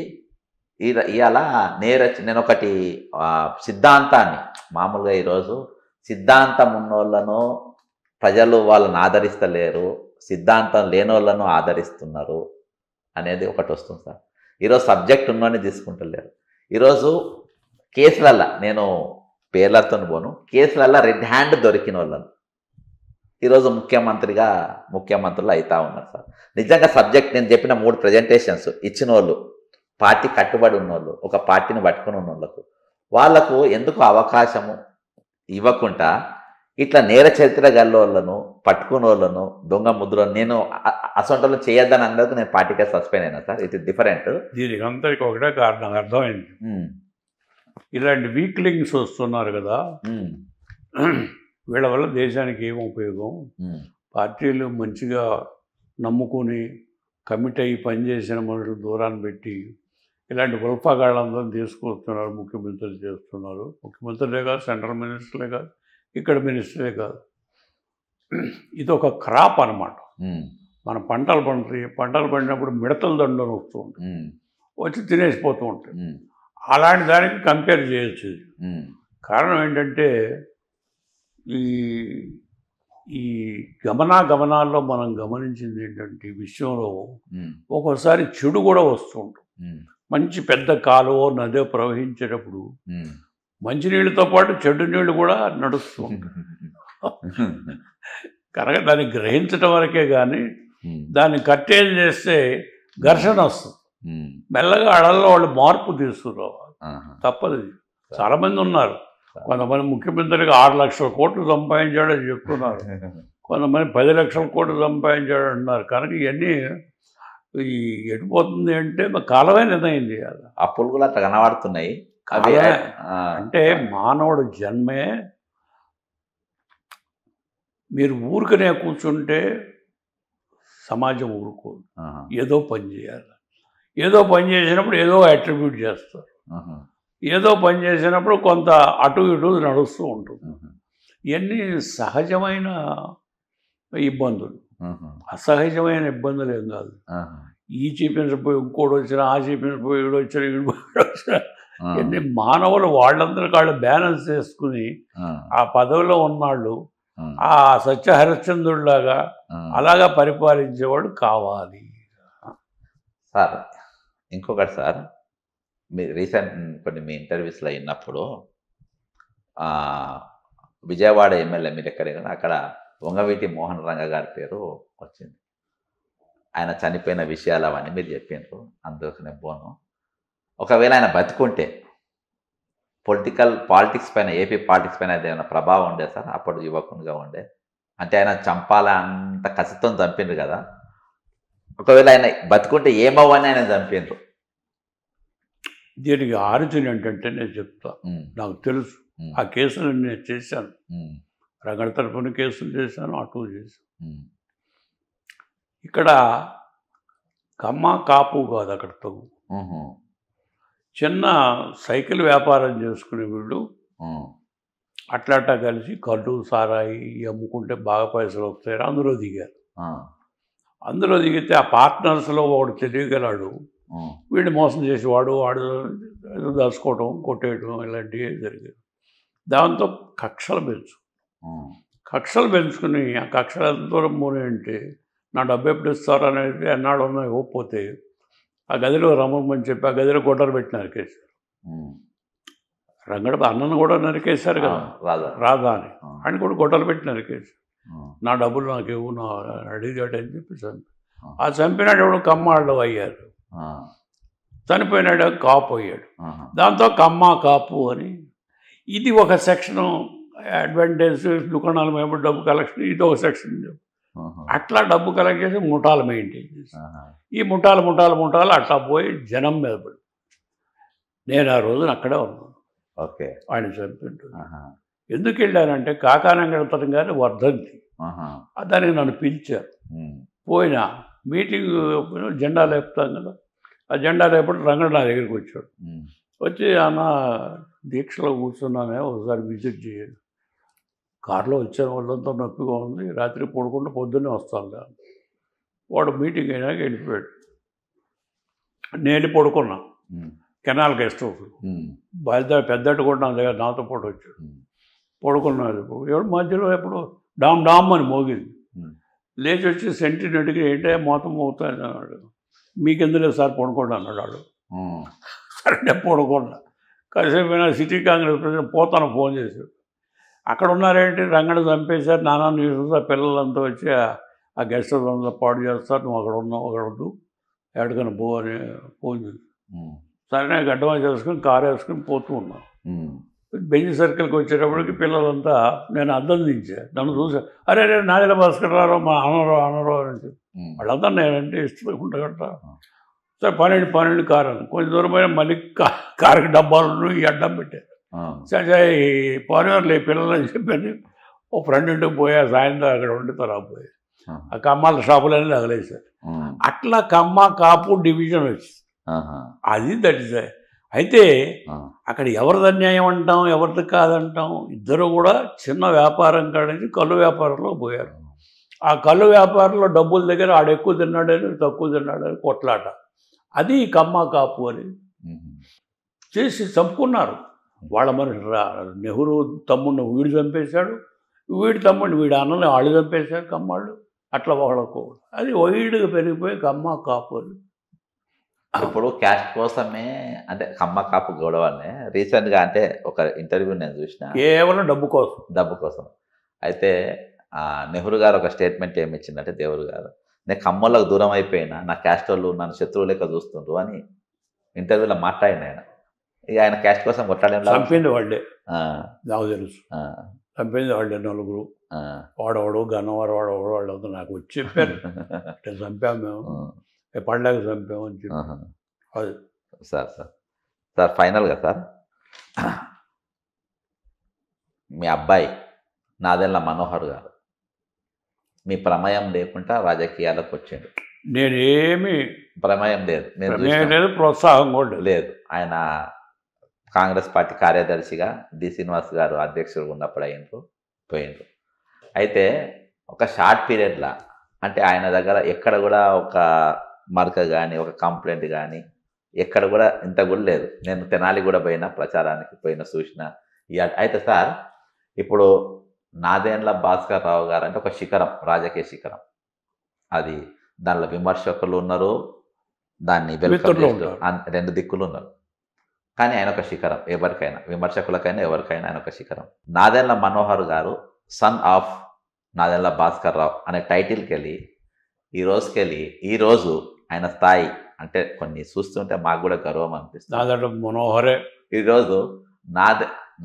ఇవాళ నేను ఒకటి సిద్ధాంతాన్ని మామూలుగా ఈరోజు సిద్ధాంతం ఉన్నోళ్ళను ప్రజలు వాళ్ళని ఆదరిస్తలేరు, సిద్ధాంతం లేని వాళ్ళను ఆదరిస్తున్నారు అనేది ఒకటి వస్తుంది సార్. ఈరోజు సబ్జెక్ట్ ఉన్నోని తీసుకుంటలేరు. ఈరోజు కేసులల్లా నేను పేర్లతో పోను, కేసులల్లా రెడ్ హ్యాండ్ దొరికిన వాళ్ళను ఈరోజు ముఖ్యమంత్రులు అవుతా ఉన్నారు సార్. నిజంగా సబ్జెక్ట్ నేను చెప్పిన 3 ప్రజెంటేషన్స్ ఇచ్చిన వాళ్ళు, పార్టీ కట్టుబడి ఉన్నోళ్ళు, ఒక పార్టీని పట్టుకుని ఉన్న వాళ్ళకు ఎందుకు అవకాశము ఇవ్వకుండా ఇట్లా నేర చరిత్ర గల్లోళ్ళను పట్టుకున్న వాళ్ళను దొంగ ముద్రను నేను అసొంటలో చేయొద్దని అన్నది నేను పార్టీకే సస్పెండ్ అయినా సార్. It is different. దీనికి అంతరికి ఒకటే కారణం అర్థమైంది. ఇలాంటి వీక్లింగ్స్ వస్తున్నారు కదా, వీళ్ళ వల్ల దేశానికి ఏం ఉపయోగం? పార్టీలు మంచిగా నమ్ముకుని కమిట్ అయ్యి పనిచేసిన మనుషులు దూరాన్ని పెట్టి ఇలాంటి ఉల్ఫాగాళ్ళందరూ తీసుకొస్తున్నారు. ముఖ్యమంత్రులు చేస్తున్నారు. ముఖ్యమంత్రులే కాదు, సెంట్రల్ మినిస్టర్లే కాదు, ఇక్కడ మినిస్టరే కాదు. ఇది ఒక క్రాప్ అన్నమాట. మన పంటలు పండినప్పుడు మిడతల దండలు వస్తూ ఉంటాయి, వచ్చి తినేసిపోతూ ఉంటాయి. అలాంటి దానికి కంపేర్ చేయొచ్చు. కారణం ఏంటంటే ఈ గమనాల్లో మనం గమనించింది ఏంటంటే ఈ విషయంలో ఒక్కోసారి చెడు కూడా వస్తూ ఉంటుంది. మంచి పెద్ద కాలువ నదో ప్రవహించేటప్పుడు మంచినీళ్ళతో పాటు చెడు నీళ్ళు కూడా నడుస్తూ ఉంటాయి. కనుక దాన్ని గ్రహించడం వరకే కానీ దాన్ని కట్టేజ్ చేస్తే ఘర్షణ వస్తుంది. మెల్లగా అడల్లో వాళ్ళు మార్పు తీసుకురావాలి, తప్పదు. చాలామంది ఉన్నారు, కొంతమంది ముఖ్యమంత్రికి 6 లక్షల కోట్లు సంపాదించాడని చెప్తున్నారు, కొంతమంది 10 లక్షల కోట్లు సంపాదించాడు అంటున్నారు. కనుక ఇవన్నీ ఈ ఎటుపోతుంది అంటే కాలమే నిర్ణయం చేయాలి. అప్పులు కూడా అట్లా కనబడుతున్నాయి. అంటే మానవుడు జన్మే, మీరు ఊరికనే కూర్చుంటే సమాజం ఊరుకోదు, ఏదో పని చేయాలి. ఏదో పని చేసినప్పుడు ఏదో అట్రిబ్యూట్ చేస్తారు, ఏదో పని చేసినప్పుడు కొంత అటు ఇటు నడుస్తూ ఉంటుంది. ఇవన్నీ సహజమైన ఇబ్బందులు, అసహజమైన ఇబ్బందులు ఏం కాదు. ఈ చూపించకపోయి ఇంకోటి వచ్చినా, ఆ చూపించకపోయి ఈడు వచ్చినా, ఈడు వచ్చినా, ఇవన్నీ మానవులు వాళ్ళందరికీ వాళ్ళు బ్యాలెన్స్ చేసుకుని ఆ పదవిలో ఉన్నాళ్ళు ఆ సత్య హరిశ్చంద్రుడిలాగా అలాగా పరిపాలించేవాడు కావాలి. సార్ ఇంకొకటి సార్, మీ రీసెంట్ కొన్ని మీ ఇంటర్వ్యూస్లో విన్నప్పుడు విజయవాడ ఎమ్మెల్యే మీరు ఎక్కడైనా అక్కడ వంగవీటి మోహన్ రంగ గారి పేరు వచ్చింది. ఆయన చనిపోయిన విషయాలు అవన్నీ మీరు చెప్పినారు, అందుకనే పోను. ఒకవేళ ఆయన బతుకుంటే పాలిటిక్స్ పైన, ఏపీ పాలిటిక్స్ పైన ఏదైనా ప్రభావం ఉండే సార్? అప్పుడు యువకునిగా ఉండే, అంటే ఆయన చంపాలా అంత కసితో చంపిండ్రు కదా, ఒకవేళ ఆయన బతుకుంటే ఏమవ్వని ఆయన చంపిండ్రు? దీనికి ఆరిజిన్ ఏంటంటే నేను చెప్తా, నాకు తెలుసు. ఆ కేసులు నేను చేశాను, రగడ తరపున కేసులు చేశాను, అటు చేశాను. ఇక్కడ కమ్మ కాపు కాదు, అక్కడ తగు చిన్న సైకిల్ వ్యాపారం చేసుకునే వీళ్ళు అట్లా కలిసి కళ్ళు సారాయి అమ్ముకుంటే బాగా పైసలు వస్తాయి, అందులో దిగారు. అందులో దిగితే ఆ పార్ట్నర్స్లో వాడు తెలియగలడు, వీడిని మోసం చేసేవాడు, వాడు దాచుకోవడం, కొట్టేయడం ఇలాంటివి జరిగాయి. దాంతో కక్షలు పెంచుకుని ఆ కక్షలు ఎంత దూరం పోనీ అంటే, నా డబ్బు ఎప్పుడు ఇస్తారు అనేది ఎన్నాడు ఉన్నా ఇవ్వకపోతే ఆ గదిలో రమ్మని చెప్పి ఆ గదిలో గొడ్డలు పెట్టి నరికేశారు. రంగడ అన్నను కూడా నరికేశారు కదా, రాధా అని, ఆయన కూడా గొడ్డలు పెట్టి నరికేశారు. నా డబ్బులు నాకు ఇవ్వు, నా అడిగాడు అని చెప్పి చంపి, ఆ చంపినాడు ఎవడు కమ్మాళ్ళు అయ్యారు, చనిపోయినాడు కాపు అయ్యాడు. దాంతో కమ్మ కాపు అని ఇది ఒక సెక్షను. అడ్వాంటేజ్ దుకాణాల మీద డబ్బు కలెక్షన్, ఇది ఒక సెక్షన్. అట్లా డబ్బు కలెక్ట్ చేసి ముఠాలు మెయింటైన్ చేసి ఈ ముఠాలు అట్లా పోయి జనం మీద పడి, నేను ఆ రోజున అక్కడే ఉన్నాను. ఓకే, ఆయన చంపిండు. ఎందుకు వెళ్ళానంటే కాకానంగడతరం గారి వర్ధంతి, దానికి నన్ను పిలిచారు. పోయినా మీటింగ్ జెండా లేపుతాం కదా, ఆ జెండా లేపటి రంగడు నా దగ్గరికి వచ్చాడు. వచ్చి అన్న దీక్షలో కూర్చున్నానే, ఒకసారి విజిట్ చేయాలి. కారులో వచ్చాను, వాళ్ళంతా నొప్పిగా ఉంది, రాత్రి పడుకుంటే పొద్దున్నే వస్తాను. వాడు మీటింగ్ అయినాక వెళ్ళిపోయాడు. నేను పడుకున్నా కెనాల్ గెస్ట్ హౌస్, పెద్దట్టు కూడా నా దగ్గర నాతో పాటు వచ్చాడు. పడుకున్నాడు, ఎవడు మధ్యలో ఎప్పుడు డామ్ డామ్ అని మోగింది. లేచి వచ్చి సెంటినట్టుగా ఏంటంటే మొత్తం మోగుతాను అన్నాడు. మీకెందుకు సార్ పడుకోండి అన్నాడు వాడు. సరే పడుకోండి. కాసేపు సిటీ కాంగ్రెస్ ప్రెసిడెంట్ పోతాను ఫోన్ చేశాడు. అక్కడ ఉన్నారేంటి, రంగడు చంపేశారు, నానా న్యూస్, పిల్లలంతా వచ్చి ఆ గెస్ట్ హౌస్ అంతా పాడు చేస్తారు, నువ్వు అక్కడ ఉన్నావు, అక్కడ వద్దు, ఎక్కడికైనా పో అని ఫోన్ చేసి, సరే గడ్డమా చేసుకుని కారు వేసుకుని పోతూ ఉన్నాను. బెంజ్ సర్కిల్కి వచ్చేటప్పటికి పిల్లలంతా, నేను అద్దం దించా, నన్ను చూసా, అరే నాదిల భాస్కర్ రారో మా అనరో అని వాళ్ళంతా నేనంటే ఇష్టం గట్ట. సరే 12 కారు అని కొంచెం దూరమైన మళ్ళీ కారుకి డబ్బాలు ఈ అడ్డం పెట్టారు. సరే పోనివర్లే పిల్లలు అని చెప్పని ఓ ఫ్రెండ్ ఇంటికి పోయా, సాయంత్రం అక్కడ ఉండి తర్వాత పోయా. ఆ కమ్మాల షాపులన్నీ తగలేశారు. అట్లా కమ్మ కాపు డివిజన్ వచ్చింది. అది దట్ ఇస్. అయితే అక్కడ ఎవరిది అన్యాయం అంటాం, ఎవరిది కాదంటాం, ఇద్దరు కూడా చిన్న వ్యాపారం కాడించి కళ్ళు వ్యాపారంలో పోయారు. ఆ కళ్ళు వ్యాపారంలో డబ్బుల దగ్గర ఆడు ఎక్కువ తిన్నాడని తక్కువ తిన్నాడని కొట్లాట. అది కమ్మ కాపు అని చేసి చంపుకున్నారు. వాళ్ళ మనిషి నెహ్రూ తమ్ముడిని వీడు చంపేశాడు, వీడి తమ్ముడిని వీడి అన్నని వాళ్ళు చంపేశారు కమ్మాళ్ళు. అట్లా వాళ్ళకు అది వైడ్గా పెరిగిపోయి కమ్మ కాపు అని. ఇప్పుడు క్యాస్ట్ కోసమే, అంటే కమ్మ కాపు గొడవనే రీసెంట్గా, అంటే ఒక ఇంటర్వ్యూ నేను చూసిన, కేవలం డబ్బు కోసం. అయితే నెహ్రూ గారు ఒక స్టేట్మెంట్ ఏమి ఇచ్చిందంటే, దేవుడు గారు నేను ఖమ్మంలోకి దూరం అయిపోయినా నా క్యాస్ట్ వాళ్ళు నన్ను శత్రువు లెక్క చూస్తుండ్రు అని ఇంటర్వ్యూలో మాట్లాడిన ఆయన. ఇక ఆయన క్యాస్ట్ కోసం కొట్టాడేం చంపింది వాళ్ళే, నాకు తెలుసు. చంపింది వాళ్ళే నలుగురు. వాడవాడు గన్నవారు వాడవాడు వాళ్ళంతా నాకు వచ్చి చెప్పారు, ఇట్లా చంపాము మేము, పండగ చంపాము అని చెప్పి. అది సార్ ఫైనల్గా సార్, మీ అబ్బాయి నాదెండ్ల మనోహర్ గారు మీ ప్రమేయం లేకుండా రాజకీయాలకు వచ్చిండు. నేనేమి ప్రమేయం లేదు, లేదు, ప్రోత్సాహం కూడా లేదు. ఆయన కాంగ్రెస్ పార్టీ కార్యదర్శిగా డి శ్రీనివాస్ గారు అధ్యక్షుడు ఉన్నప్పుడు పోయిండ్రు. అయితే ఒక షార్ట్ పీరియడ్లా, అంటే ఆయన దగ్గర ఎక్కడ కూడా ఒక మరక కానీ ఒక కంప్లైంట్ కానీ ఎక్కడ కూడా ఇంత కూడా లేదు. నేను తెనాలి కూడా పోయినా, ప్రచారానికి పోయిన చూసిన. అయితే సార్ ఇప్పుడు నాదెండ్ల భాస్కర్ రావు గారు అంటే ఒక శిఖరం, రాజకీయ శిఖరం. అది దానిలో విమర్శకులు ఉన్నారు, దాన్ని రెండు దిక్కులు ఉన్నారు. కానీ ఆయన ఒక శిఖరం, ఎవరికైనా విమర్శకులకైనా ఎవరికైనా ఆయన ఒక శిఖరం. నాదెండ్ల మనోహర్ గారు సన్ ఆఫ్ నాదెండ్ల భాస్కర్ రావు అనే టైటిల్కి వెళ్ళి ఈరోజు ఆయన స్థాయి అంటే కొన్ని చూస్తుంటే మాకు కూడా గర్వం అనిపిస్తుంది. నాదెండ్ల మనోహరే ఈరోజు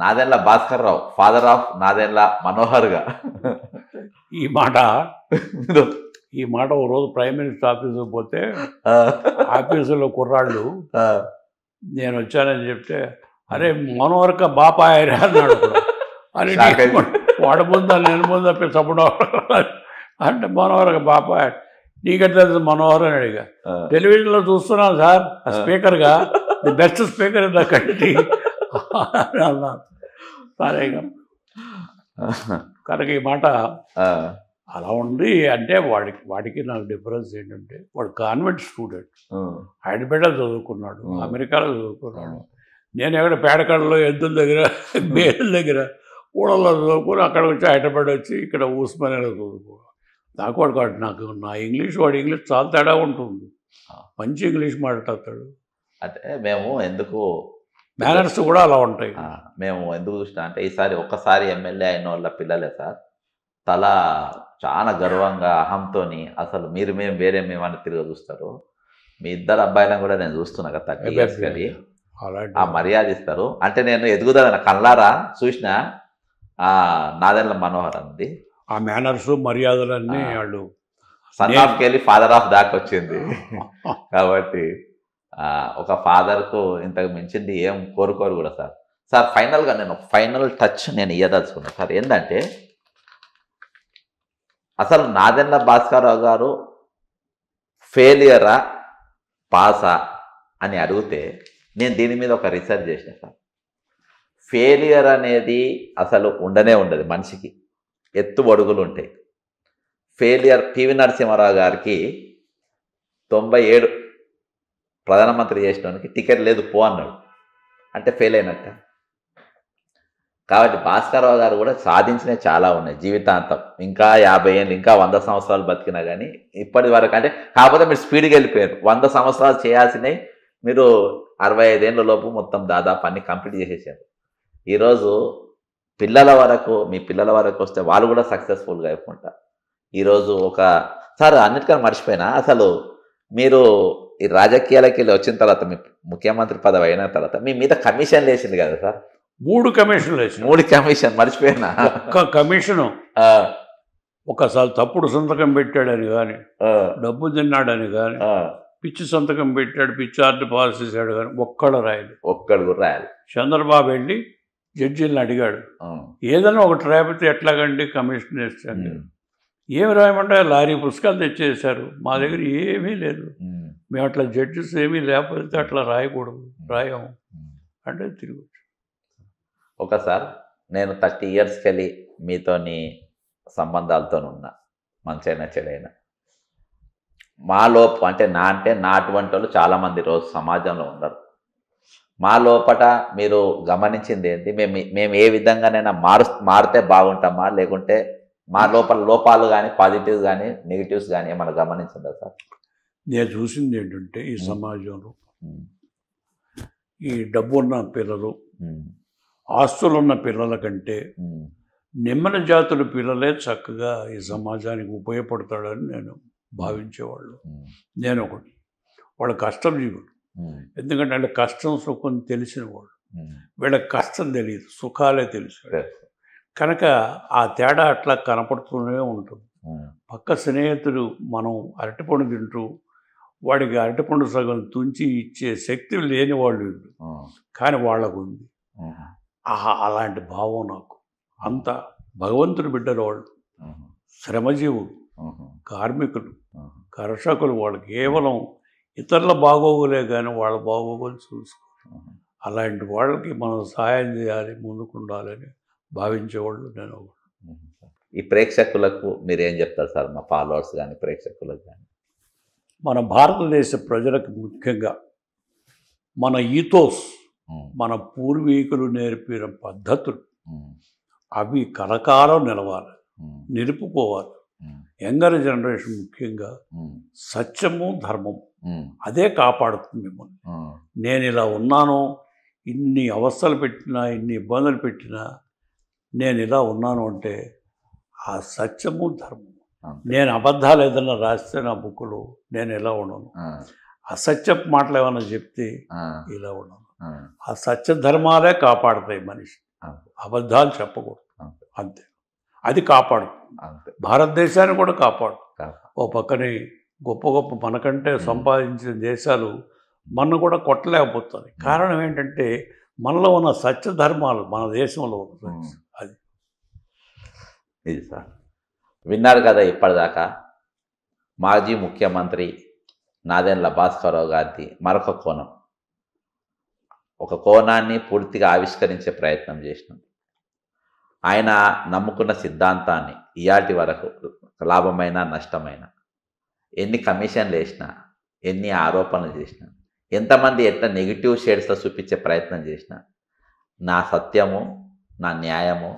నాదెండ్ల భాస్కర్ రావు ఫాదర్ ఆఫ్ నాదెండ్ల మనోహర్గా. ఈ మాట ఓ రోజు ప్రైమ్ మినిస్టర్ ఆఫీసుకు పోతే ఆఫీసులో కుర్రాళ్ళు నేను వచ్చానని చెప్తే, అరే మనోహర్క బాపాయరా అన్నాడు. అని వాడు ముందా నేను ముందా చప్పుడు అంటే మనోహర్క బాపాయ్, నీకంటే తెలుసు మనోహర్ అని అడిగా. టెలివిజన్లో చూస్తున్నాను సార్, స్పీకర్గా the best speaker in the country అన్నాను. సరే కనుక ఈ మాట అలా ఉంది. అంటే వాడికి నాకు డిఫరెన్స్ ఏంటంటే, వాడు కాన్వెంట్ స్టూడెంట్, హైదరాబాద్లో చదువుకున్నాడు, అమెరికాలో చదువుకున్నాడు. నేను ఎక్కడ పేడకడలో ఎద్దుల దగ్గర బేల దగ్గర ఊళ్ళలో చదువుకుని అక్కడ వచ్చి హైదరాబాద్ వచ్చి ఇక్కడ ఉస్మానియాలో చదువుకున్నాను. నాకు నా ఇంగ్లీష్ వాడి ఇంగ్లీష్ చాలా తేడా ఉంటుంది, మంచి ఇంగ్లీష్ మాట్లాడతాడు. అంటే మేము ఎందుకు మేనర్స్ కూడా అలా ఉంటాయి. మేము ఎందుకు చూసినా అంటే ఈసారి ఒక్కసారి ఎమ్మెల్యే అయిన వాళ్ళ పిల్లలే సార్ తల చాలా గర్వంగా అహంతో అసలు మేము వేరే మేమని తిరిగి చూస్తారు. మీ ఇద్దరు అబ్బాయిలను కూడా నేను చూస్తున్నా కదా 30 years కలిగి ఆ మర్యాద ఇస్తారు. అంటే నేను ఎదుగుదల కళ్ళారా చూసిన నాదెండ్ల మనోహర్ అంది. ఆ మేనర్స్ మర్యాదలన్నీ వాళ్ళు సన్ ఆఫ్కి వెళ్ళి ఫాదర్ ఆఫ్ దాకా వచ్చింది. కాబట్టి ఒక ఫాదర్కు ఇంతకు మించింది ఏం కోరుకోరు కూడా సార్. సార్ ఫైనల్గా నేను ఫైనల్ టచ్ నేను ఇయ్యదలుచుకున్నాను సార్. ఏంటంటే అసలు నాదెండ్ల భాస్కరరావు గారు ఫెయిలియరా పాసా అని అడిగితే నేను దీని మీద ఒక రీసెర్చ్ చేసిన సార్. ఫెయిలియర్ అనేది అసలు ఉండదు మనిషికి, ఎత్తుబడుగులు ఉంటాయి. ఫెయిలియర్ పివి నరసింహారావు గారికి 97 ప్రధానమంత్రి చేసినోనికి టికెట్ లేదు పో అన్నాడు, అంటే ఫెయిల్ అయినట్ట. కాబట్టి భాస్కరరావు గారు కూడా సాధించినవి చాలా ఉన్నాయి జీవితాంతం. ఇంకా 50 ఏళ్ళు ఇంకా 100 సంవత్సరాలు బతికినా కానీ ఇప్పటి వరకు అంటే కాకపోతే మీరు స్పీడ్గా వెళ్ళిపోయారు. 100 సంవత్సరాలు చేయాల్సినవి మీరు 65 ఏళ్ళ లోపు మొత్తం దాదాపు అన్ని కంప్లీట్ చేసేసారు. ఈరోజు మీ పిల్లల వరకు వస్తే వాళ్ళు కూడా సక్సెస్ఫుల్గా అయిపోతారు. ఈరోజు సార్ అన్నిటికన్నా మర్చిపోయినా, అసలు మీరు ఈ రాజకీయాలకి వెళ్ళి వచ్చిన తర్వాత మీ ముఖ్యమంత్రి పదవి అయిన తర్వాత మీ మీద కమిషన్లు వేసింది కదా సార్? 3 కమిషన్లు వేసి 3 కమిషన్ మర్చిపోయినా. ఒక్క కమిషను ఒకసారి తప్పుడు సంతకం పెట్టాడని కానీ, డబ్బు తిన్నాడని కానీ, పిచ్చి సంతకం పెట్టాడు, పిచ్చి ఆర్ట్ పాస్ చేశాడు కానీ ఒక్కడు రాయాలి. చంద్రబాబు వెళ్ళి జడ్జీలను అడిగాడు, ఏదైనా ఒకటి రాయిపోతే ఎట్లాగండి కమిషన్ వేస్తాను. ఏమి రాయమంటే లారీ పుస్తకాలు తెచ్చేసారు, మా దగ్గర ఏమీ లేదు, మేము అట్లా జడ్జెస్ ఏమీ లేకపోతే అట్లా రాయకూడదు, రాయము అంటే తిరిగి. ఒకసారి నేను 30 yearsకి వెళ్ళి మీతోని సంబంధాలతో ఉన్నా, మంచైనా చెడైనా. మా లోపు అంటే నా అటువంటి వాళ్ళు చాలామంది రోజు సమాజంలో ఉండరు. మా లోపట మీరు గమనించింది ఏంటి? మేము ఏ విధంగానైనా మారితే బాగుంటామా, లేకుంటే మా లోపల లోపాలు కానీ పాజిటివ్స్ కానీ నెగిటివ్స్ కానీ ఏమైనా గమనించిందా సార్? నేను చూసింది ఏంటంటే ఈ సమాజంలో ఈ డబ్బున్న పిల్లలు, ఆస్తులున్న పిల్లల కంటే నిమ్మన జాతుల పిల్లలే చక్కగా ఈ సమాజానికి ఉపయోగపడతాడని నేను భావించేవాళ్ళు. నేను ఒకటి. వాళ్ళ కష్టజీవులు. ఎందుకంటే వాళ్ళ కష్టం సుఖం తెలిసిన వాళ్ళు. వీళ్ళకి కష్టం తెలియదు, సుఖాలే తెలుసు. కనుక ఆ తేడా అట్లా కనపడుతూనే ఉంటుంది. పక్క స్నేహితుడు మనం అరటిపండు తింటూ వాడికి అరటిపండు సగం తుంచి ఇచ్చే శక్తి లేని వాళ్ళు వీళ్ళు, కానీ వాళ్ళకు ఉంది. అలాంటి భావం నాకు. అంత భగవంతుని బిడ్డలు వాళ్ళు, శ్రమజీవులు, కార్మికులు, కర్షకులు. వాళ్ళు కేవలం ఇతరుల బాగోగులే కానీ వాళ్ళ బాగోగులు చూసుకోవాలి. అలాంటి వాళ్ళకి మనం సహాయం చేయాలి, ముందుకు ఉండాలని భావించేవాళ్ళు నేను. ఈ ప్రేక్షకులకు మీరేం చెప్తారు సార్? మా ఫాలోవర్స్ కానీ ప్రేక్షకులకు కానీ. మన భారతదేశ ప్రజలకు ముఖ్యంగా మన ఈథోస్, మన పూర్వీకులు నేర్పిన పద్ధతులు అవి కలకాలం నిలవాలి, నిలుపుకోవాలి. యంగర్ జనరేషన్ ముఖ్యంగా సత్యము ధర్మము అదే కాపాడుతుంది మిమ్మల్ని. నేను ఇలా ఉన్నాను, ఇన్ని అవస్థలు పెట్టినా, ఇన్ని ఇబ్బందులు పెట్టినా నేను ఇలా ఉన్నాను అంటే ఆ సత్యము ధర్మము. నేను అబద్ధాలు ఏదైనా రాస్తే నా బుక్కులో నేను ఇలా ఉండను, అసత్యపు మాటలు ఏమైనా చెప్తే ఇలా ఉండను. ఆ సత్య ధర్మాలే కాపాడుతాయి మనిషి. అబద్ధాలు చెప్పకూడదు, అంతే. అది కాపాడుతుంది, భారతదేశాన్ని కూడా కాపాడు. ఓ పక్కనే గొప్ప గొప్ప మనకంటే సంపాదించిన దేశాలు మన కూడా కొట్టలేకపోతుంది. కారణం ఏంటంటే మనలో ఉన్న సత్య ధర్మాలు మన దేశంలో ఉన్నాయి. అది ఇది సార్. విన్నారు కదా ఇప్పటిదాకా మాజీ ముఖ్యమంత్రి నాదెండ్ల భాస్కరరావు గారిది మరొక కోణం. ఒక కోణాన్ని పూర్తిగా ఆవిష్కరించే ప్రయత్నం చేసినాం. ఆయన నమ్ముకున్న సిద్ధాంతాన్ని ఇయాటి వరకు లాభమైన నష్టమైన, ఎన్ని కమిషన్లు వేసినా, ఎన్ని ఆరోపణలు చేసినా, ఎంతమంది ఎట్లా నెగిటివ్ షేడ్స్లో చూపించే ప్రయత్నం చేసినా, నా సత్యము నా న్యాయము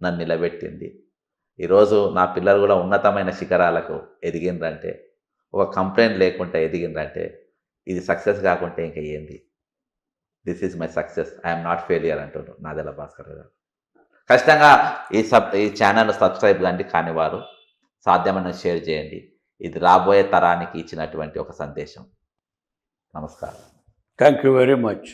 నన్ను నిలబెట్టింది. ఈరోజు నా పిల్లలు కూడా ఉన్నతమైన శిఖరాలకు ఎదిగిందంటే, ఒక కంప్లైంట్ లేకుండా ఎదిగిందంటే, ఇది సక్సెస్ కాకుంటే ఇంకా ఏంది? This is my success, I'm not failure అంటున్నారు నాదెండ్ల భాస్కర్ గారు. ఖచ్చితంగా ఈ ఛానల్ సబ్స్క్రైబ్ కాని వారు సాధ్యమైన షేర్ చేయండి. ఇది రాబోయే తరానికి ఇచ్చినటువంటి ఒక సందేశం. నమస్కారం. Thank you very much.